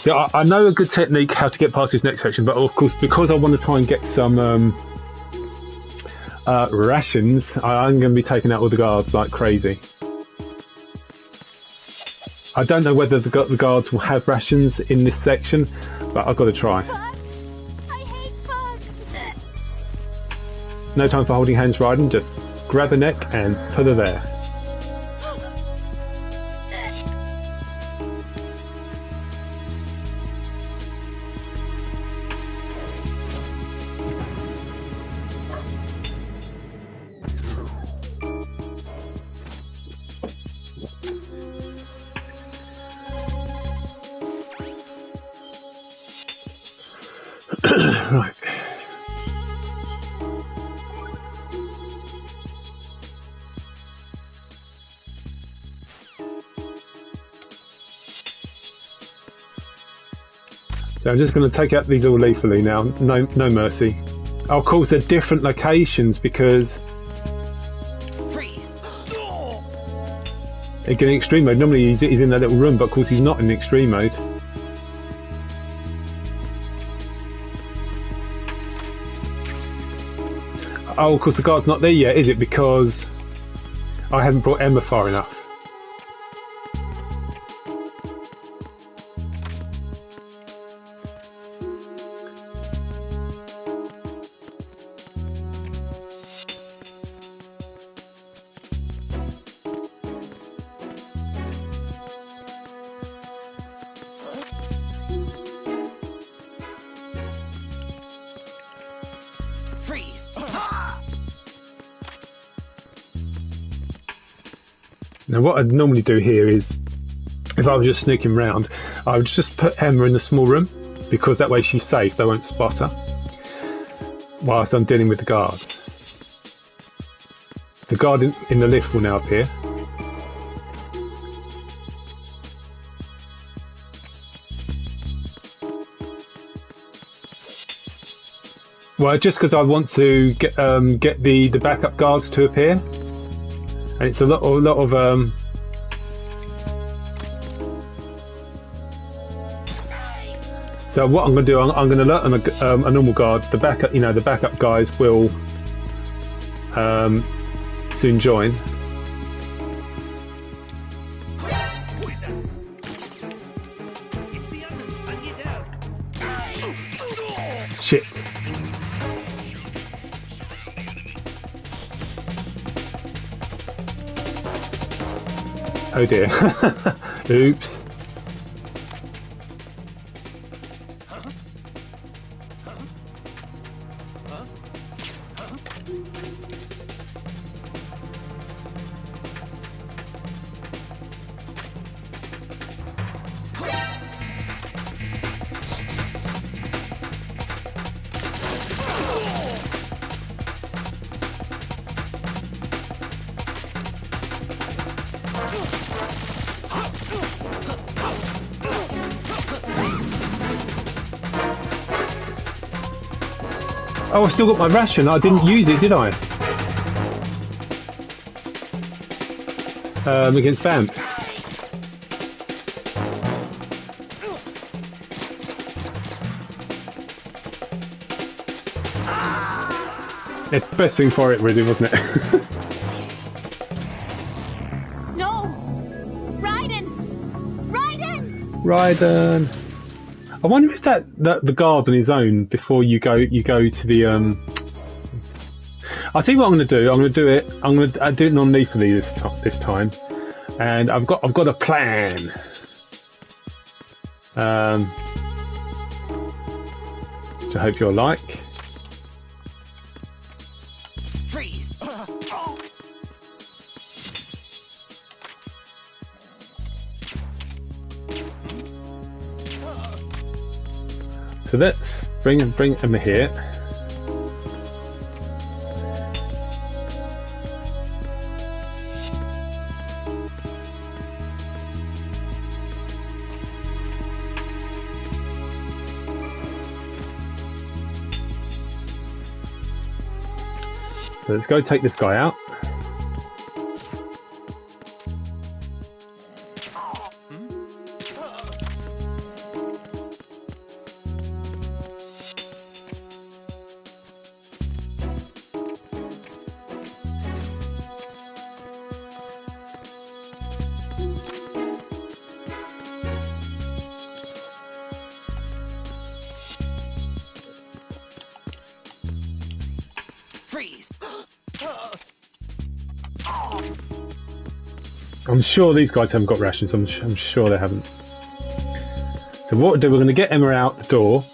Yeah, I know a good technique how to get past this next section, but of course, because I want to try and get some rations, I'm going to be taking out all the guards like crazy. I don't know whether the guards will have rations in this section, but I've got to try. I hate bugs. No time for holding hands, Raiden. Just grab her neck and put her there. Right. So I'm just going to take out these all lethally now. No mercy. Oh, of course, they're different locations because again, extreme mode. Normally he's in that little room, but of course he's not in extreme mode. Oh, of course the guard's not there yet, is it? Because I haven't brought Emma far enough. Freeze! Now what I'd normally do here is, if I was just sneaking round, I would just put Emma in the small room, because that way she's safe, they won't spot her, whilst I'm dealing with the guards. The guard in the lift will now appear. Well, just because I want to get the backup guards to appear, and it's a lot of So what I'm going to do, I'm going to alert a normal guard. The backup guys will soon join. Shit. Oh dear. Oops. Oh, I still got my ration. I didn't use it, did I? Against Vamp. It's the best thing for it, really, wasn't it? No! Raiden! Raiden! Raiden. I wonder if that the guard on his own before you go to the I'll tell you what I'm going to do. I'm going to do it. I'm going to do it non-lethally this time, and I've got a plan. Which I hope you'll like. Freeze! So let's bring Emma here. So let's go take this guy out. Freeze. I'm sure these guys haven't got rations. I'm sure they haven't. So what we'll do, we're going to get Emma out the door,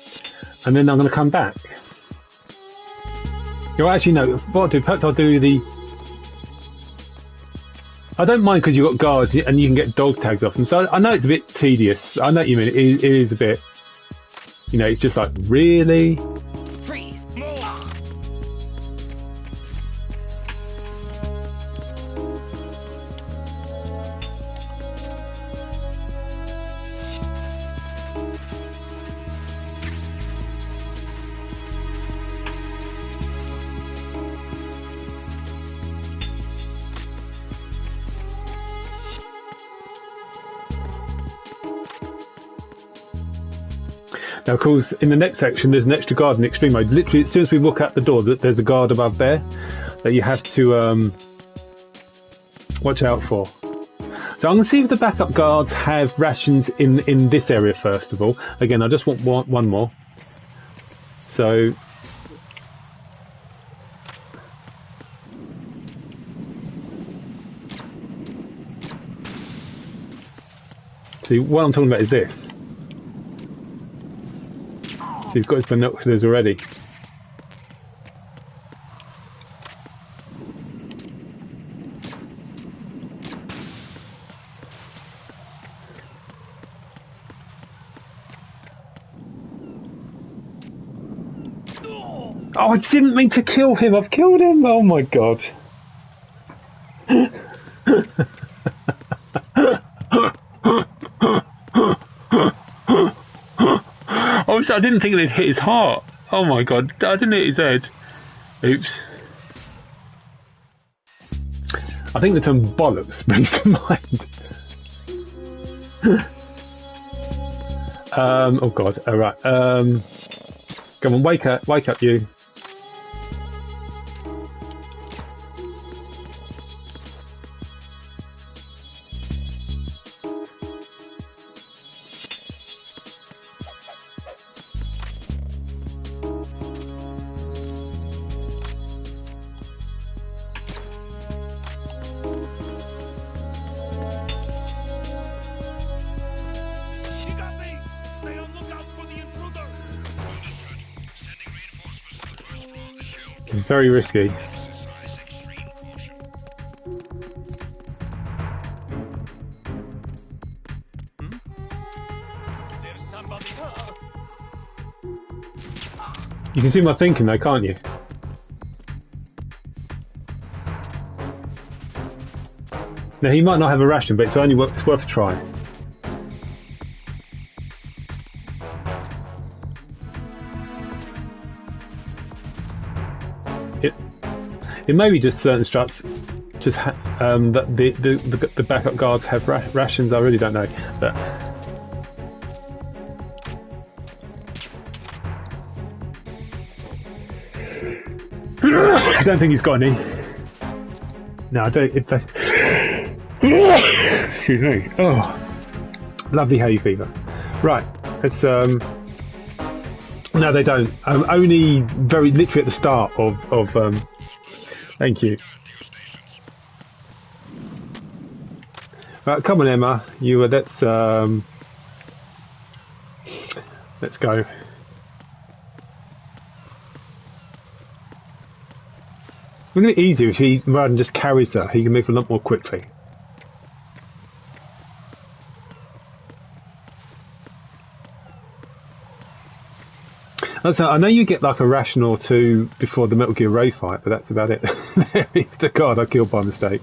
and then I'm going to come back. You actually no. What I'll do, perhaps I'll do the. I don't mind because you've got guards and you can get dog tags off them. So I know it's a bit tedious. I know what you mean. It is a bit. You know, it's just like really. Freeze. Now, of course, in the next section, there's an extra guard in extreme mode. Literally, as soon as we walk out the door, there's a guard above there that you have to watch out for. So I'm going to see if the backup guards have rations in this area first of all. Again, I just want one more. So. See, what I'm talking about is this. So he's got his binoculars already. Oh, I didn't mean to kill him. I've killed him. Oh my god. Oh, I didn't think it'd hit his heart. Oh my god, I didn't hit his head. Oops. I think the term bollocks springs to mind. Oh god, alright. Come on, wake up you. It's very risky. You can see my thinking though, can't you? Now he might not have a ration, but it's worth a try. It may be just certain struts, just that the backup guards have rations. I really don't know, but I don't think he's got any. No, I don't. Excuse me. Oh, lovely hay fever. Right, it's No, they don't. Only very literally at the start of Thank you. Right, come on, Emma. Let's go. Wouldn't it be easier if he, rather than just carries her, he can move a lot more quickly? So I know you get like a ration or two before the Metal Gear Ray fight, but that's about it. There is the guard I killed by mistake.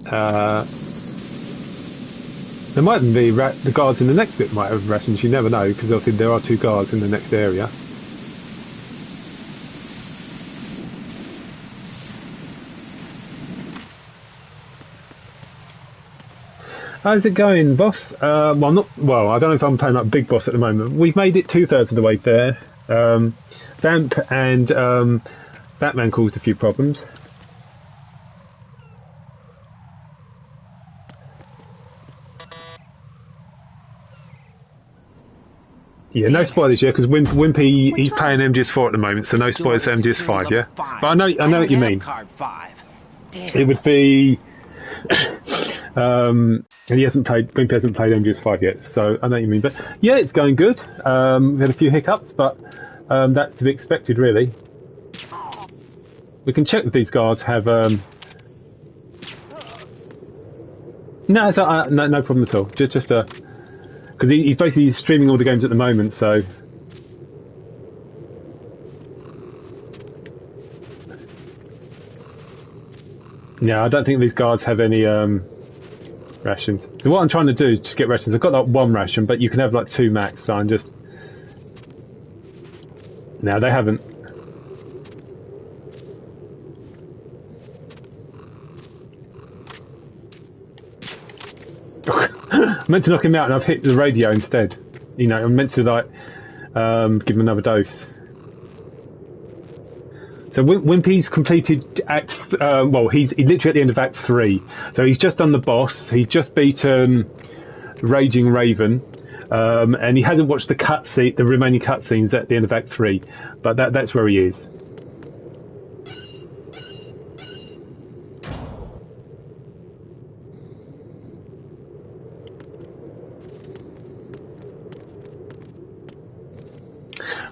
There might even be the guards in the next bit might have rations. You never know, because obviously there are two guards in the next area. How's it going, boss? Well, I don't know if I'm playing like Big Boss at the moment. We've made it 2/3 of the way there. Vamp and Batman caused a few problems. Yeah, no spoilers, yeah, because Wimpy, he's playing MGS4 at the moment, so no spoilers for MGS5, yeah? But I know what you mean. It would be... and Wimpy hasn't played MGS5 yet, so I know what you mean. But yeah, it's going good. We had a few hiccups, but that's to be expected, really. We can check if these guards have... No, it's, no problem at all. Just because he's basically streaming all the games at the moment, so... Yeah, I don't think these guards have any rations. So what I'm trying to do is just get rations. I've got like one ration, but you can have like 2 max, so I'm just... No, they haven't. I meant to knock him out and I've hit the radio instead. You know, I'm meant to like give him another dose. So Wimpy's completed Act... well, he's literally at the end of Act 3. So he's just done the boss. He's just beaten Raging Raven. And he hasn't watched the remaining cutscenes at the end of Act 3. But that's where he is.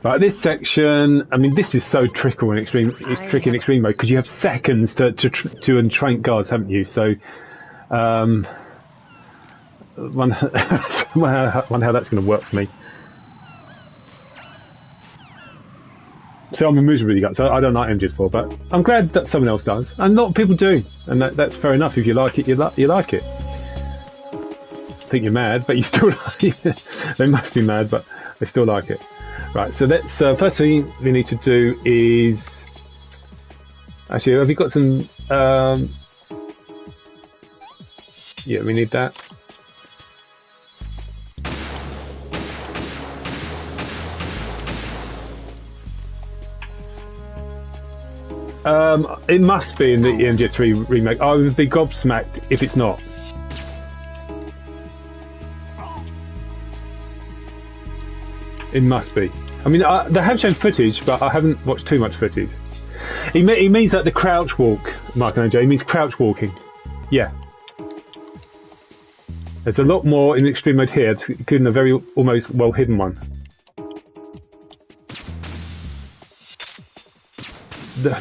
Right, this section, I mean, this is so tricky in extreme mode because you have seconds to entrain guards, haven't you? So, wonder how that's going to work for me. So I'm a miserable guy, so I don't like MGS4, but I'm glad that someone else does, and a lot of people do, and that's fair enough. If you like it, you like it. I think you're mad, but you still like it. They must be mad, but they still like it. Right, so let's first thing we need to do is actually, have you got some? Yeah, we need that. It must be in the MGS3 remake. I would be gobsmacked if it's not. It must be. I mean, they have shown footage, but I haven't watched too much footage. He means like the crouch walk, Mark and AJ. He means crouch walking. Yeah. There's a lot more in extreme mode here, including a very almost well hidden one.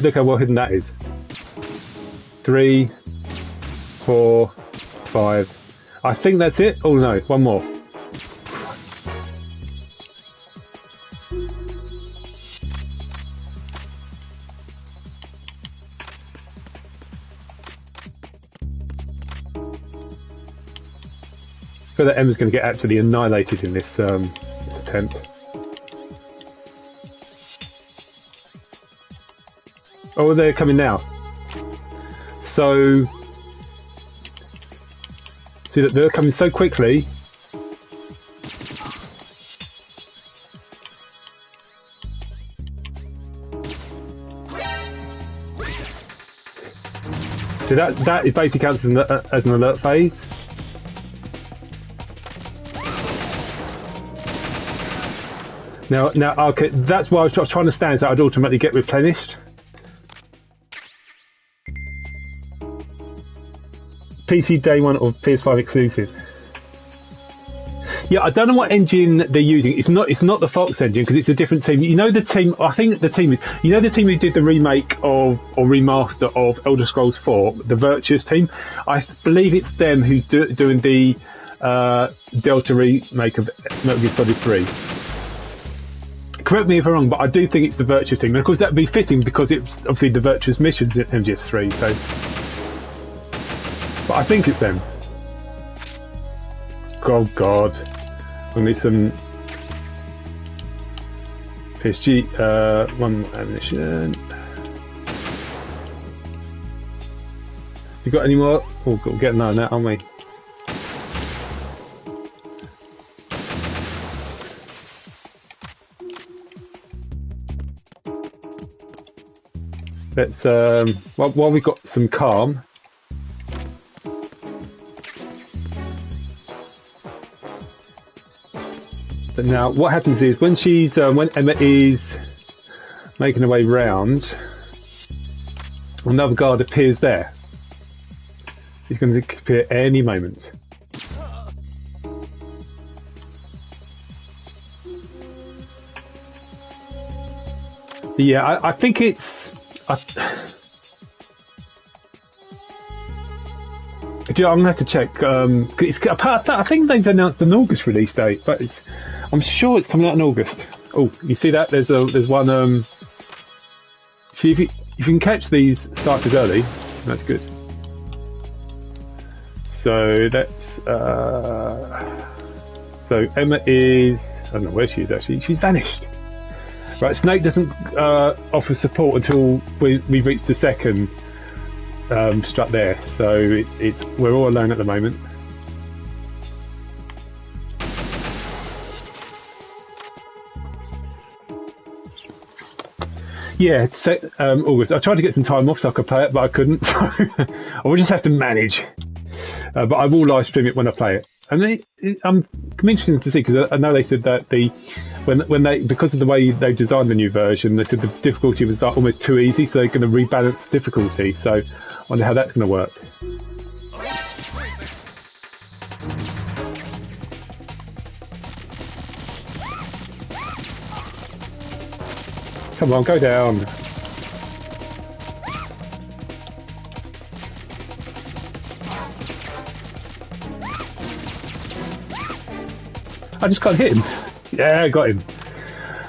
Look how well hidden that is. 3, 4, 5. I think that's it. Oh no, one more. I feel that Emma's going to get absolutely annihilated in this attempt. Oh, they're coming now. So, see that they're coming so quickly. So that is basically counts as an alert phase. Now, okay, that's why I was trying to stand so I'd automatically get replenished. PC day one or PS5 exclusive. Yeah, I don't know what engine they're using. It's not the Fox engine because it's a different team. You know the team. I think the team is. You know the team who did the remake of or remaster of Elder Scrolls 4, the Virtuous team. I believe it's them who's doing the Delta remake of Metal Gear Solid 3. Correct me if I'm wrong, but I do think it's the Virtuous team. And of course, that would be fitting because it's obviously the Virtuous missions in MGS3. So, but I think it's them. Oh God, we need some PSG. One ammunition. You got any more? Oh, we'll get another net, aren't we? Let's while we've got some calm. But now, what happens is when when Emma is making her way round, another guard appears there. He's going to appear any moment. Yeah, I think it's. I'm gonna have to check. I think they've announced an August release date, but I'm sure it's coming out in August. Oh, you see that? There's one. See if you can catch these starters early, that's good. So that's so Emma is. I don't know where she is actually. She's vanished. Right, Snake doesn't offer support until we've reached the second strut there, so we're all alone at the moment. Yeah, August. I tried to get some time off so I could play it, but I couldn't. So I will just have to manage. But I will live stream it when I play it. And I'm interested to see, because I know they said that when they, because of the way they designed the new version, they said the difficulty was like almost too easy, so they're going to rebalance the difficulty. So I wonder how that's going to work. Come on, go down. I just can't hit him. Yeah, I got him.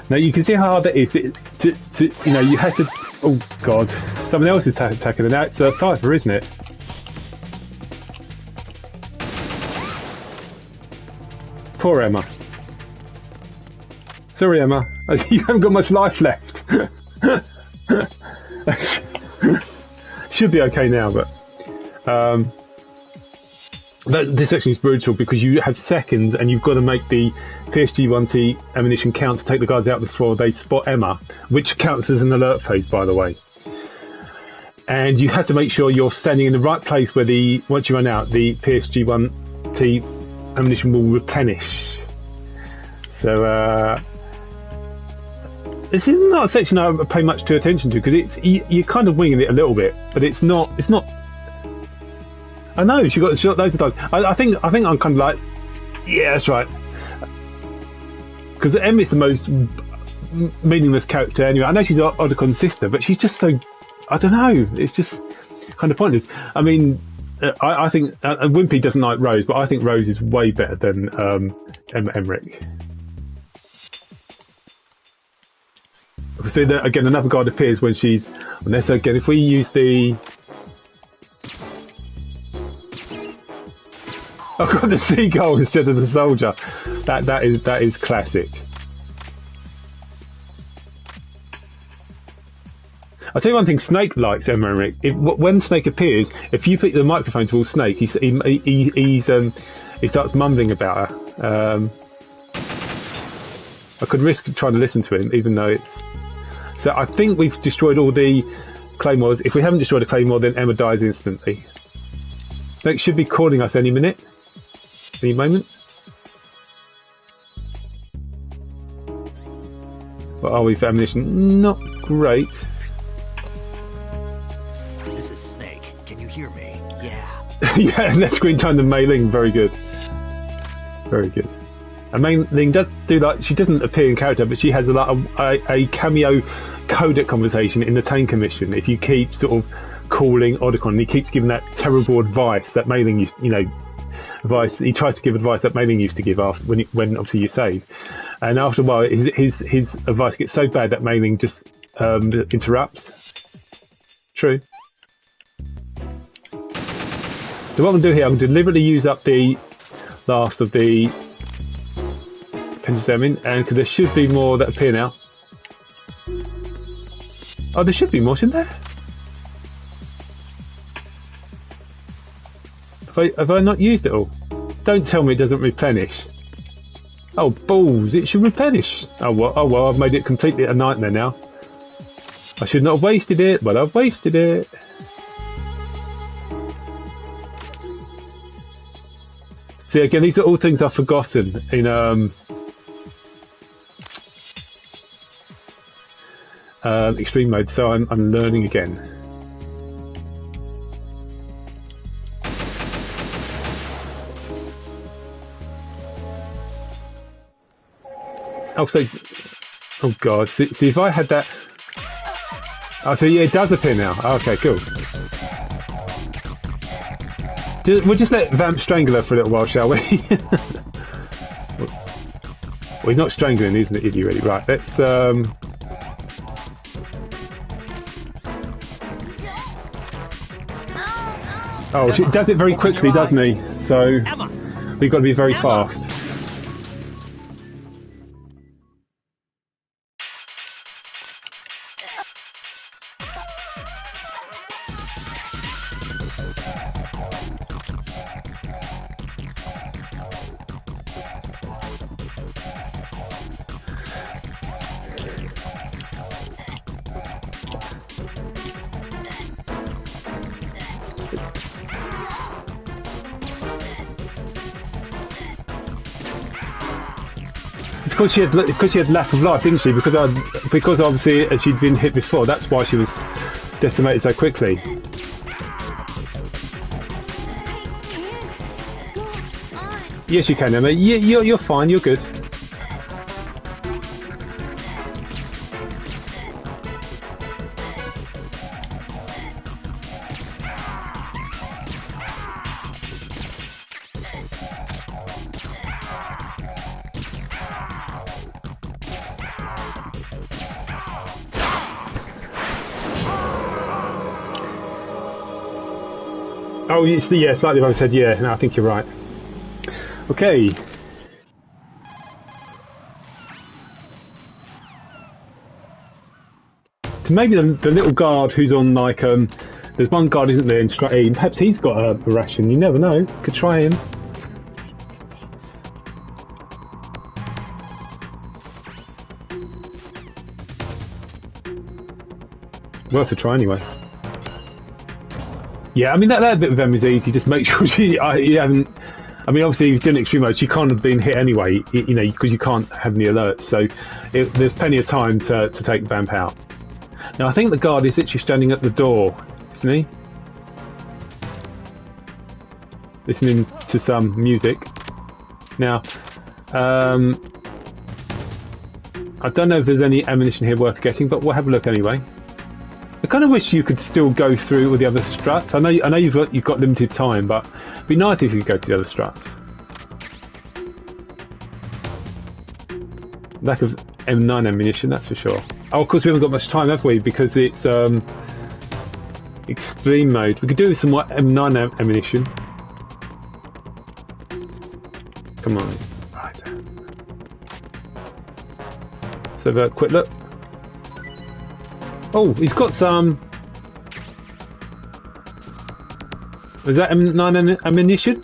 Now you can see how hard it is to you know, you have to. Oh God, someone else is attacking, and now it's Cypher, isn't it? Poor Emma. Sorry, Emma. You haven't got much life left. Should be okay now, but this section is brutal because you have seconds and you've got to make the PSG-1T ammunition count to take the guards out before they spot Emma, which counts as an alert phase, by the way. And you have to make sure you're standing in the right place where once you run out, the PSG-1T ammunition will replenish. So this is not a section I pay much attention to because you're kind of winging it a little bit, but it's not. I know she got shot loads of times. I think I'm kind of like, yeah, that's right. Because Emma is the most meaningless character anyway. I know she's Odecon's sister, but she's just so, I don't know. It's just kind of pointless. I mean, I think Wimpy doesn't like Rose, but I think Rose is way better than Emma Emmerich. So that, again, another guard appears when she's on there. So again, if we use the, I've got the seagull instead of the soldier. That is classic. I'll tell you one thing. Snake likes Emma Emmerich. When Snake appears, if you put the microphone towards Snake, he starts mumbling about her. I could risk trying to listen to him, even though it's. So I think we've destroyed all the claymores. If we haven't destroyed a claymore, then Emma dies instantly. Snake should be calling us any minute. Any moment. What are we for ammunition? Not great. This is Snake. Can you hear me? Yeah. Yeah, and that screen time the Mei Ling. Very good. Very good. And Mei Ling does do like, she doesn't appear in character, but she has a cameo codec conversation in the Tanker mission. If you keep sort of calling Odicon, and he keeps giving that terrible advice that Mei Ling used, advice. He tries to give advice that Mei Ling used to give after when obviously you save, and after a while his advice gets so bad that Mei Ling just interrupts. True. So what I'm going to do here, I'm going to deliberately use up the last of the Pentasemin, and because there should be more that appear now. Oh, there should be more, shouldn't there? Have I not used it all? Don't tell me it doesn't replenish. Oh, balls, it should replenish. Oh well, I've made it completely a nightmare now. I should not have wasted it, but I've wasted it. See, again, these are all things I've forgotten in extreme mode, so I'm learning again. Oh, so, oh god, see if I had that... Oh, so yeah, it does appear now. Okay, cool. We'll just let Vamp strangle her for a little while, shall we? Well, he's not strangling, isn't it? Is he really? Right, let's... Oh, she does it very quickly, doesn't he? So, we've got to be very fast. Because she had lack of life, didn't she? Because obviously as she'd been hit before, that's why she was decimated so quickly. Yes, you can, Emma. You're fine. You're good. Oh, yeah, slightly above his head, yeah. No, I think you're right. Okay. So maybe the little guard who's on, like, there's one guard, isn't there, in Strat E. Perhaps he's got a ration, you never know. Could try him. Worth a try anyway. Yeah, I mean that bit with them is easy. Just make sure you haven't. I mean, obviously, if you've done extreme mode, she can't have been hit anyway. You know, because you can't have any alerts. So there's plenty of time to take Vamp out. Now, I think the guard is literally standing at the door, isn't he? Listening to some music. Now, I don't know if there's any ammunition here worth getting, but we'll have a look anyway. I kind of wish you could still go through all the other struts. I know you've got limited time, but it'd be nice if you could go to the other struts. Lack of M9 ammunition, that's for sure. Oh, of course we haven't got much time, have we? Because it's extreme mode. We could do some more M9 ammunition. Come on. Right. Let's have a quick look. Oh, he's got some... Was that M9 ammunition?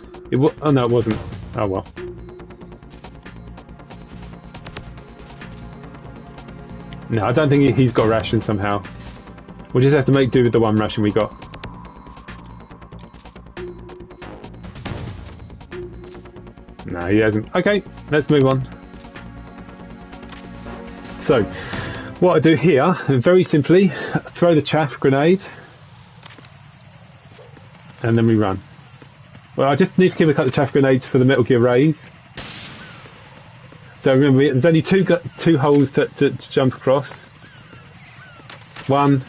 Oh no, it wasn't. Oh well. No, I don't think he's got a ration somehow. We'll just have to make do with the one ration we got. No, he hasn't. Okay, let's move on. So, what I do here, very simply, throw the chaff grenade, and then we run. Well, I just need to give a couple of chaff grenades for the Metal Gear Rays. So remember, there's only two holes to jump across. 1,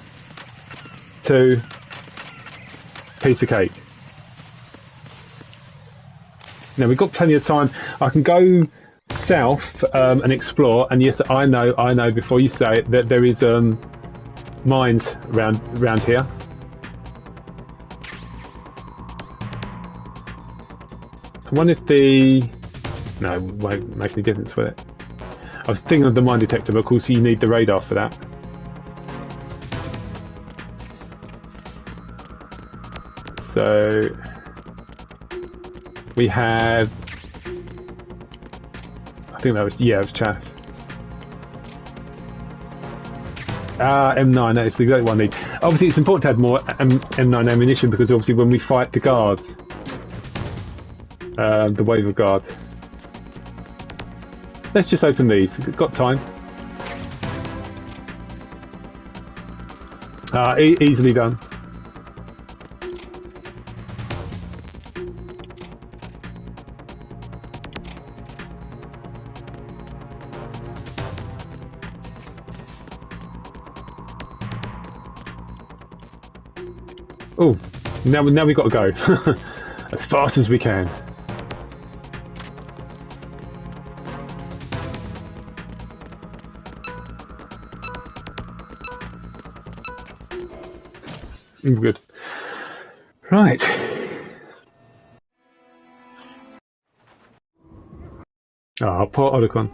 2, piece of cake. Now we've got plenty of time. I can go south and explore, and yes, I know before you say it that there is mines around here. I wonder if no, it won't make any difference with it. I was thinking of the mine detector, but of course you need the radar for that. So we have, I think that was, yeah, it was chaff. M9, that is exactly what I need. Obviously it's important to have more M9 ammunition, because obviously when we fight the guards, the wave of guards. Let's just open these, we've got time. Easily done. Oh, now we got to go as fast as we can. Good. Right. Poor Otacon.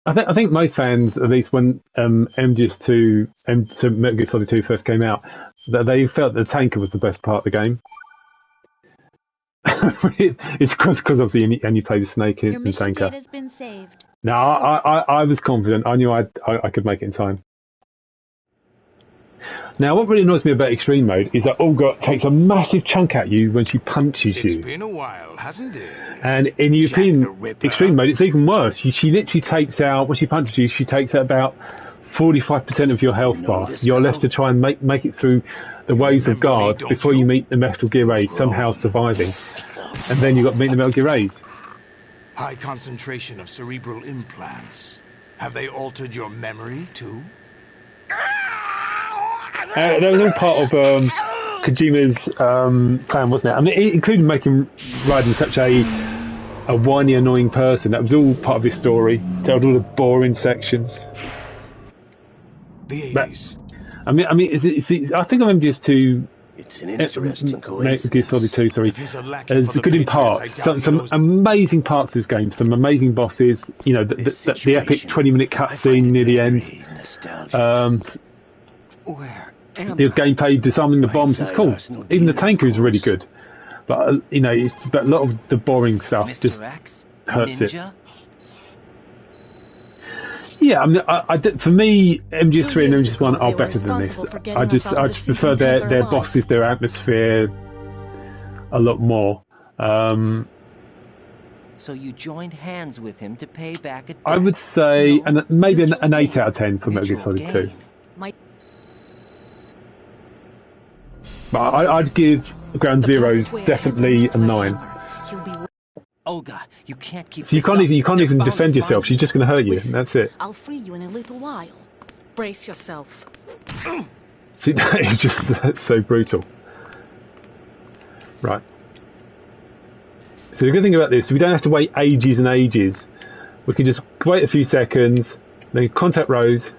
I think most fans, at least when MGS2 and Metal Gear Solid 2 first came out, that they felt the tanker was the best part of the game. It's because obviously you play with Snake Your and mission tanker. data's been saved. No, I was confident. I knew I could make it in time. Now, what really annoys me about Extreme Mode is that Olga takes a massive chunk at you when she punches you. It's been a while, hasn't it? And in European Extreme Mode, it's even worse. She literally takes out, when she punches you, she takes out about 45% of your health bar. You're left to try and make it through the waves of guards before you meet the Metal Gear A's, somehow surviving. And then you've got to meet the Metal Gear A's. High concentration of cerebral implants. Have they altered your memory, too? That was all part of Kojima's plan, wasn't it? I mean, it included making Raiden such a whiny, annoying person. That was all part of his story. Told all the boring sections. The 80s. I mean, I think of MGS2. It's an interesting Metal Gear Solid 2, sorry. As good in parts. Some amazing parts of this game. Some amazing bosses. You know, the epic 20-minute cutscene near the end. The gameplay, disarming the bombs, it's cool. Even the tanker is really good. But, but a lot of the boring stuff just hurts it. Yeah, I mean, for me, MGS3 and MGS1 are better than this. I just prefer their bosses, their atmosphere a lot more. So you joined hands with him to pay back a debt. I would say maybe an 8 out of 10 for Metal Gear Solid 2. But I'd give Ground Zeroes definitely a 9. Olga, you can't keep. So you can't even defend yourself. She's just going to hurt you. And that's it. I'll free you in a little while. Brace yourself. See, that is just so brutal. Right. So the good thing about this, we don't have to wait ages and ages. We can just wait a few seconds, then contact Rose.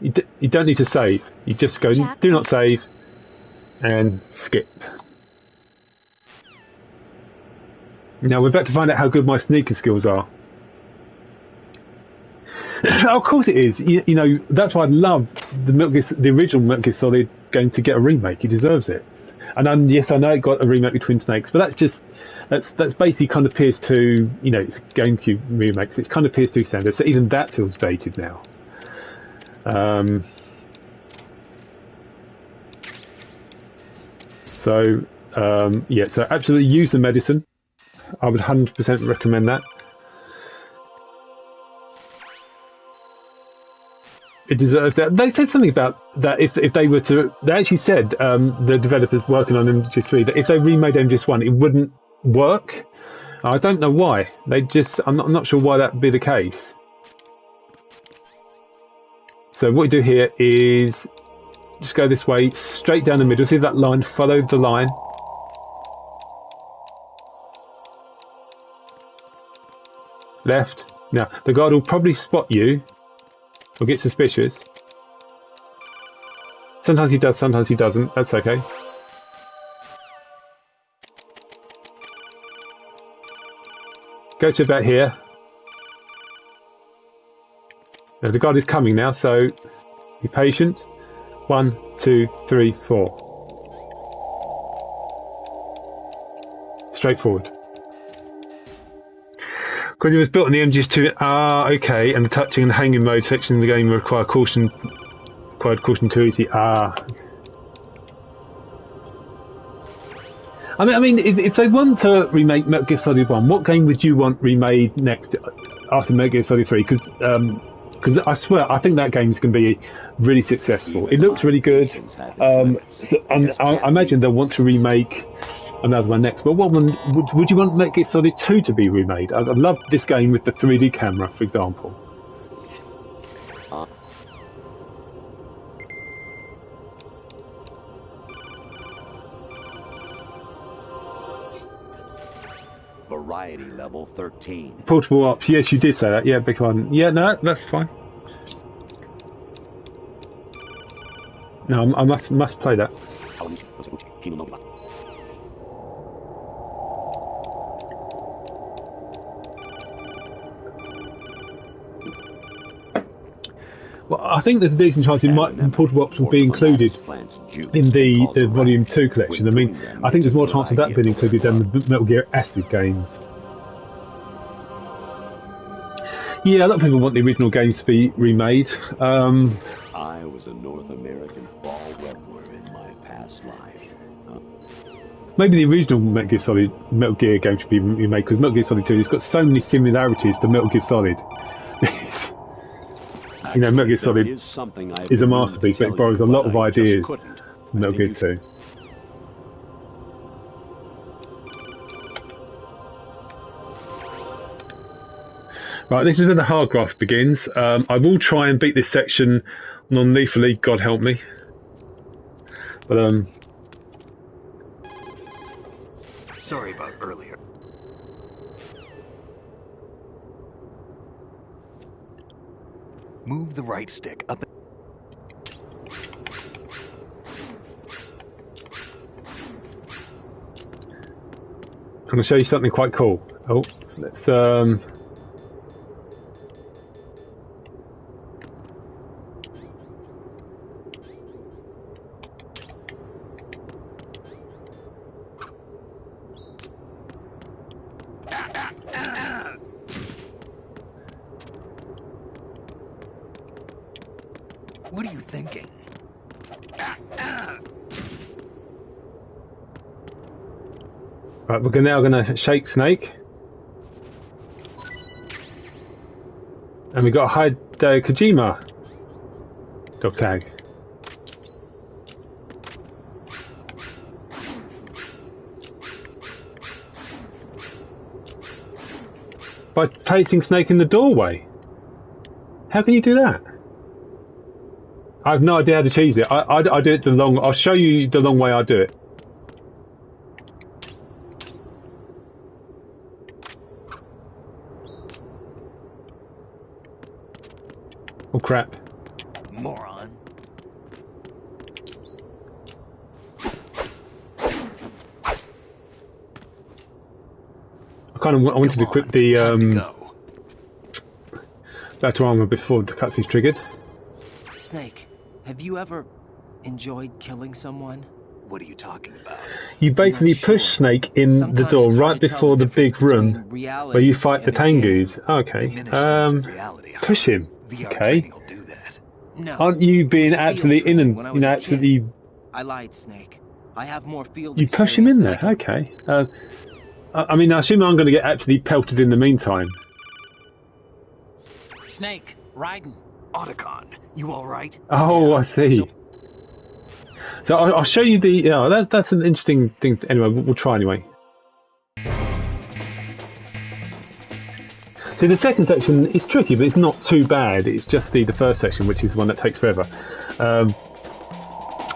You don't need to save. You just go, do not save, and skip. Now we're about to find out how good my sneaker skills are. Of course it is. You know, that's why I love the original Metal Gear Solid going to get a remake. He deserves it. And yes, I know it got a remake with Twin Snakes, but that's basically kind of PS2. You know, it's GameCube remakes. It's kind of PS2 standard. So even that feels dated now. So absolutely use the medicine. I would 100% recommend that. It deserves that. They said something about that if they were to. They actually said the developers working on MGS3 that if they remade MGS1, it wouldn't work. I don't know why. I'm not sure why that would be the case. So what you do here is just go this way, straight down the middle. See that line? Follow the line. Left. Now, the guard will probably spot you or get suspicious. Sometimes he does, sometimes he doesn't. That's okay. Go to about here. Now, the guard is coming now, so be patient. 1, 2, 3, 4. Straightforward. Because it was built on the MGS2. Okay. And the touching and the hanging mode section of the game required caution too easy. I mean, if they want to remake Metal Gear Solid 1, what game would you want remade next after Metal Gear Solid 3? Because I swear, I think that game's going to be really successful. It looks really good. And I imagine they'll want to remake another one next. But what one would you want Metal Gear Solid 2 to be remade? I love this game with the 3D camera, for example. Variety level 13. Portable ops. Yes, you did say that. Yeah, big one. Yeah, no, that's fine. No, I must play that. Well, I think there's a decent chance portable ops will be included in the Volume 2 collection. I mean, I think there's more chance of that being included than the Metal Gear Acid games. Yeah, a lot of people want the original games to be remade. I was a North American fall webworm in my past life. Maybe the original Metal Gear game should be remade, because Metal Gear Solid 2 has got so many similarities to Metal Gear Solid. You know, Metal Gear Solid is a masterpiece, but it borrows a lot of ideas from Metal Gear 2. Right, this is where the hard graft begins. I will try and beat this section non-lethally, God help me. But, sorry about earlier. Move the right stick up. I'm going to show you something quite cool. Oh, let's What are you thinking? Right, we're now going to shake Snake. And we've got Hideo Kojima dog tag. By placing Snake in the doorway. How can you do that? I have no idea how to cheese it. I do it the long. I'll show you the long way I do it. Oh crap! Moron. I wanted to equip the battle armor before the cutscene's triggered. Snake, have you ever enjoyed killing someone? What are you talking about? You basically push Snake in the door right before the big room where you fight the Tengus. Okay. Push him. Okay. No, aren't you being absolutely in and absolutely? I lied, Snake. I have more field. You push him in there. Okay. I mean, I assume I'm going to get actually pelted in the meantime. Snake, Raiden. Otacon, you all right? Oh, I see. So I'll show you the. Yeah, that's an interesting thing. Anyway, we'll try anyway. So the second section is tricky, but it's not too bad. It's just the first section, which is the one that takes forever.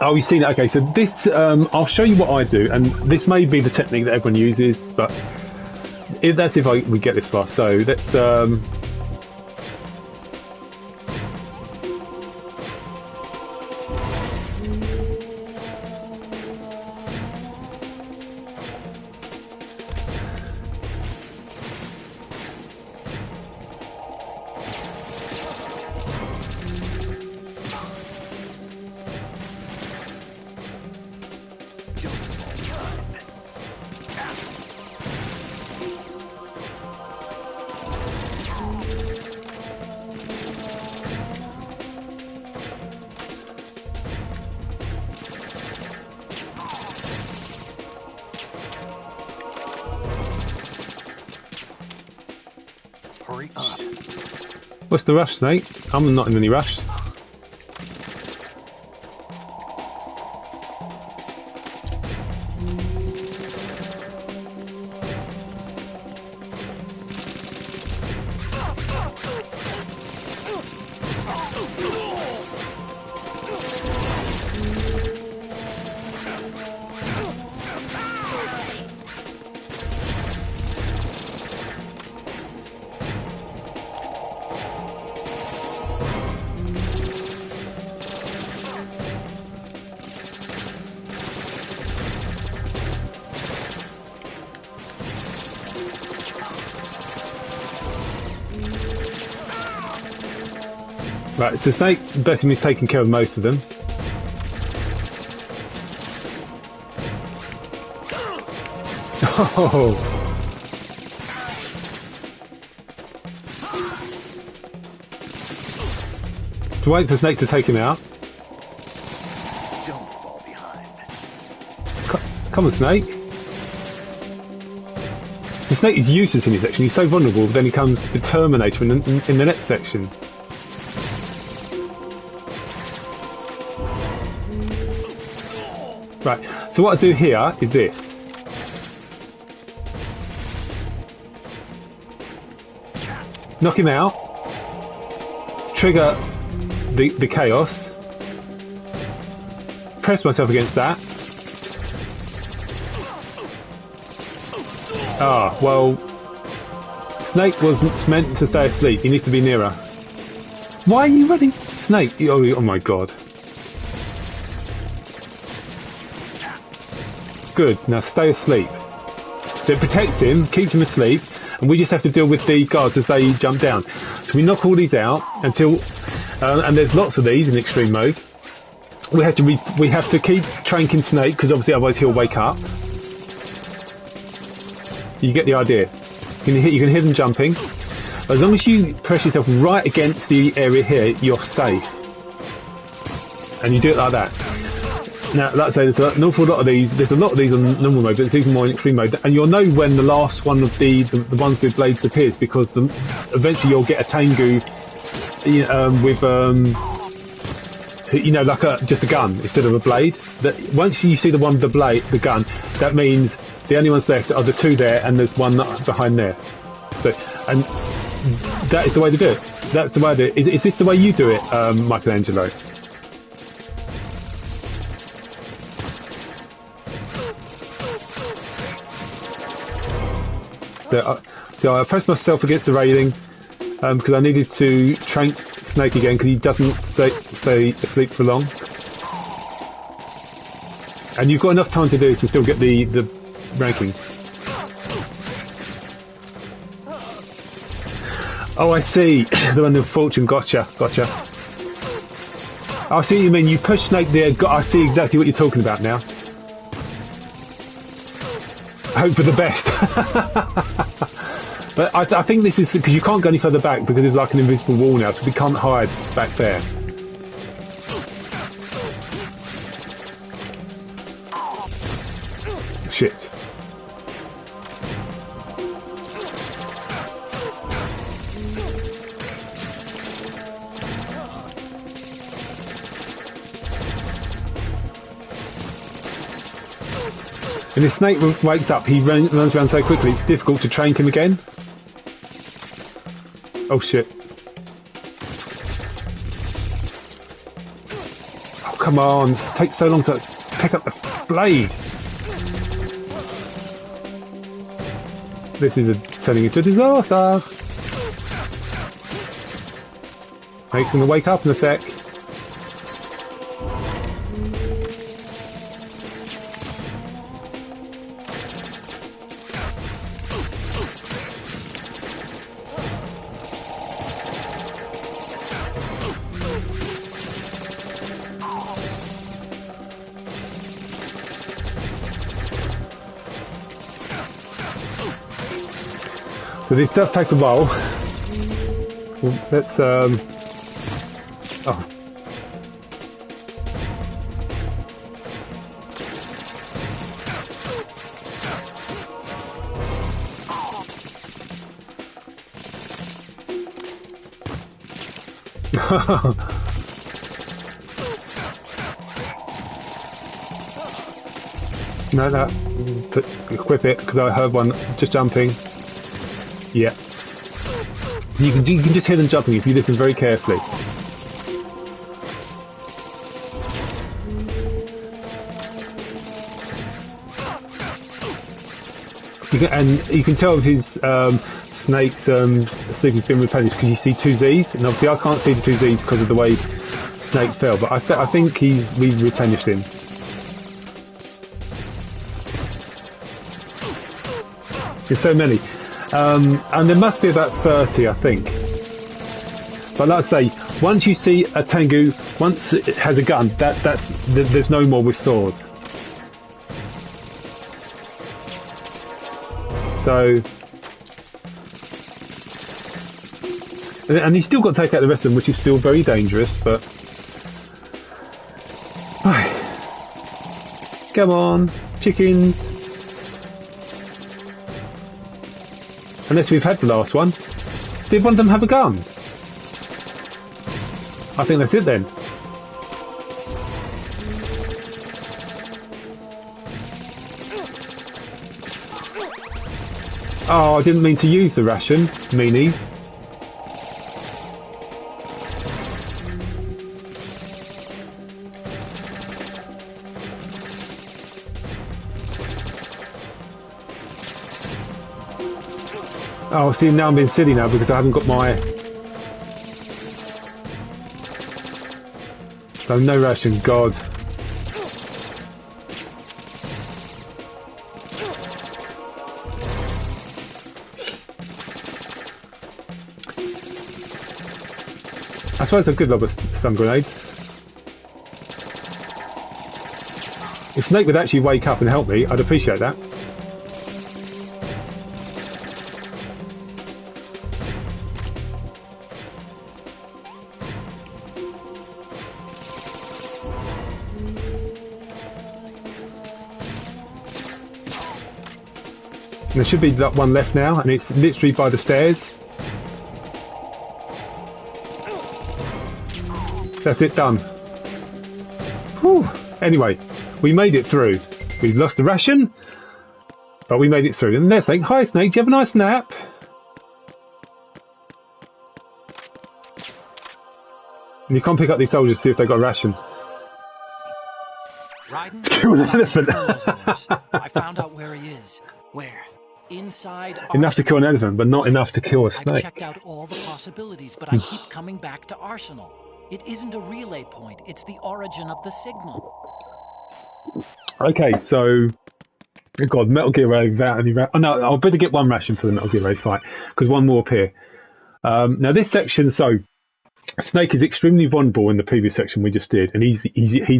Oh, you've seen it. Okay, so this I'll show you what I do, and this may be the technique that everyone uses, but that's if we get this far. So let's. What's the rush, Snake? I'm not in any rush. Right, so Snake, Bessimmy's taking care of most of them. Oh! To wait for Snake to take him out. Don't fall behind. Come on, Snake. The Snake is useless in this section. He's so vulnerable, but then he comes the Terminator in the next section. Right, so what I do here is this. Knock him out. Trigger the chaos. Press myself against that. Ah, well, Snake wasn't meant to stay asleep. He needs to be nearer. Why are you running? Snake, oh my god. Good, now stay asleep. So it protects him, keeps him asleep, and we just have to deal with the guards as they jump down. So we knock all these out until, and there's lots of these in extreme mode. We have to keep tranking Snake because obviously otherwise he'll wake up. You get the idea. You can hear them jumping. As long as you press yourself right against the area here, you're safe. And you do it like that. Now, like I say, there's an awful lot of these. There's a lot of these on normal mode, but it's even more in extreme mode. And you'll know when the last one of the ones with blades appears, because eventually you'll get a Tengu with like just a gun instead of a blade. That once you see the one with the gun, that means the only ones left are the two there, and there's one behind there. So, and that is the way to do it. That's the way I do it. Is this the way you do it, Michelangelo? So I pressed myself against the railing because I needed to trank Snake again because he doesn't stay asleep for long. And you've got enough time to do this and still get the ranking. Oh, I see. The one with fortune. Gotcha. I see what you mean. You push Snake there. I see exactly what you're talking about now. Hope for the best. But I think this is because you can't go any further back because there's like an invisible wall now, so we can't hide back there. Shit. And if Snake wakes up, he runs around so quickly, it's difficult to trank him again. Oh shit. Oh, come on. It takes so long to pick up the blade. This is turning into a disaster. Snake's gonna wake up in a sec. So this does take a while. Let's oh. No. Equip it, because I heard one just jumping. Yeah. You can just hear them jumping if you listen very carefully. You can tell if his Snake's sleep has been replenished because you see 2 Z's, and obviously I can't see the 2 Z's because of the way Snake fell, but I think we've replenished him. There's so many. And there must be about 30, I think. But like I say, once you see a Tengu, once it has a gun, there's no more with swords. So, and he's still got to take out the rest of them, which is still very dangerous, but... Come on, chickens. Unless we've had the last one. Did one of them have a gun? I think that's it then. Oh, I didn't mean to use the ration, meanies. Oh, see, now I'm being silly now because I haven't got my... Oh, no ration, God. I suppose I could love a stun grenade. If Snake would actually wake up and help me, I'd appreciate that. And there should be that one left now, and it's literally by the stairs. That's it, done. Whew. Anyway, we made it through. We lost the ration, but we made it through. And there's Snake. Hi Snake, do you have a nice nap? And you can't pick up these soldiers to see if they've got a ration. Raiden, Kill an elephant. I found out where he is. Where? Inside Enough to kill an elephant, but not enough to kill a I've snake. checked out all the possibilities, but I keep coming back to Arsenal. It isn't a relay point, it's the origin of the signal. Okay, so... Oh God, Metal Gear Ray without any... Oh no, I'll better get one ration for the Metal Gear Ray fight, because one more appear. Now this section, so... Snake is extremely vulnerable in the previous section we just did, and he's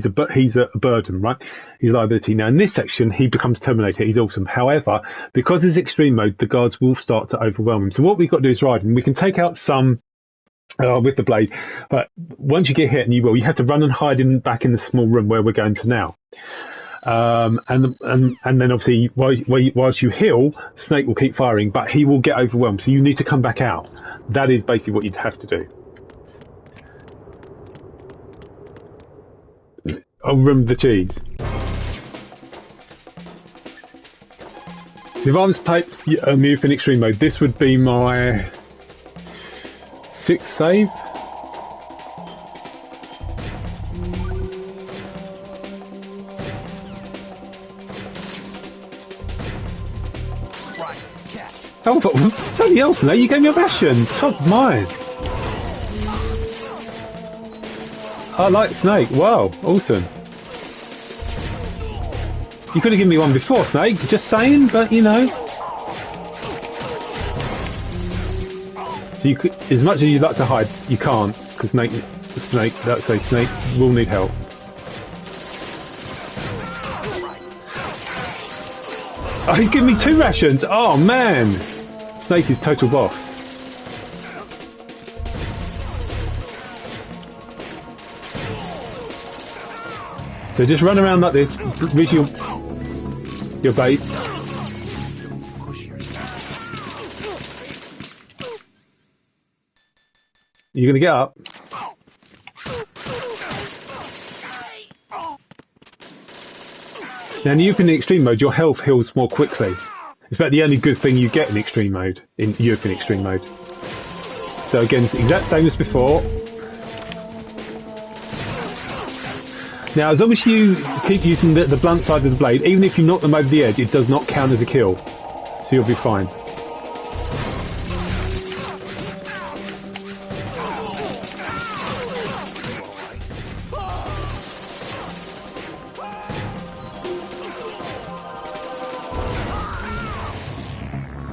a burden, right? He's a liability. Now in this section, he becomes Terminator. He's awesome. However, because it's extreme mode, the guards will start to overwhelm him. So what we've got to do is Raiden. We can take out some with the blade, but once you get hit, and you have to run and hide back in the small room where we're going to now. And then obviously whilst you heal, Snake will keep firing, but he will get overwhelmed. So you need to come back out. That is basically what you'd have to do. Oh, remember the cheese. So if I was playing Move in extreme mode, this would be my 6th save. Oh, but bloody hell, Snake, you gave me a ration. Top mine. I like Snake. Wow, awesome. You could have given me one before, Snake. Just saying, but you know. So you could, as much as you'd like to hide, you can't, because Snake will need help. Oh, he's giving me 2 rations. Oh man, Snake is total boss. So just run around like this, reach your bait. You gonna get up? Now, in European Extreme mode, your health heals more quickly. It's about the only good thing you get in Extreme mode, in European Extreme mode. So again, it's the exact same as before. Now, as long as you keep using the blunt side of the blade, even if you knock them over the edge, it does not count as a kill. So you'll be fine.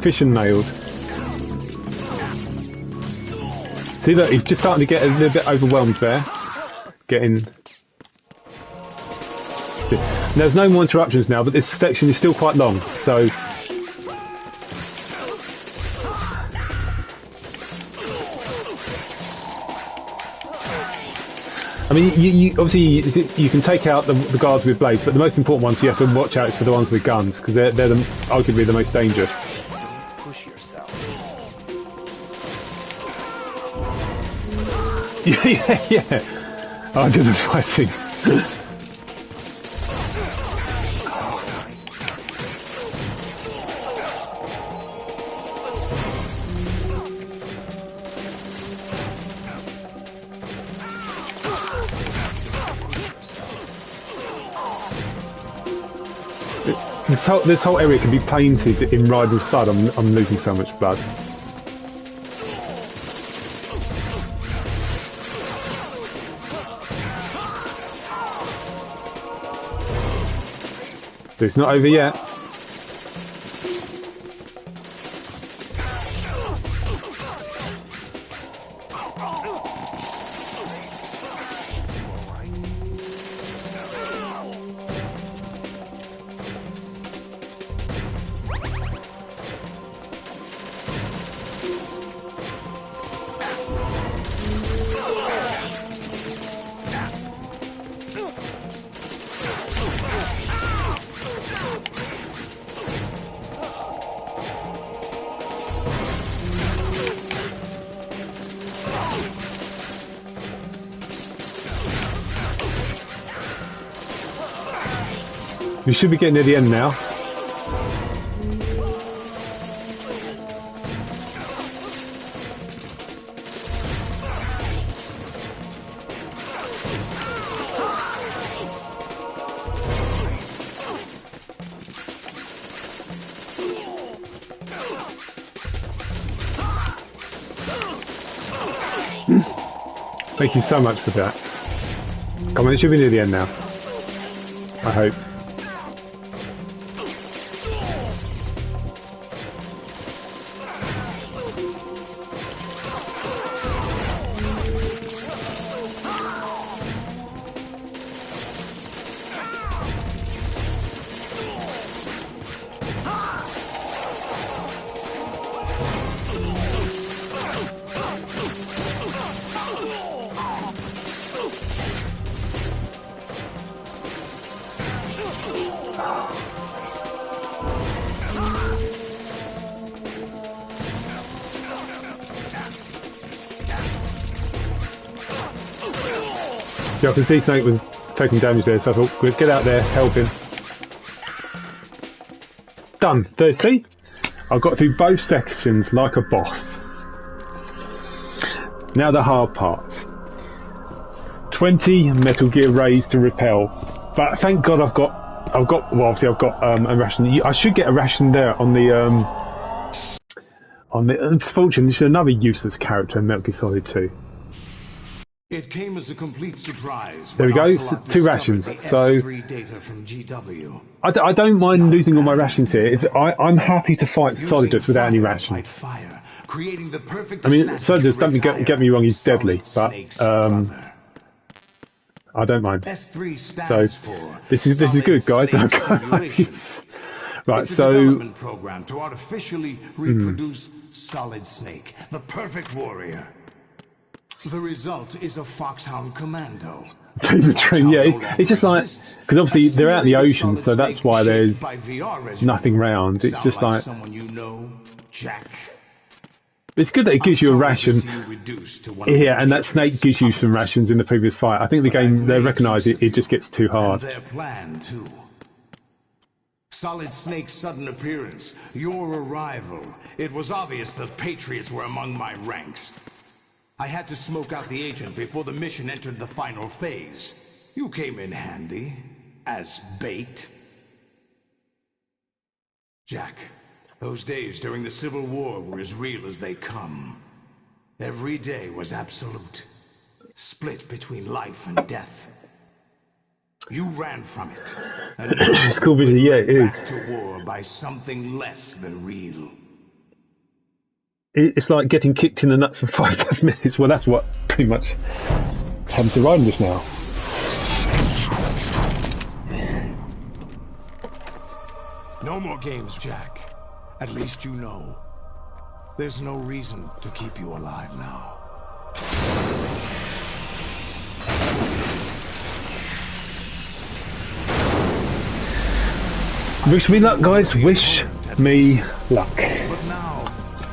Fission nailed. See that he's just starting to get a little bit overwhelmed there. Getting. See, there's no more interruptions now, but this section is still quite long. So. I mean, you obviously you can take out the guards with blades, but the most important ones you have to watch out is for the ones with guns, because they're arguably the most dangerous. Yeah. Oh, I did the right thing. This whole area can be painted in Raiden's blood. I'm losing so much blood. But it's not over yet. We should be getting near the end now. Thank you so much for that. Come on, it should be near the end now. I hope. See, I can see Snake was taking damage there, so I thought, good, get out there, help him. Done. There, see? I've got through both sections like a boss. Now the hard part. 20 Metal Gear Rays to repel. But thank God I've got well, obviously I've got a ration. I should get a ration there on the unfortunately, it's another useless character in Metal Gear Solid 2. It came as a complete surprise. There we go, 2 rations. So I don't mind losing all my rations here. I'm happy to fight Solidus without any rations. I mean, Solidus, don't get me wrong, he's deadly, but I don't mind. So this is good, guys. Right, it's a development program to artificially reproduce Solid Snake, the perfect warrior. The result is a Foxhound Commando. Yeah, it's just like, because obviously they're out in the ocean, so that's why there's nothing round. It's just like someone you know, Jack. It's good that it gives you a ration. Yeah, and that Snake gives you some rations in the previous fight. I think the game, they recognise it just gets too hard. Their plan too. Solid Snake's sudden appearance, your arrival. It was obvious the Patriots were among my ranks. I had to smoke out the agent before the mission entered the final phase. You came in handy, as bait. Jack, those days during the Civil War were as real as they come. Every day was absolute, split between life and death. You ran from it, and it's cool, busy. Yeah, it is. Back to war by something less than real. It's like getting kicked in the nuts for 5+ minutes. Well, that's what pretty much happened to Raiden just now. No more games, Jack. At least you know. There's no reason to keep you alive now. Wish me luck, guys. Wish me luck. But now,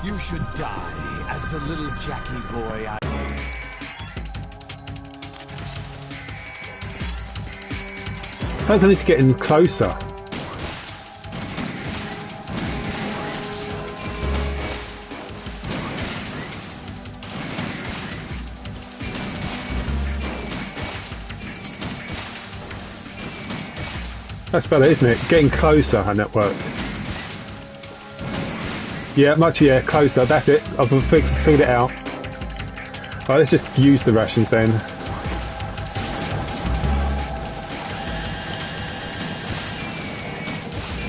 you should die as the little Jackie boy I... Perhaps I need to get in closer. That's better, isn't it? Getting closer, and that worked. Yeah, closer. That's it. I've figured it out. Alright, let's just use the rations then.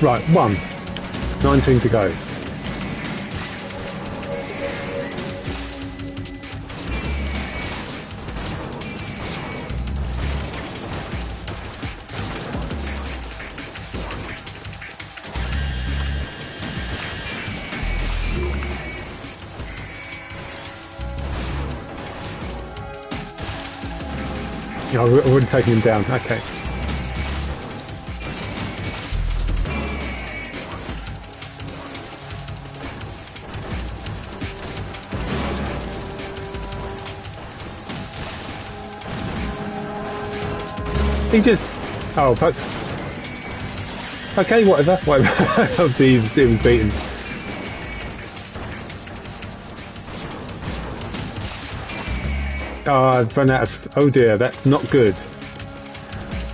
Right, 1. 19 to go. Yeah, I've already taken him down. Okay. He just... Oh, but... Okay, whatever. Obviously, he was beaten. Oh, I've run out of... Oh dear, that's not good.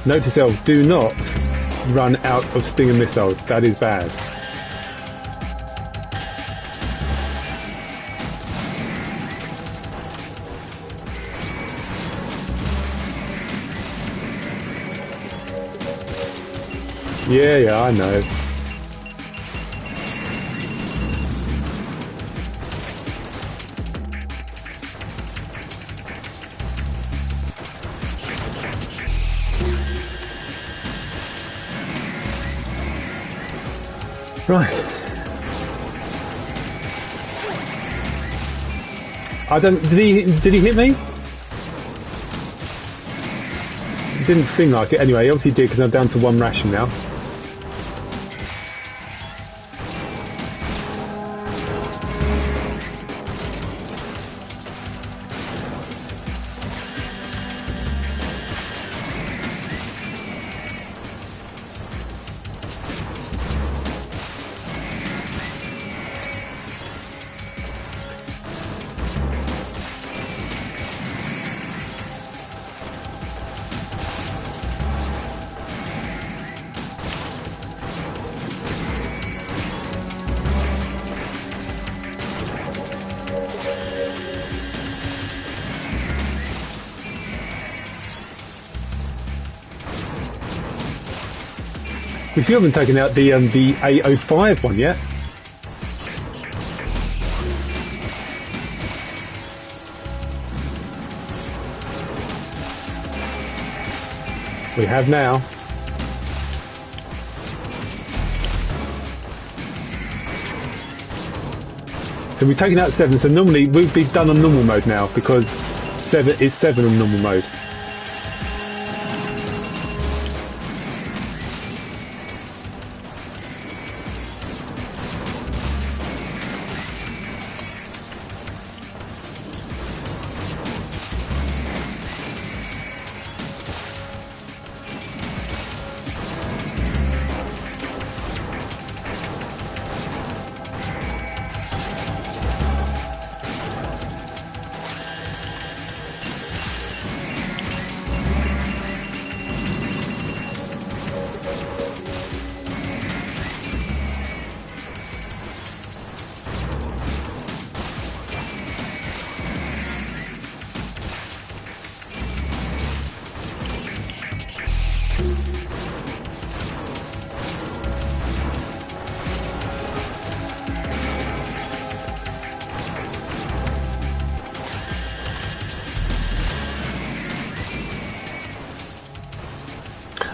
Note to self, do not run out of Stinger missiles. That is bad. Yeah, I know. Right. I don't... Did he hit me? It didn't seem like it. Anyway, he obviously did because I'm down to 1 ration now. We still haven't taken out the A05 one yet. We have now. So we've taken out 7, so normally we'd be done on normal mode now because 7 is 7 on normal mode.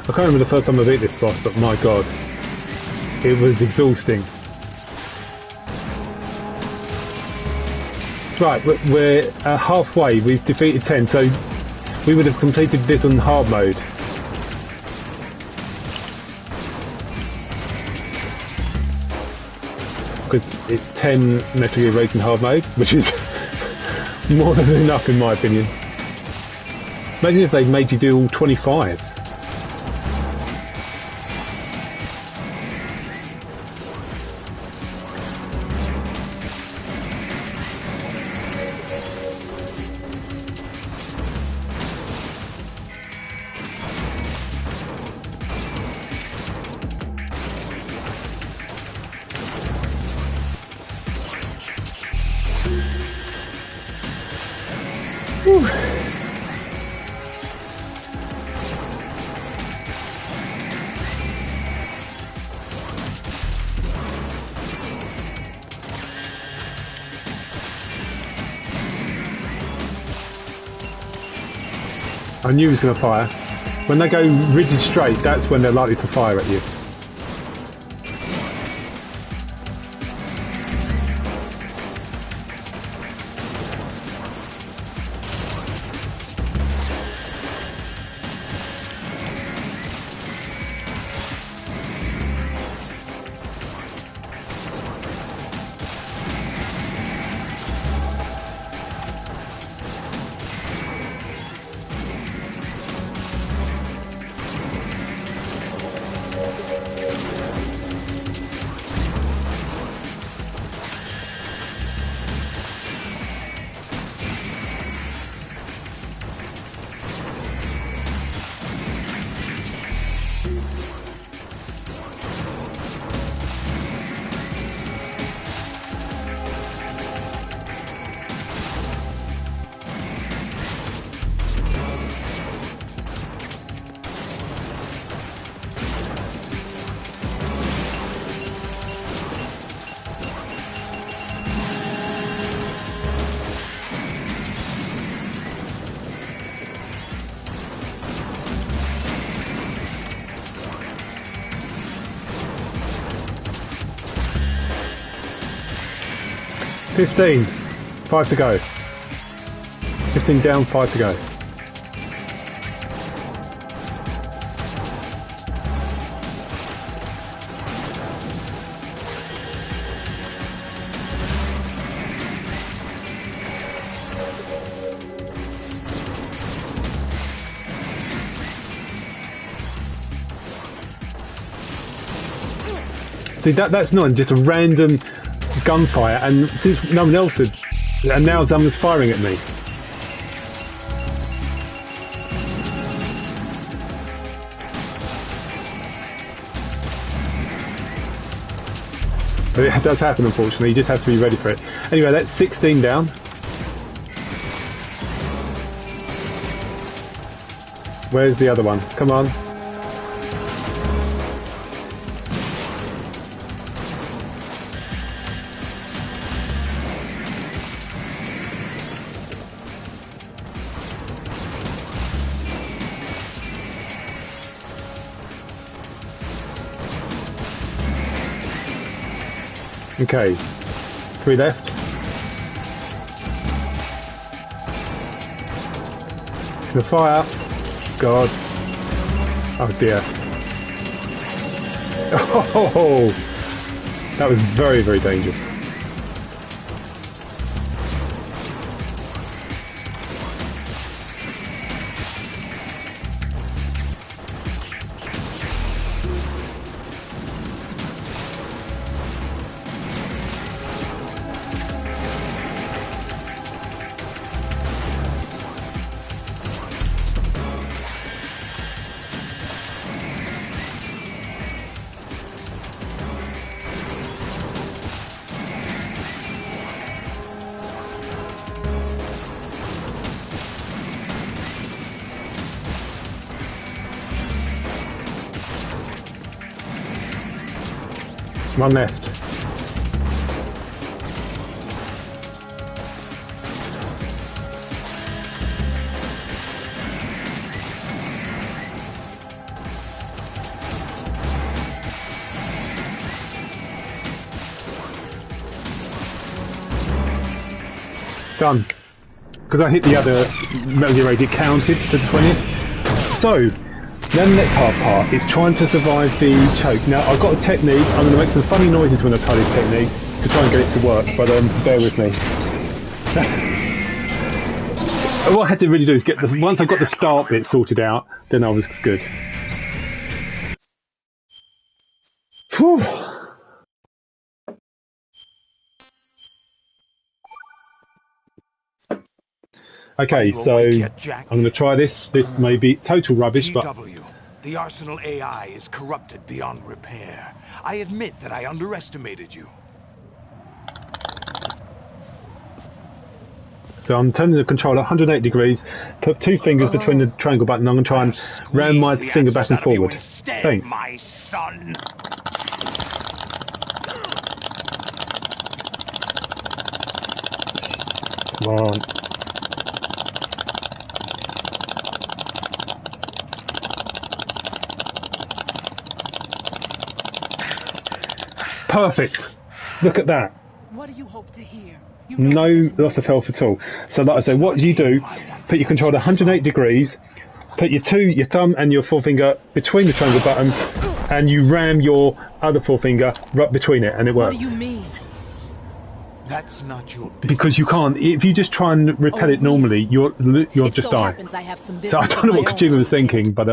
I can't remember the first time I beat this boss, but my god, it was exhausting. Right, we're halfway. We've defeated 10, so we would have completed this on hard mode. Because it's 10 Metal Gear Racing hard mode, which is more than enough in my opinion. Imagine if they made you do all 25. I knew he was going to fire. When they go rigid straight, that's when they're likely to fire at you. $15. 5 to go. 15 down, 5 to go. See, that's not just a random gunfire, and since no one else had, and now someone's firing at me. But it does happen, unfortunately. You just have to be ready for it. Anyway, that's 16 down. Where's the other one? Come on. Okay, 3 left. The fire. God. Oh dear. Oh, that was very, very dangerous. One left. Done. Because I hit the other Metal Gear raid, it counted to the 20th. So, then the next hard part is trying to survive the choke. Now, I've got a technique. I'm going to make some funny noises when I try this technique to try and get it to work, but bear with me. What I had to really do is get once I've got the start bit sorted out, then I was good. Whew. Okay, so I'm going to try this. This may be total rubbish, but... The Arsenal AI is corrupted beyond repair. I admit that I underestimated you. So I'm turning the controller 180 degrees, put 2 fingers between the triangle button, I'm going to try and ram my finger back and forward. Thanks. My son. Come on. Perfect. Look at that. What do you hope to hear? No loss of health at all. So like I say, what do? Put your controller 108 degrees, put your thumb and your forefinger between the triangle button, and you ram your other forefinger right between it, and it works. What do you mean? That's not your business. Because you can't. If you just try and repel it normally, you'll just die. So I don't know what Kojima was thinking, but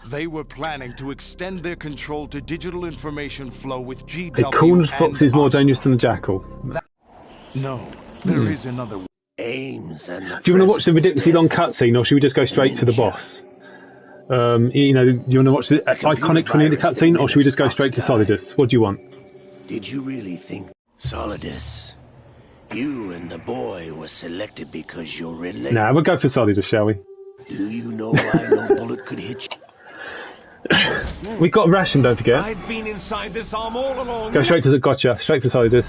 They were planning to extend their control to digital information flow with GW. A cornered fox is more dangerous than a jackal. No, there is another way. Aims and do you want to watch the ridiculously long cutscene, or should we just go straight to the boss? You know, do you want to watch the iconic 20-minute cutscene, or should we just go straight to Solidus? What do you want? Did you really think, Solidus, you and the boy were selected because you're related? Nah, we'll go for Solidus, shall we? Do you know why no bullet could hit you? We got a ration, don't forget. I've been inside this arm all along. Go straight to the gotcha, straight for Solidus.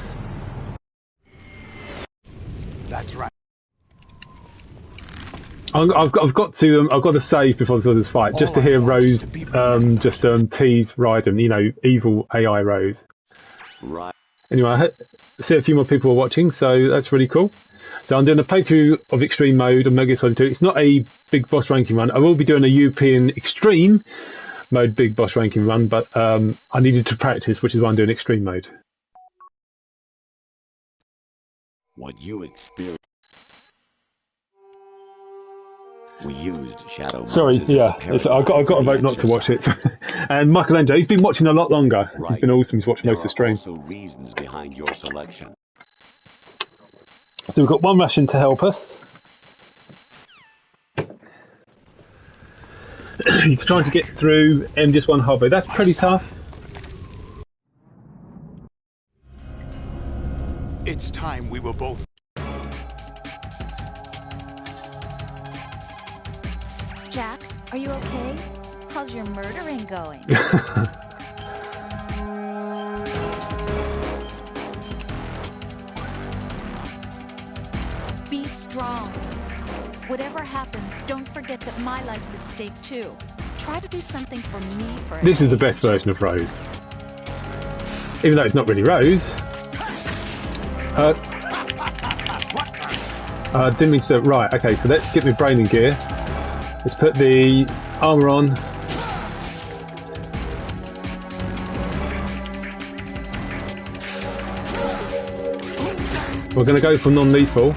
That's right. I've got to save before this fight, just to hear Rose tease Raiden, you know, evil AI Rose. Right. Anyway, I see a few more people are watching, so that's really cool. So I'm doing a playthrough of Extreme Mode on Metal Gear Solid 2. It's not a big boss ranking run. I will be doing a European Extreme Mode big boss ranking run, but I needed to practice, which is why I'm doing Extreme Mode. What you experienced. We used Shadow. Sorry, yeah, I got a vote not to watch it. And Michelangelo, he's been watching a lot longer. Right. He's been awesome. He's watched most of the stream. There are also reasons behind your selection. So we've got one ration to help us. He's trying to get through MGS1 Hobby. That's pretty tough. It's time we were both. Jack, are you okay? How's your murdering going? Be strong. Whatever happens, don't forget that my life's at stake too. Try to do something for me first. This is the best version of Rose. Even though it's not really Rose. Didn't mean to do it. Right, okay, so let's get my brain in gear. Let's put the armour on. We're going to go for non-lethal.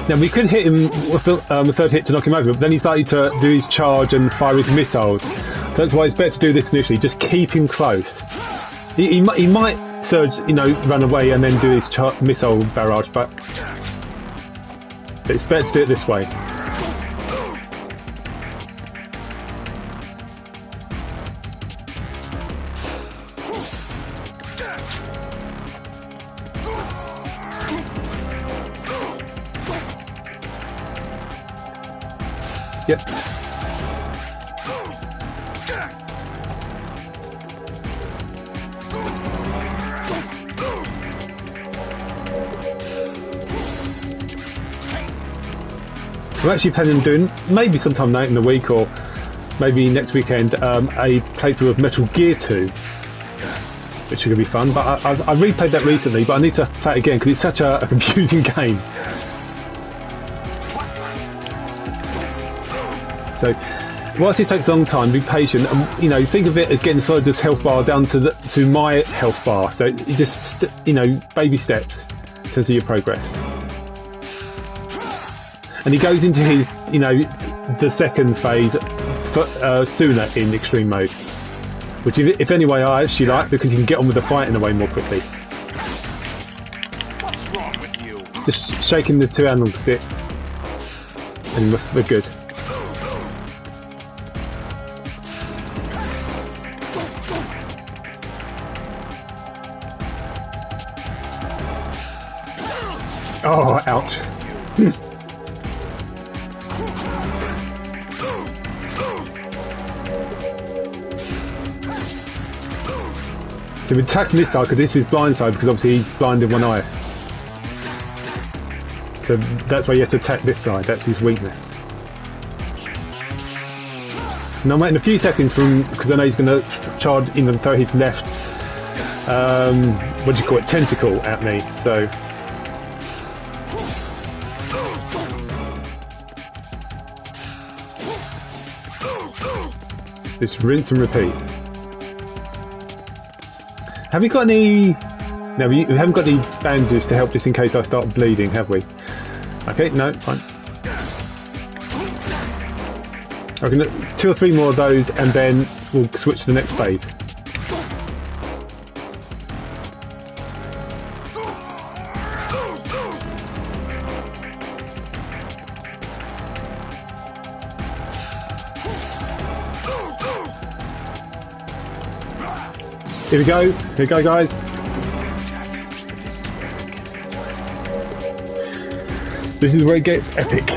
Now we could hit him with the third hit to knock him over, but then he's likely to do his charge and fire his missiles. So that's why it's better to do this initially. Just keep him close. He might surge, you know, run away and then do his missile barrage, but it's better to do it this way. Yep. I'm actually planning on doing, maybe sometime later in the week or maybe next weekend, a playthrough of Metal Gear 2, which is going to be fun. But I replayed that recently, but I need to play it again because it's such a confusing game. So, whilst it takes a long time, be patient, and you know, think of it as getting Solidus' health bar down to my health bar. So you just, you know, baby steps to see your progress. And he goes into his, you know, the second phase sooner in extreme mode, which if anyway I actually like, because you can get on with the fight in a way more quickly. What's wrong with you? Just shaking the two analog sticks, and we're good. Oh, ouch. So we're attacking this side because this is blind side, because obviously he's blind in one eye. So that's why you have to attack this side, that's his weakness. Now I'm waiting a few seconds from, because I know he's going to charge in and throw his left, what do you call it, tentacle at me, so... Just rinse and repeat. Have we got any... No, we haven't got any bandages to help just in case I start bleeding, have we? Okay, no, fine. I can do 2 or 3 more of those and then we'll switch to the next phase. Here we go guys. This is where it gets epic.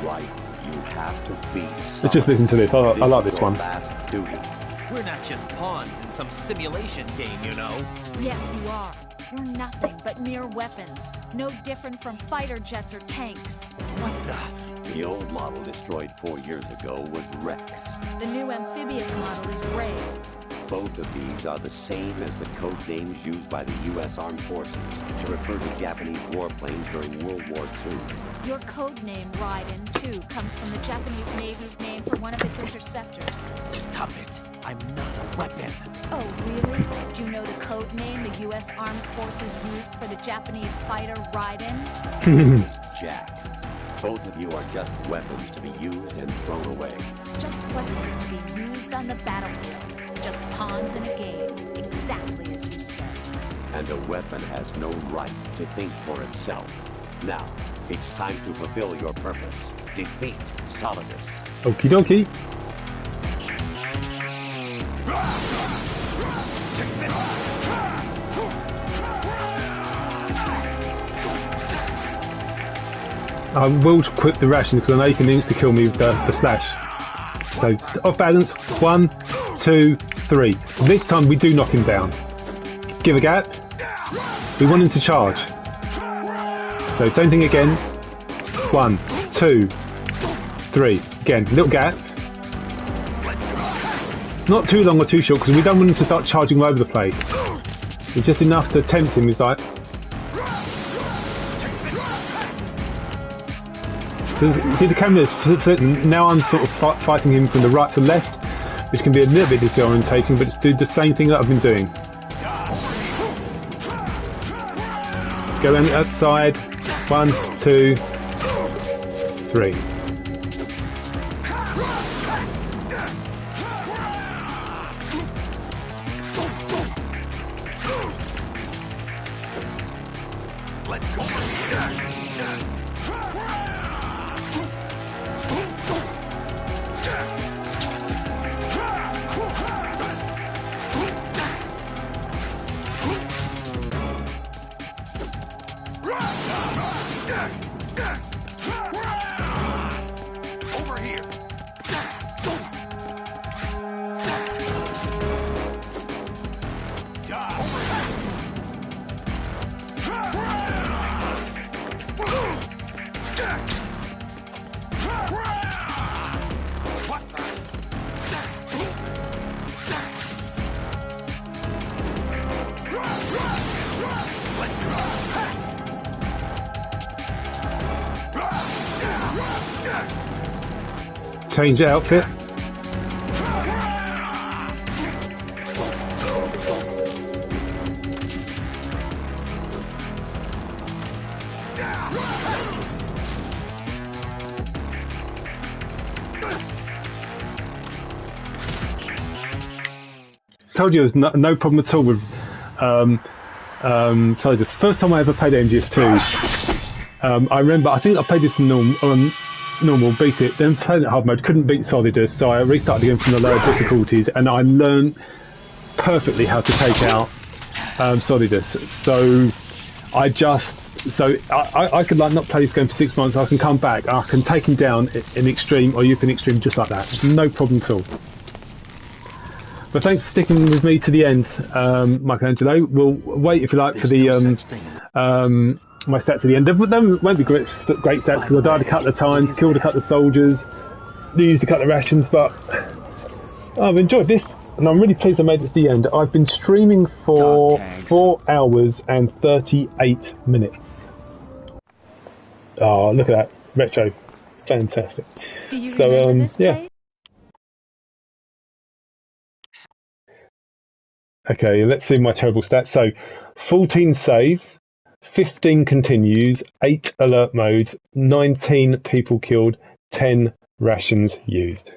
Right, you have to be. Let's just listen to this. I like this one. We're not just pawns in some simulation game, you know. Yes, you are. You're nothing but mere weapons. No different from fighter jets or tanks. What the? The old model destroyed 4 years ago was Rex. The new amphibious model is Brave. Both of these are the same as the code names used by the U.S. Armed Forces to refer to Japanese warplanes during World War II. Your code name, Raiden, too, comes from the Japanese Navy's name for one of its interceptors. Stop it. I'm not a weapon. Oh, really? Do you know the code name the U.S. Armed Forces used for the Japanese fighter Raiden? Jack. Both of you are just weapons to be used and thrown away. Just weapons to be used on the battlefield. Just pawns in a game, exactly as you said. And a weapon has no right to think for itself. Now, it's time to fulfill your purpose. Defeat Solidus. Okie dokie. I will equip the ration because I know you can insta-kill me with the slash. So, off balance, 1, 2, 3. This time we do knock him down. Give a gap. We want him to charge. So, same thing again. 1, 2, 3. Again, little gap. Not too long or too short because we don't want him to start charging all over the place. It's just enough to tempt him. It's like... So, see the camera's flipping. Now I'm sort of fighting him from the right to left, which can be a little bit disorientating, but it's do the same thing that I've been doing. Go around the outside. 1, 2, 3. Over here. change outfit. Told you there's no problem at all with sorry, just first time I ever played MGS2. I remember, I think I played this on normal, beat it, then played it hard mode, couldn't beat Solidus, so I restarted again from the lower difficulties, and I learned perfectly how to take out Solidus. So I could like not play this game for 6 months. I can come back, I can take him down in extreme or youth in extreme just like that, no problem at all. But thanks for sticking with me to the end, Michelangelo. We'll wait, if you like, for the my stats at the end. They won't be great stats because I died a couple of times, killed a couple of soldiers, used a couple of rations, but I've enjoyed this, and I'm really pleased I made it to the end. I've been streaming for 4 hours and 38 minutes. Oh, look at that retro, fantastic. Do you remember this place? Okay, let's see my terrible stats. So, 14 saves, 15 continues, 8 alert modes, 19 people killed, 10 rations used.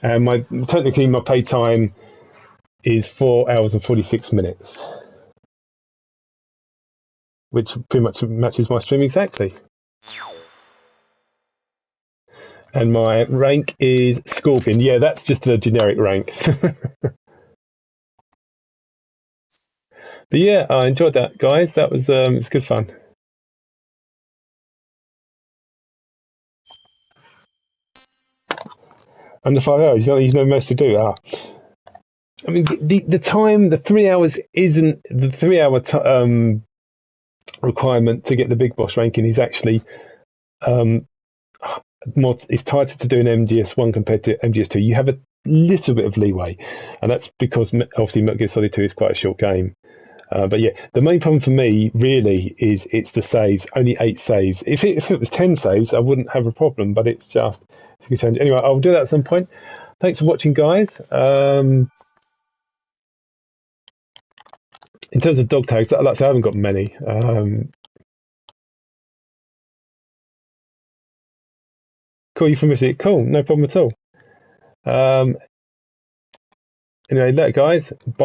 And technically my play time is 4 hours and 46 minutes. Which pretty much matches my stream exactly. And my rank is Scorpion. Yeah, that's just the generic rank. But yeah, I enjoyed that, guys. That was it's good fun. Under 5 hours, you've no most to do. I mean, the time, the 3 hours isn't the 3 hour requirement to get the big boss ranking is actually more. It's tighter to do an MGS1 compared to MGS2. You have a little bit of leeway, and that's because obviously Metal Gear Solid 2 is quite a short game. But yeah, the main problem for me really is it's the saves. Only 8 saves. If it was 10 saves, I wouldn't have a problem. But it's just anyway. I'll do that at some point. Thanks for watching, guys. In terms of dog tags, like I say, I haven't got many. Cool, you from Missy? Cool, no problem at all. Anyway, guys. Bye.